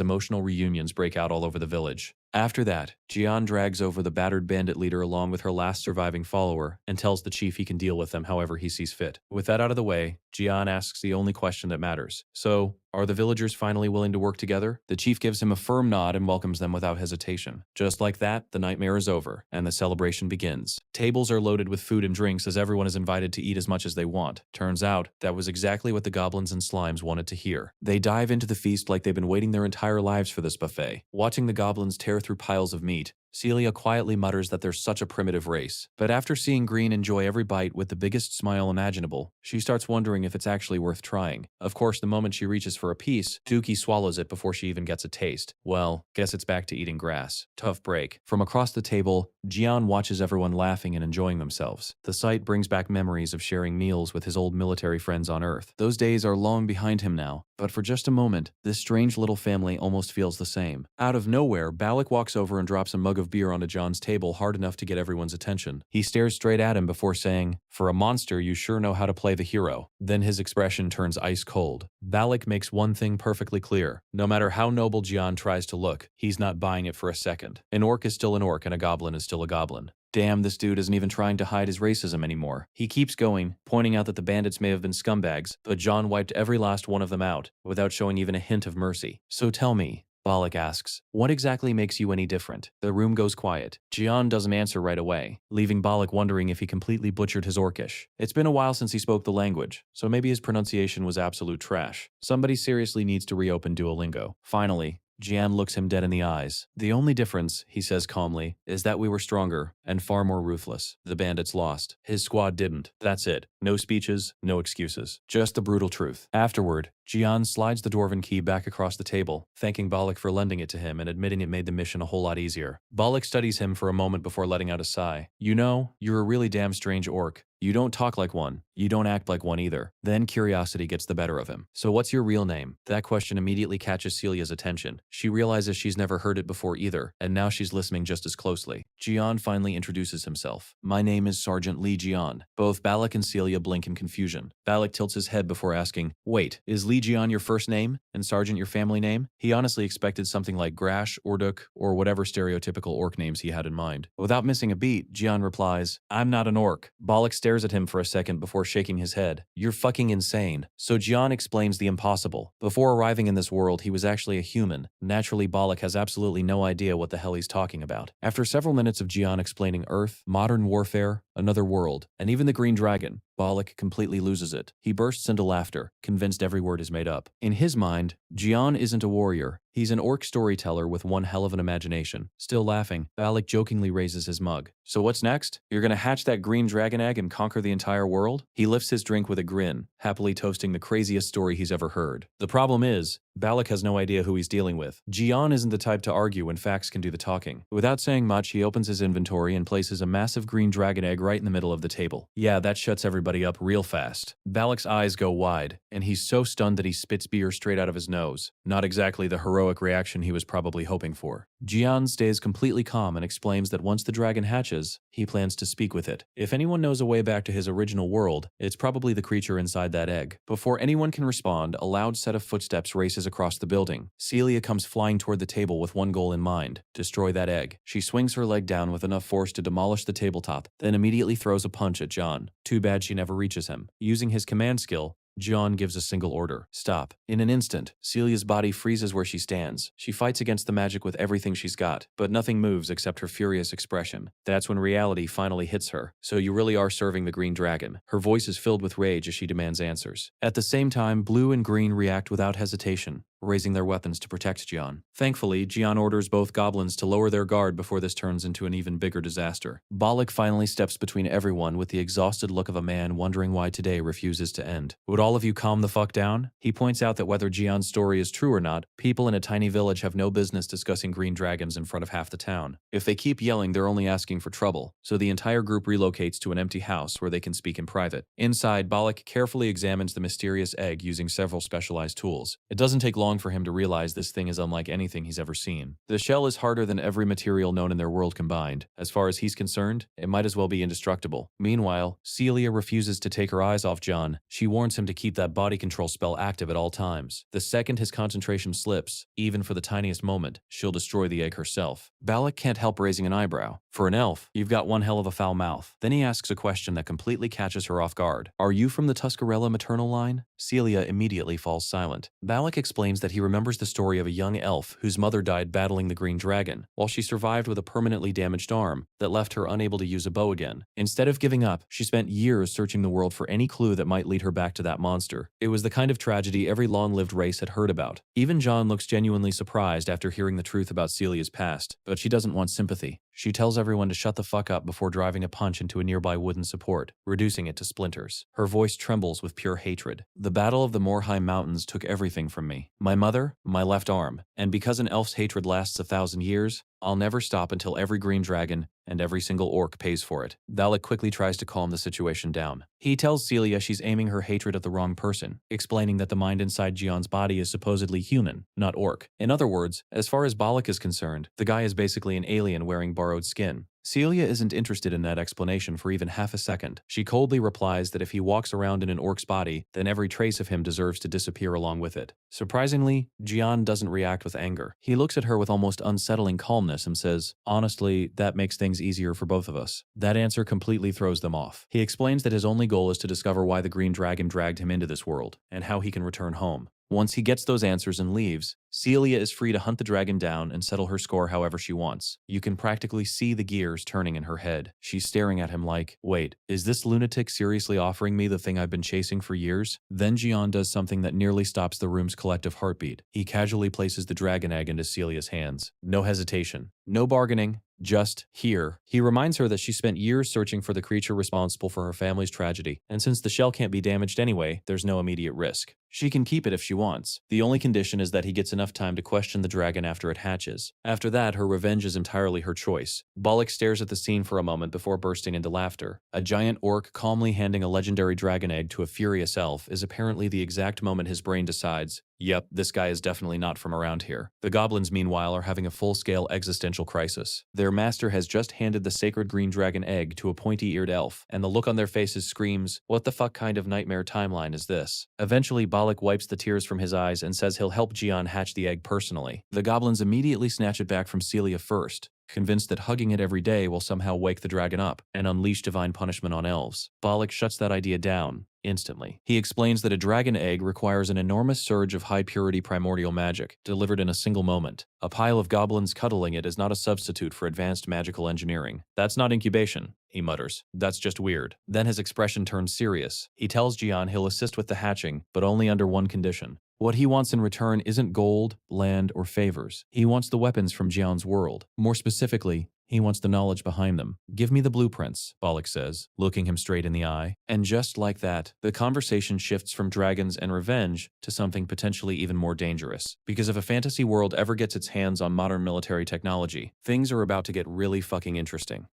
Speaker 1: emotional reunions break out all over the village. After that, Jian drags over the battered bandit leader along with her last surviving follower and tells the chief he can deal with them however he sees fit. With that out of the way, Jian asks the only question that matters. "So, are the villagers finally willing to work together?" The chief gives him a firm nod and welcomes them without hesitation. Just like that, the nightmare is over, and the celebration begins. Tables are loaded with food and drinks as everyone is invited to eat as much as they want. Turns out, that was exactly what the goblins and slimes wanted to hear. They dive into the feast like they've been waiting their entire lives for this buffet. Watching the goblins tear through piles of meat, Celia quietly mutters that they're such a primitive race. But after seeing Green enjoy every bite with the biggest smile imaginable, she starts wondering if it's actually worth trying. Of course, the moment she reaches for a piece, Dookie swallows it before she even gets a taste. Well, guess it's back to eating grass. Tough break. From across the table, Jian watches everyone laughing and enjoying themselves. The sight brings back memories of sharing meals with his old military friends on Earth. Those days are long behind him now, but for just a moment, this strange little family almost feels the same. Out of nowhere, Balak walks over and drops a mug of beer onto John's table hard enough to get everyone's attention. He stares straight at him before saying, "For a monster, you sure know how to play the hero." Then his expression turns ice cold. Balak makes one thing perfectly clear. No matter how noble John tries to look, he's not buying it for a second. An orc is still an orc and a goblin is still a goblin. Damn, this dude isn't even trying to hide his racism anymore. He keeps going, pointing out that the bandits may have been scumbags, but John wiped every last one of them out, without showing even a hint of mercy. "So tell me," Balak asks, "what exactly makes you any different?" The room goes quiet. Jian doesn't answer right away, leaving Balak wondering if he completely butchered his Orcish. It's been a while since he spoke the language, so maybe his pronunciation was absolute trash. Somebody seriously needs to reopen Duolingo. Finally, Jian looks him dead in the eyes. "The only difference," he says calmly, "is that we were stronger and far more ruthless. The bandits lost. His squad didn't. That's it. No speeches, no excuses. Just the brutal truth." Afterward, Jian slides the dwarven key back across the table, thanking Balak for lending it to him and admitting it made the mission a whole lot easier. Balak studies him for a moment before letting out a sigh. "You know, you're a really damn strange orc. You don't talk like one. You don't act like one either." Then curiosity gets the better of him. "So what's your real name?" That question immediately catches Celia's attention. She realizes she's never heard it before either, and now she's listening just as closely. Jian finally introduces himself. "My name is Sergeant Li Jian." Both Balak and Celia blink in confusion. Balak tilts his head before asking, "Wait, is Li Jian your first name, and Sergeant your family name?" He honestly expected something like Grash, Orduk, or whatever stereotypical orc names he had in mind. Without missing a beat, Jian replies, "I'm not an orc." Balak stares at him for a second before shaking his head. You're fucking insane. So Jian explains the impossible. Before arriving in this world, he was actually a human. Naturally, Balak has absolutely no idea what the hell he's talking about. After several minutes of Jian explaining Earth, modern warfare, another world, and even the Green Dragon, Balak completely loses it. He bursts into laughter, convinced every word is made up. In his mind, Jian isn't a warrior. He's an orc storyteller with one hell of an imagination. Still laughing, Balak jokingly raises his mug. So what's next? You're gonna hatch that green dragon egg and conquer the entire world? He lifts his drink with a grin, happily toasting the craziest story he's ever heard. The problem is, Balak has no idea who he's dealing with. Jian isn't the type to argue when facts can do the talking. Without saying much, he opens his inventory and places a massive green dragon egg right in the middle of the table. Yeah, that shuts everybody up real fast. Balak's eyes go wide, and he's so stunned that he spits beer straight out of his nose. Not exactly the heroic reaction he was probably hoping for. Jian stays completely calm and explains that once the dragon hatches, he plans to speak with it. If anyone knows a way back to his original world, it's probably the creature inside that egg. Before anyone can respond, a loud set of footsteps races across the building. Celia comes flying toward the table with one goal in mind: destroy that egg. She swings her leg down with enough force to demolish the tabletop, then immediately throws a punch at John. Too bad she never reaches him. Using his command skill, John gives a single order: stop. In an instant, Celia's body freezes where she stands. She fights against the magic with everything she's got, but nothing moves except her furious expression. That's when reality finally hits her. So you really are serving the green dragon. Her voice is filled with rage as she demands answers. At the same time, blue and green react without hesitation, raising their weapons to protect Jian. Thankfully, Jian orders both goblins to lower their guard before this turns into an even bigger disaster. Balak finally steps between everyone with the exhausted look of a man wondering why today refuses to end. Would all of you calm the fuck down? He points out that whether Jian's story is true or not, people in a tiny village have no business discussing green dragons in front of half the town. If they keep yelling, they're only asking for trouble, so the entire group relocates to an empty house where they can speak in private. Inside, Balak carefully examines the mysterious egg using several specialized tools. It doesn't take long for him to realize this thing is unlike anything he's ever seen. The shell is harder than every material known in their world combined. As far as he's concerned, it might as well be indestructible. Meanwhile, Celia refuses to take her eyes off John. She warns him to keep that body control spell active at all times. The second his concentration slips, even for the tiniest moment, she'll destroy the egg herself. Balak can't help raising an eyebrow. For an elf, you've got one hell of a foul mouth. Then he asks a question that completely catches her off guard. Are you from the Tuscarora maternal line? Celia immediately falls silent. Balak explains that he remembers the story of a young elf whose mother died battling the green dragon, while she survived with a permanently damaged arm that left her unable to use a bow again. Instead of giving up, she spent years searching the world for any clue that might lead her back to that monster. It was the kind of tragedy every long-lived race had heard about. Even John looks genuinely surprised after hearing the truth about Celia's past, but she doesn't want sympathy. She tells everyone to shut the fuck up before driving a punch into a nearby wooden support, reducing it to splinters. Her voice trembles with pure hatred. The Battle of the Morhai Mountains took everything from me. My mother, my left arm, and because an elf's hatred lasts 1,000 years, I'll never stop until every green dragon and every single orc pays for it. Balak quickly tries to calm the situation down. He tells Celia she's aiming her hatred at the wrong person, explaining that the mind inside Jian's body is supposedly human, not orc. In other words, as far as Balak is concerned, the guy is basically an alien wearing borrowed skin. Celia isn't interested in that explanation for even half a second. She coldly replies that if he walks around in an orc's body, then every trace of him deserves to disappear along with it. Surprisingly, Jian doesn't react with anger. He looks at her with almost unsettling calmness and says, honestly, that makes things easier for both of us. That answer completely throws them off. He explains that his only goal is to discover why the green dragon dragged him into this world, and how he can return home. Once he gets those answers and leaves, Celia is free to hunt the dragon down and settle her score however she wants. You can practically see the gears turning in her head. She's staring at him like, wait, is this lunatic seriously offering me the thing I've been chasing for years? Then Jian does something that nearly stops the room's collective heartbeat. He casually places the dragon egg into Celia's hands. No hesitation. No bargaining. Just here. He reminds her that she spent years searching for the creature responsible for her family's tragedy, and since the shell can't be damaged anyway, there's no immediate risk. She can keep it if she wants. The only condition is that he gets enough time to question the dragon after it hatches. After that, her revenge is entirely her choice. Balak stares at the scene for a moment before bursting into laughter. A giant orc calmly handing a legendary dragon egg to a furious elf is apparently the exact moment his brain decides, yep, this guy is definitely not from around here. The goblins, meanwhile, are having a full-scale existential crisis. Their master has just handed the sacred green dragon egg to a pointy-eared elf, and the look on their faces screams, what the fuck kind of nightmare timeline is this? Eventually, Balak wipes the tears from his eyes and says he'll help Jian hatch the egg personally. The goblins immediately snatch it back from Celia first, convinced that hugging it every day will somehow wake the dragon up and unleash divine punishment on elves. Balak shuts that idea down instantly. He explains that a dragon egg requires an enormous surge of high-purity primordial magic, delivered in a single moment. A pile of goblins cuddling it is not a substitute for advanced magical engineering. That's not incubation, he mutters. That's just weird. Then his expression turns serious. He tells Jian he'll assist with the hatching, but only under one condition. What he wants in return isn't gold, land, or favors. He wants the weapons from Jian's world. More specifically, he wants the knowledge behind them. Give me the blueprints, Balak says, looking him straight in the eye. And just like that, the conversation shifts from dragons and revenge to something potentially even more dangerous. Because if a fantasy world ever gets its hands on modern military technology, things are about to get really fucking interesting.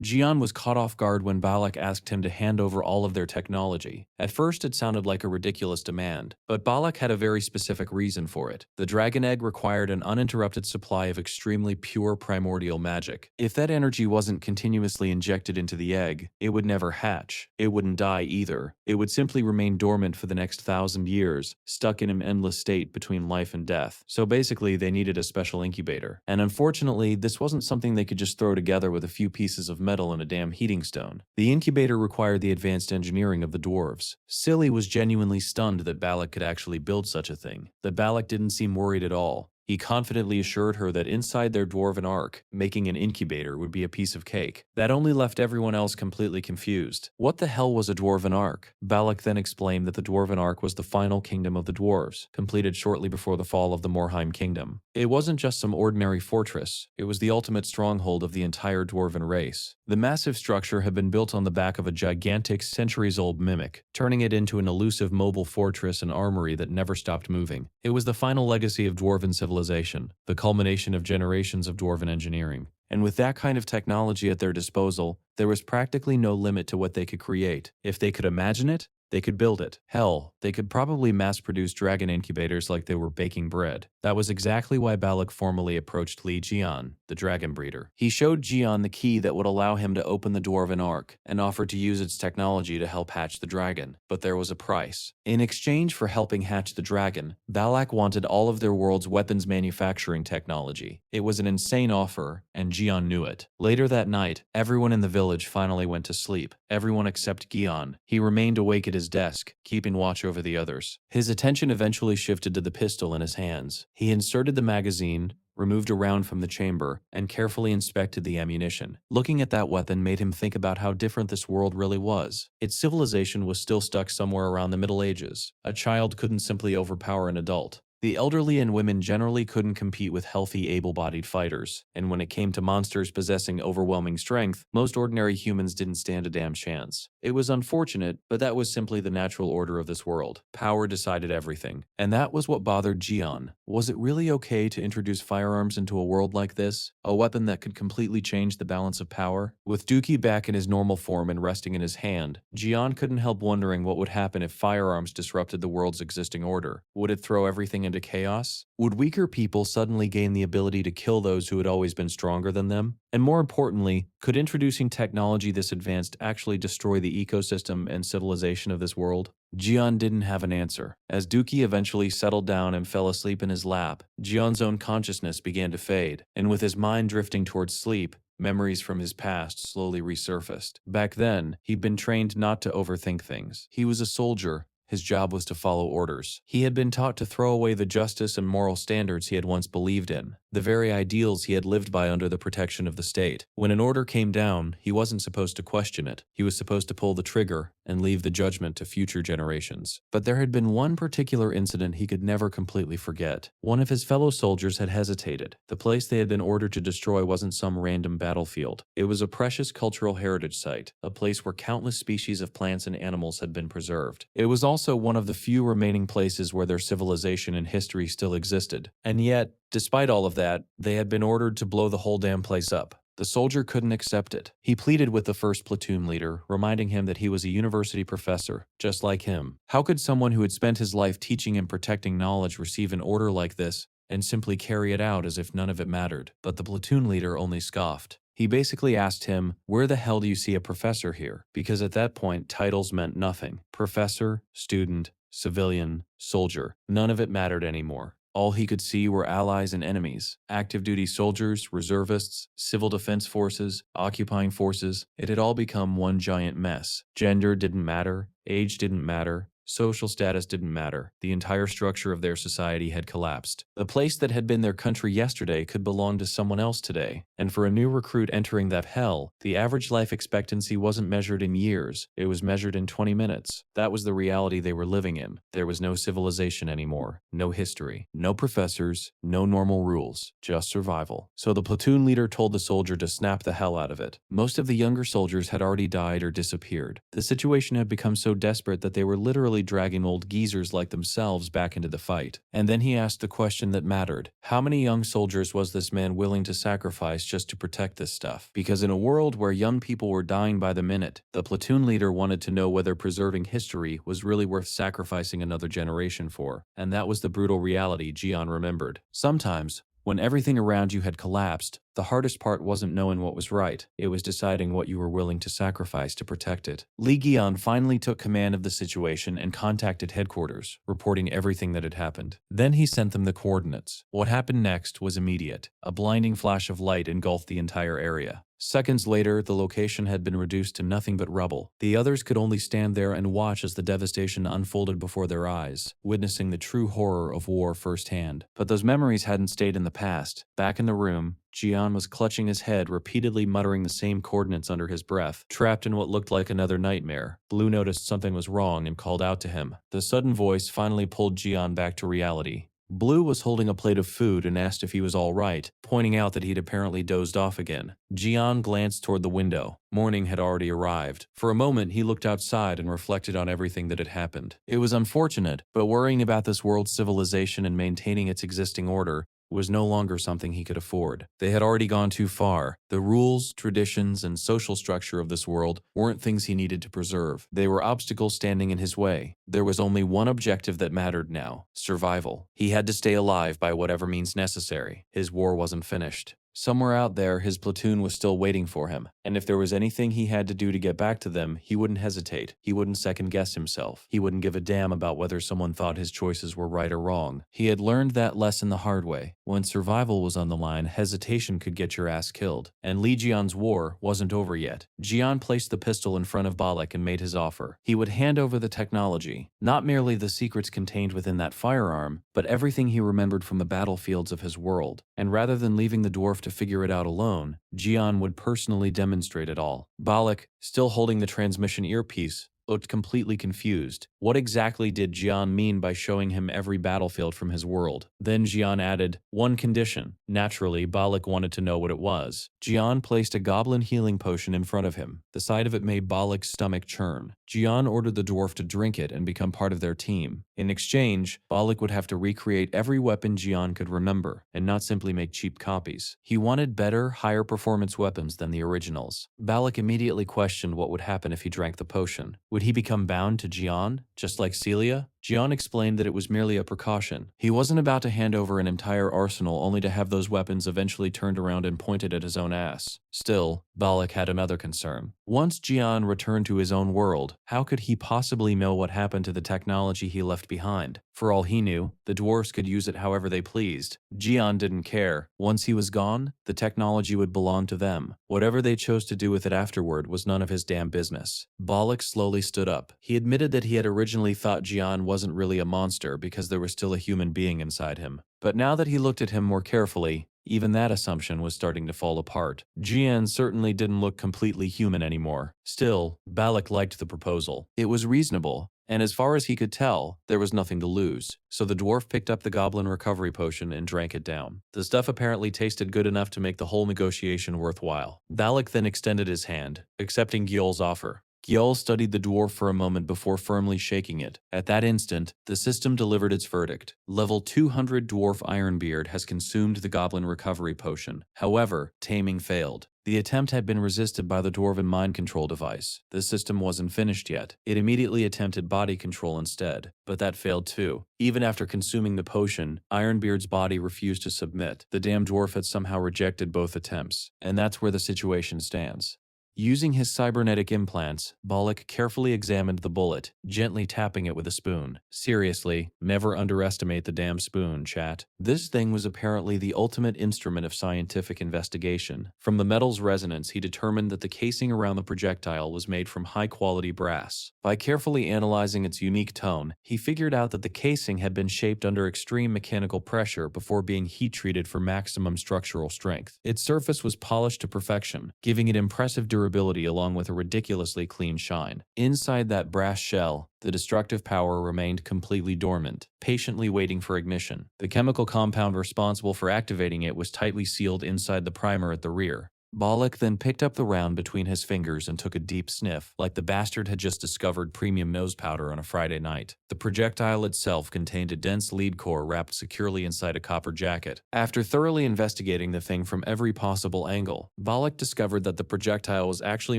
Speaker 1: Jian was caught off guard when Balak asked him to hand over all of their technology. At first, it sounded like a ridiculous demand, but Balak had a very specific reason for it. The dragon egg required an uninterrupted supply of extremely pure primordial magic. If that energy wasn't continuously injected into the egg, it would never hatch. It wouldn't die either. It would simply remain dormant for the next 1,000 years, stuck in an endless state between life and death. So basically, they needed a special incubator. And unfortunately, this wasn't something they could just throw together with a few pieces of metal and a damn heating stone. The incubator required the advanced engineering of the dwarves. Silly was genuinely stunned that Balak could actually build such a thing. But Balak didn't seem worried at all. He confidently assured her that inside their dwarven ark, making an incubator would be a piece of cake. That only left everyone else completely confused. What the hell was a dwarven ark? Balak then explained that the dwarven ark was the final kingdom of the dwarves, completed shortly before the fall of the Morheim kingdom. It wasn't just some ordinary fortress, it was the ultimate stronghold of the entire dwarven race. The massive structure had been built on the back of a gigantic, centuries-old mimic, turning it into an elusive mobile fortress and armory that never stopped moving. It was the final legacy of dwarven civilization, the culmination of generations of dwarven engineering. And with that kind of technology at their disposal, there was practically no limit to what they could create. If they could imagine it, they could build it. Hell, they could probably mass-produce dragon incubators like they were baking bread. That was exactly why Balak formally approached Li Jian, the dragon breeder. He showed Jian the key that would allow him to open the dwarven ark, and offered to use its technology to help hatch the dragon. But there was a price. In exchange for helping hatch the dragon, Balak wanted all of their world's weapons manufacturing technology. It was an insane offer, and Jian knew it. Later that night, everyone in the village finally went to sleep. Everyone except Gian. He remained awake at his desk, keeping watch over the others. His attention eventually shifted to the pistol in his hands. He inserted the magazine, removed a round from the chamber, and carefully inspected the ammunition. Looking at that weapon made him think about how different this world really was. Its civilization was still stuck somewhere around the Middle Ages. A child couldn't simply overpower an adult. The elderly and women generally couldn't compete with healthy, able-bodied fighters, and when it came to monsters possessing overwhelming strength, most ordinary humans didn't stand a damn chance. It was unfortunate, but that was simply the natural order of this world. Power decided everything. And that was what bothered Jian. Was it really okay to introduce firearms into a world like this? A weapon that could completely change the balance of power? With Dookie back in his normal form and resting in his hand, Jian couldn't help wondering what would happen if firearms disrupted the world's existing order. Would it throw everything into chaos? Would weaker people suddenly gain the ability to kill those who had always been stronger than them? And more importantly, could introducing technology this advanced actually destroy the ecosystem and civilization of this world? Jian didn't have an answer. As Dookie eventually settled down and fell asleep in his lap, Jian's own consciousness began to fade, and with his mind drifting towards sleep, memories from his past slowly resurfaced. Back then, he'd been trained not to overthink things. He was a soldier. His job was to follow orders. He had been taught to throw away the justice and moral standards he had once believed in, the very ideals he had lived by under the protection of the state. When an order came down, he wasn't supposed to question it. He was supposed to pull the trigger and leave the judgment to future generations. But there had been one particular incident he could never completely forget. One of his fellow soldiers had hesitated. The place they had been ordered to destroy wasn't some random battlefield. It was a precious cultural heritage site, a place where countless species of plants and animals had been preserved. It was also one of the few remaining places where their civilization and history still existed. And yet, despite all of that, they had been ordered to blow the whole damn place up. The soldier couldn't accept it. He pleaded with the first platoon leader, reminding him that he was a university professor, just like him. How could someone who had spent his life teaching and protecting knowledge receive an order like this and simply carry it out as if none of it mattered? But the platoon leader only scoffed. He basically asked him, "Where the hell do you see a professor here?" Because at that point, titles meant nothing. Professor, student, civilian, soldier, none of it mattered anymore. All he could see were allies and enemies, active duty soldiers, reservists, civil defense forces, occupying forces. It had all become one giant mess. Gender didn't matter, age didn't matter, social status didn't matter. The entire structure of their society had collapsed. The place that had been their country yesterday could belong to someone else today. And for a new recruit entering that hell, the average life expectancy wasn't measured in years, it was measured in 20 minutes. That was the reality they were living in. There was no civilization anymore, no history, no professors, no normal rules, just survival. So the platoon leader told the soldier to snap the hell out of it. Most of the younger soldiers had already died or disappeared. The situation had become so desperate that they were literally dragging old geezers like themselves back into the fight. And then he asked the question that mattered. How many young soldiers was this man willing to sacrifice just to protect this stuff? Because in a world where young people were dying by the minute, the platoon leader wanted to know whether preserving history was really worth sacrificing another generation for. And that was the brutal reality Jian remembered. Sometimes, when everything around you had collapsed, the hardest part wasn't knowing what was right, it was deciding what you were willing to sacrifice to protect it. Li Gion finally took command of the situation and contacted headquarters, reporting everything that had happened. Then he sent them the coordinates. What happened next was immediate. A blinding flash of light engulfed the entire area. Seconds later, the location had been reduced to nothing but rubble. The others could only stand there and watch as the devastation unfolded before their eyes, witnessing the true horror of war firsthand. But those memories hadn't stayed in the past. Back in the room, Jian was clutching his head, repeatedly muttering the same coordinates under his breath, trapped in what looked like another nightmare. Blue noticed something was wrong and called out to him. The sudden voice finally pulled Jian back to reality. Blue was holding a plate of food and asked if he was all right, pointing out that he'd apparently dozed off again. Jian glanced toward the window. Morning had already arrived. For a moment, he looked outside and reflected on everything that had happened. It was unfortunate, but worrying about this world's civilization and maintaining its existing order was no longer something he could afford. They had already gone too far. The rules, traditions, and social structure of this world weren't things he needed to preserve. They were obstacles standing in his way. There was only one objective that mattered now: survival. He had to stay alive by whatever means necessary. His war wasn't finished. Somewhere out there, his platoon was still waiting for him, and if there was anything he had to do to get back to them, he wouldn't hesitate. He wouldn't second-guess himself. He wouldn't give a damn about whether someone thought his choices were right or wrong. He had learned that lesson the hard way. When survival was on the line, hesitation could get your ass killed. And Li Jian's war wasn't over yet. Jian placed the pistol in front of Balak and made his offer. He would hand over the technology, not merely the secrets contained within that firearm, but everything he remembered from the battlefields of his world. And rather than leaving the dwarf to figure it out alone, Jian would personally demonstrate it all. Balak, still holding the transmission earpiece, looked completely confused. What exactly did Jian mean by showing him every battlefield from his world? Then Jian added, one condition. Naturally, Balak wanted to know what it was. Jian placed a goblin healing potion in front of him. The sight of it made Balak's stomach churn. Jian ordered the dwarf to drink it and become part of their team. In exchange, Balak would have to recreate every weapon Jian could remember, and not simply make cheap copies. He wanted better, higher performance weapons than the originals. Balak immediately questioned what would happen if he drank the potion. Would he become bound to Jian, just like Celia? Jian explained that it was merely a precaution. He wasn't about to hand over an entire arsenal only to have those weapons eventually turned around and pointed at his own ass. Still, Balak had another concern. Once Jian returned to his own world, how could he possibly know what happened to the technology he left behind? For all he knew, the dwarves could use it however they pleased. Jian didn't care. Once he was gone, the technology would belong to them. Whatever they chose to do with it afterward was none of his damn business. Balak slowly stood up. He admitted that he had originally thought Jian wasn't really a monster because there was still a human being inside him. But now that he looked at him more carefully, even that assumption was starting to fall apart. Jian certainly didn't look completely human anymore. Still, Balak liked the proposal. It was reasonable, and as far as he could tell, there was nothing to lose. So the dwarf picked up the goblin recovery potion and drank it down. The stuff apparently tasted good enough to make the whole negotiation worthwhile. Balak then extended his hand, accepting Gyol's offer. Gyol studied the dwarf for a moment before firmly shaking it. At that instant, the system delivered its verdict. Level 200 dwarf Ironbeard has consumed the goblin recovery potion. However, taming failed. The attempt had been resisted by the dwarven mind control device. The system wasn't finished yet. It immediately attempted body control instead, but that failed too. Even after consuming the potion, Ironbeard's body refused to submit. The damn dwarf had somehow rejected both attempts, and that's where the situation stands. Using his cybernetic implants, Balak carefully examined the bullet, gently tapping it with a spoon. Seriously, never underestimate the damn spoon, chat. This thing was apparently the ultimate instrument of scientific investigation. From the metal's resonance, he determined that the casing around the projectile was made from high-quality brass. By carefully analyzing its unique tone, he figured out that the casing had been shaped under extreme mechanical pressure before being heat-treated for maximum structural strength. Its surface was polished to perfection, giving it impressive durability along with a ridiculously clean shine. Inside that brass shell, the destructive power remained completely dormant, patiently waiting for ignition. The chemical compound responsible for activating it was tightly sealed inside the primer at the rear. Balak then picked up the round between his fingers and took a deep sniff, like the bastard had just discovered premium nose powder on a Friday night. The projectile itself contained a dense lead core wrapped securely inside a copper jacket. After thoroughly investigating the thing from every possible angle, Balak discovered that the projectile was actually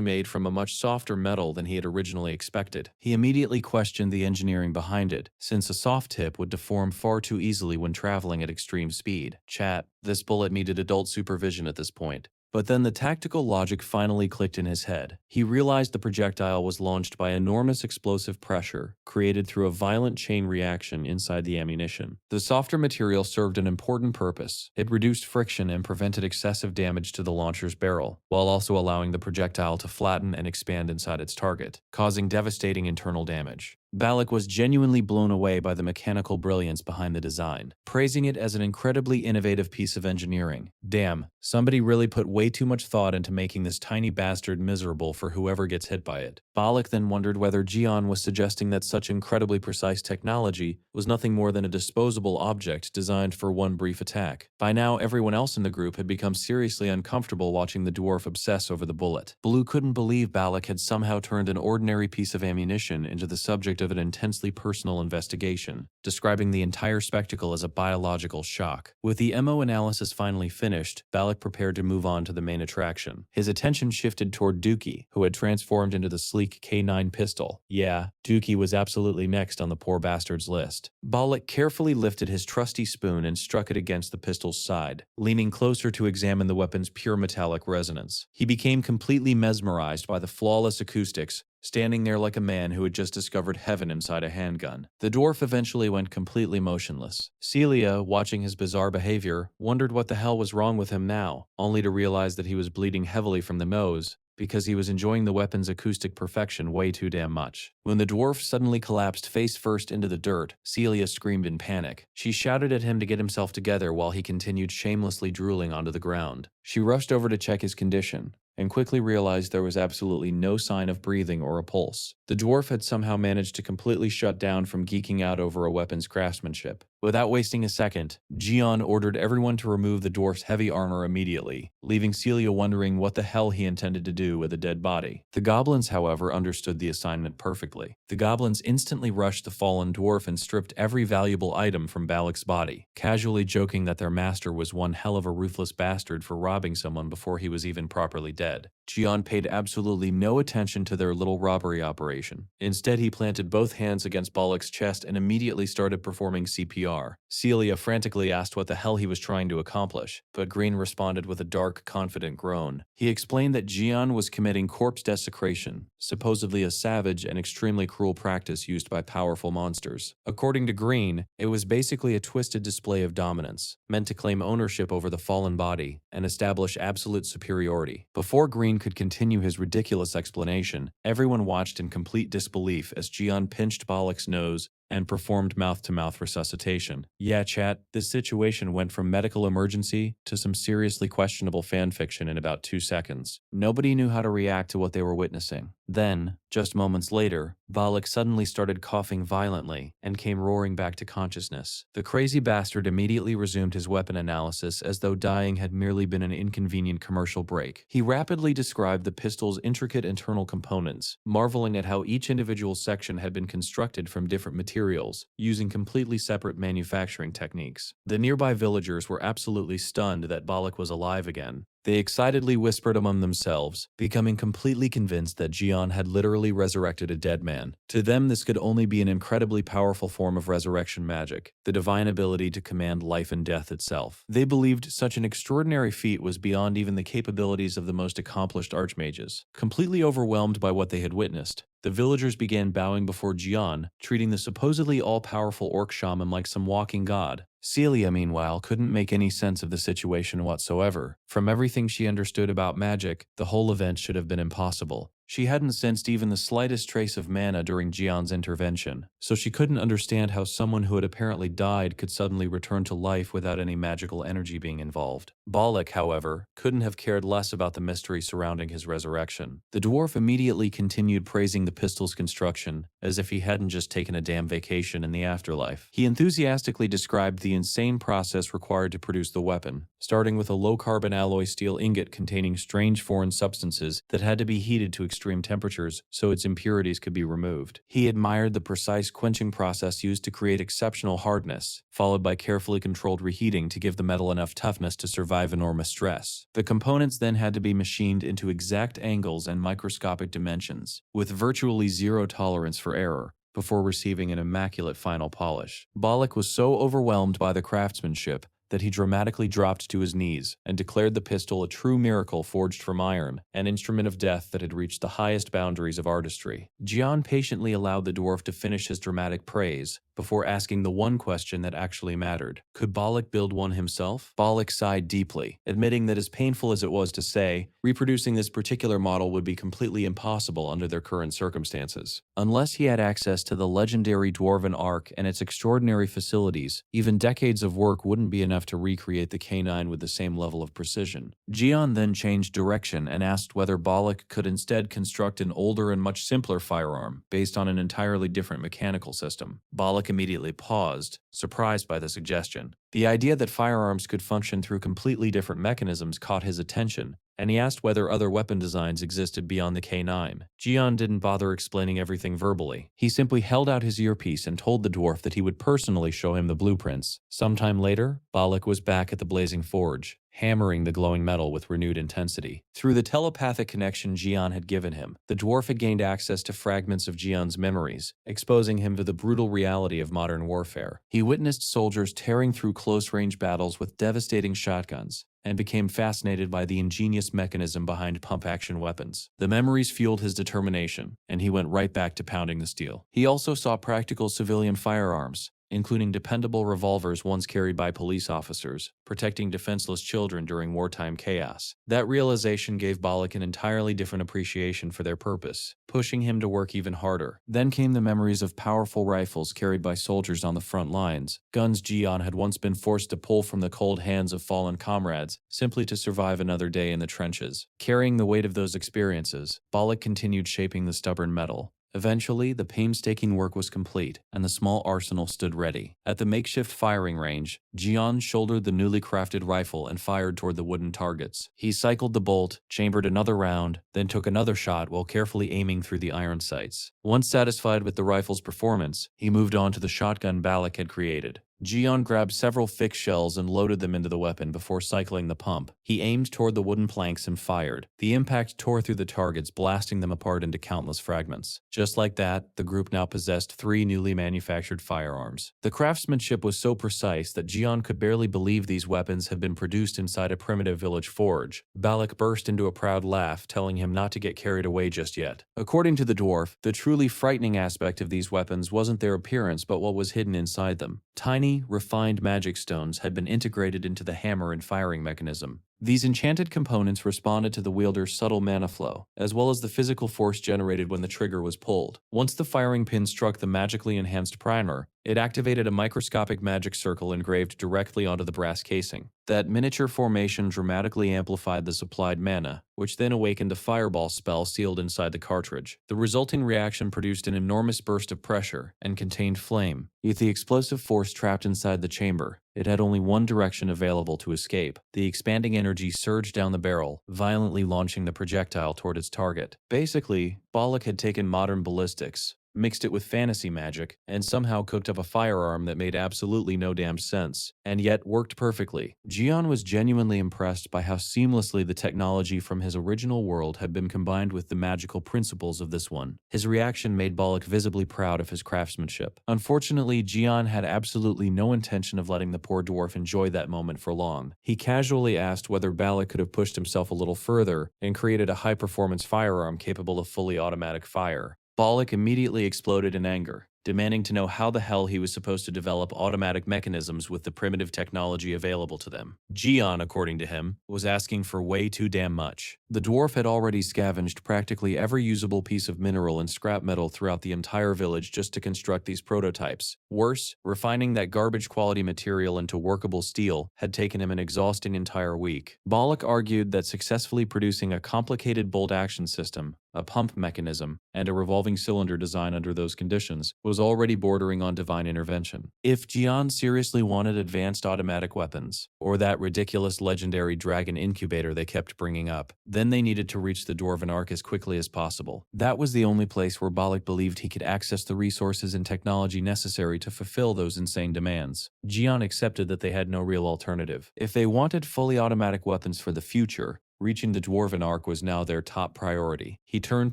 Speaker 1: made from a much softer metal than he had originally expected. He immediately questioned the engineering behind it, since a soft tip would deform far too easily when traveling at extreme speed. Chat, this bullet needed adult supervision at this point. But then the tactical logic finally clicked in his head. He realized the projectile was launched by enormous explosive pressure created through a violent chain reaction inside the ammunition. The softer material served an important purpose. It reduced friction and prevented excessive damage to the launcher's barrel, while also allowing the projectile to flatten and expand inside its target, causing devastating internal damage. Balak was genuinely blown away by the mechanical brilliance behind the design, praising it as an incredibly innovative piece of engineering. Damn, somebody really put way too much thought into making this tiny bastard miserable for whoever gets hit by it. Balak then wondered whether Jian was suggesting that such incredibly precise technology was nothing more than a disposable object designed for one brief attack. By now, everyone else in the group had become seriously uncomfortable watching the dwarf obsess over the bullet. Blue couldn't believe Balak had somehow turned an ordinary piece of ammunition into the subject of an intensely personal investigation, describing the entire spectacle as a biological shock. With the MO analysis finally finished, Balak prepared to move on to the main attraction. His attention shifted toward Dookie, who had transformed into the sleek K9 pistol. Yeah, Dookie was absolutely next on the poor bastard's list. Balak carefully lifted his trusty spoon and struck it against the pistol's side, leaning closer to examine the weapon's pure metallic resonance. He became completely mesmerized by the flawless acoustics, standing there like a man who had just discovered heaven inside a handgun. The dwarf eventually went completely motionless. Celia, watching his bizarre behavior, wondered what the hell was wrong with him now, only to realize that he was bleeding heavily from the nose because he was enjoying the weapon's acoustic perfection way too damn much. When the dwarf suddenly collapsed face first into the dirt, Celia screamed in panic. She shouted at him to get himself together while he continued shamelessly drooling onto the ground. She rushed over to check his condition, and quickly realized there was absolutely no sign of breathing or a pulse. The dwarf had somehow managed to completely shut down from geeking out over a weapon's craftsmanship. Without wasting a second, Jian ordered everyone to remove the dwarf's heavy armor immediately, leaving Celia wondering what the hell he intended to do with a dead body. The goblins, however, understood the assignment perfectly. The goblins instantly rushed the fallen dwarf and stripped every valuable item from Balak's body, casually joking that their master was one hell of a ruthless bastard for robbing someone before he was even properly dead. Jian paid absolutely no attention to their little robbery operation. Instead, he planted both hands against Balak's chest and immediately started performing CPR. Celia frantically asked what the hell he was trying to accomplish, but Green responded with a dark, confident groan. He explained that Jian was committing corpse desecration, supposedly a savage and extremely cruel practice used by powerful monsters. According to Green, it was basically a twisted display of dominance, meant to claim ownership over the fallen body and establish absolute superiority. Before Green could continue his ridiculous explanation, everyone watched in complete disbelief as Jian pinched Balak's nose and performed mouth-to-mouth resuscitation. Yeah, chat, this situation went from medical emergency to some seriously questionable fanfiction in about 2 seconds. Nobody knew how to react to what they were witnessing. Then, just moments later, Balak suddenly started coughing violently and came roaring back to consciousness. The crazy bastard immediately resumed his weapon analysis as though dying had merely been an inconvenient commercial break. He rapidly described the pistol's intricate internal components, marveling at how each individual section had been constructed from different materials, using completely separate manufacturing techniques. The nearby villagers were absolutely stunned that Balak was alive again, They excitedly whispered among themselves, becoming completely convinced that Jian had literally resurrected a dead man. To them, this could only be an incredibly powerful form of resurrection magic, the divine ability to command life and death itself. They believed such an extraordinary feat was beyond even the capabilities of the most accomplished archmages. Completely overwhelmed by what they had witnessed, the villagers began bowing before Jian, treating the supposedly all-powerful orc shaman like some walking god. Celia, meanwhile, couldn't make any sense of the situation whatsoever. From everything she understood about magic, the whole event should have been impossible. She hadn't sensed even the slightest trace of mana during Jian's intervention, so she couldn't understand how someone who had apparently died could suddenly return to life without any magical energy being involved. Balak, however, couldn't have cared less about the mystery surrounding his resurrection. The dwarf immediately continued praising the pistol's construction, as if he hadn't just taken a damn vacation in the afterlife. He enthusiastically described the insane process required to produce the weapon, starting with a low-carbon alloy steel ingot containing strange foreign substances that had to be heated to extreme temperatures so its impurities could be removed. He admired the precise quenching process used to create exceptional hardness, followed by carefully controlled reheating to give the metal enough toughness to survive enormous stress. The components then had to be machined into exact angles and microscopic dimensions, with virtually zero tolerance for error, before receiving an immaculate final polish. Balak was so overwhelmed by the craftsmanship that he dramatically dropped to his knees and declared the pistol a true miracle forged from iron, an instrument of death that had reached the highest boundaries of artistry. Jian patiently allowed the dwarf to finish his dramatic praise before asking the one question that actually mattered. Could Balak build one himself? Balak sighed deeply, admitting that as painful as it was to say, reproducing this particular model would be completely impossible under their current circumstances. Unless he had access to the legendary Dwarven Ark and its extraordinary facilities, even decades of work wouldn't be enough to recreate the K9 with the same level of precision. Jian then changed direction and asked whether Balak could instead construct an older and much simpler firearm based on an entirely different mechanical system. Balak immediately paused, surprised by the suggestion. The idea that firearms could function through completely different mechanisms caught his attention, and he asked whether other weapon designs existed beyond the K9. Jian didn't bother explaining everything verbally. He simply held out his earpiece and told the dwarf that he would personally show him the blueprints. Sometime later, Balak was back at the blazing forge, hammering the glowing metal with renewed intensity. Through the telepathic connection Jian had given him, the dwarf had gained access to fragments of Jian's memories, exposing him to the brutal reality of modern warfare. He witnessed soldiers tearing through close-range battles with devastating shotguns, and became fascinated by the ingenious mechanism behind pump-action weapons. The memories fueled his determination, and he went right back to pounding the steel. He also saw practical civilian firearms, including dependable revolvers once carried by police officers, protecting defenseless children during wartime chaos. That realization gave Balak an entirely different appreciation for their purpose, pushing him to work even harder. Then came the memories of powerful rifles carried by soldiers on the front lines, guns Jian had once been forced to pull from the cold hands of fallen comrades, simply to survive another day in the trenches. Carrying the weight of those experiences, Balak continued shaping the stubborn metal. Eventually, the painstaking work was complete, and the small arsenal stood ready. At the makeshift firing range, Jian shouldered the newly crafted rifle and fired toward the wooden targets. He cycled the bolt, chambered another round, then took another shot while carefully aiming through the iron sights. Once satisfied with the rifle's performance, he moved on to the shotgun Balak had created. Jian grabbed several fixed shells and loaded them into the weapon before cycling the pump. He aimed toward the wooden planks and fired. The impact tore through the targets, blasting them apart into countless fragments. Just like that, the group now possessed 3 newly manufactured firearms. The craftsmanship was so precise that Jian could barely believe these weapons had been produced inside a primitive village forge. Balak burst into a proud laugh, telling him not to get carried away just yet. According to the dwarf, the truly frightening aspect of these weapons wasn't their appearance but what was hidden inside them. Tiny, refined magic stones had been integrated into the hammer and firing mechanism. These enchanted components responded to the wielder's subtle mana flow, as well as the physical force generated when the trigger was pulled. Once the firing pin struck the magically enhanced primer, it activated a microscopic magic circle engraved directly onto the brass casing. That miniature formation dramatically amplified the supplied mana, which then awakened a fireball spell sealed inside the cartridge. The resulting reaction produced an enormous burst of pressure and contained flame. With the explosive force trapped inside the chamber, it had only one direction available to escape. The expanding energy surged down the barrel, violently launching the projectile toward its target. Basically, Balak had taken modern ballistics, mixed it with fantasy magic, and somehow cooked up a firearm that made absolutely no damn sense, and yet worked perfectly. Jian was genuinely impressed by how seamlessly the technology from his original world had been combined with the magical principles of this one. His reaction made Balak visibly proud of his craftsmanship. Unfortunately, Jian had absolutely no intention of letting the poor dwarf enjoy that moment for long. He casually asked whether Balak could have pushed himself a little further and created a high-performance firearm capable of fully automatic fire. Balak immediately exploded in anger, demanding to know how the hell he was supposed to develop automatic mechanisms with the primitive technology available to them. Jian, according to him, was asking for way too damn much. The dwarf had already scavenged practically every usable piece of mineral and scrap metal throughout the entire village just to construct these prototypes. Worse, refining that garbage quality material into workable steel had taken him an exhausting entire week. Balak argued that successfully producing a complicated bolt action system, a pump mechanism, and a revolving cylinder design under those conditions was already bordering on divine intervention. If Jian seriously wanted advanced automatic weapons, or that ridiculous legendary dragon incubator they kept bringing up, then they needed to reach the Dwarven Ark as quickly as possible. That was the only place where Balak believed he could access the resources and technology necessary to fulfill those insane demands. Jian accepted that they had no real alternative. If they wanted fully automatic weapons for the future, reaching the Dwarven Ark was now their top priority. He turned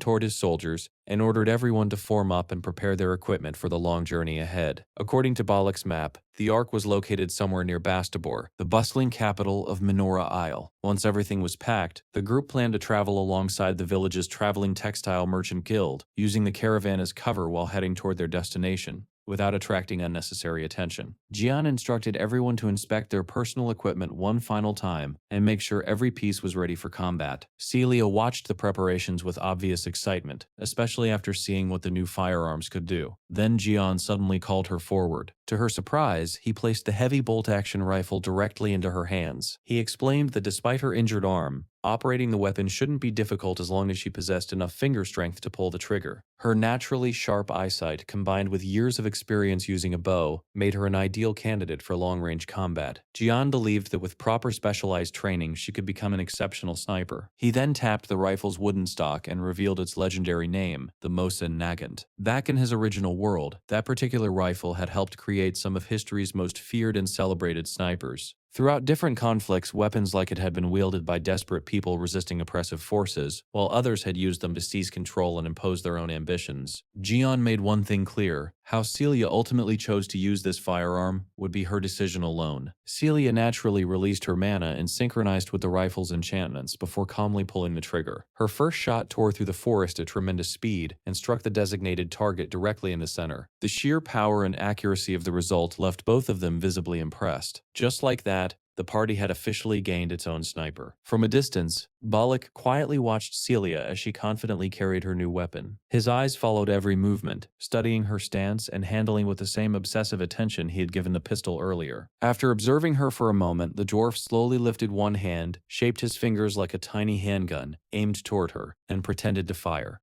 Speaker 1: toward his soldiers and ordered everyone to form up and prepare their equipment for the long journey ahead. According to Balak's map, the Ark was located somewhere near Bastabor, the bustling capital of Menorah Isle. Once everything was packed, the group planned to travel alongside the village's traveling textile merchant guild, using the caravan as cover while heading toward their destination, without attracting unnecessary attention. Jian instructed everyone to inspect their personal equipment one final time and make sure every piece was ready for combat. Celia watched the preparations with obvious excitement, especially after seeing what the new firearms could do. Then Jian suddenly called her forward. To her surprise, he placed the heavy bolt-action rifle directly into her hands. He explained that despite her injured arm, operating the weapon shouldn't be difficult as long as she possessed enough finger strength to pull the trigger. Her naturally sharp eyesight, combined with years of experience using a bow, made her an ideal candidate for long-range combat. Jian believed that with proper specialized training, she could become an exceptional sniper. He then tapped the rifle's wooden stock and revealed its legendary name, the Mosin Nagant. Back in his original world, that particular rifle had helped create some of history's most feared and celebrated snipers. Throughout different conflicts, weapons like it had been wielded by desperate people resisting oppressive forces, while others had used them to seize control and impose their own ambitions. Jian made one thing clear: how Celia ultimately chose to use this firearm would be her decision alone. Celia naturally released her mana and synchronized with the rifle's enchantments before calmly pulling the trigger. Her first shot tore through the forest at tremendous speed and struck the designated target directly in the center. The sheer power and accuracy of the result left both of them visibly impressed. Just like that, the party had officially gained its own sniper. From a distance, Balak quietly watched Celia as she confidently carried her new weapon. His eyes followed every movement, studying her stance and handling with the same obsessive attention he had given the pistol earlier. After observing her for a moment, the dwarf slowly lifted one hand, shaped his fingers like a tiny handgun, aimed toward her, and pretended to fire.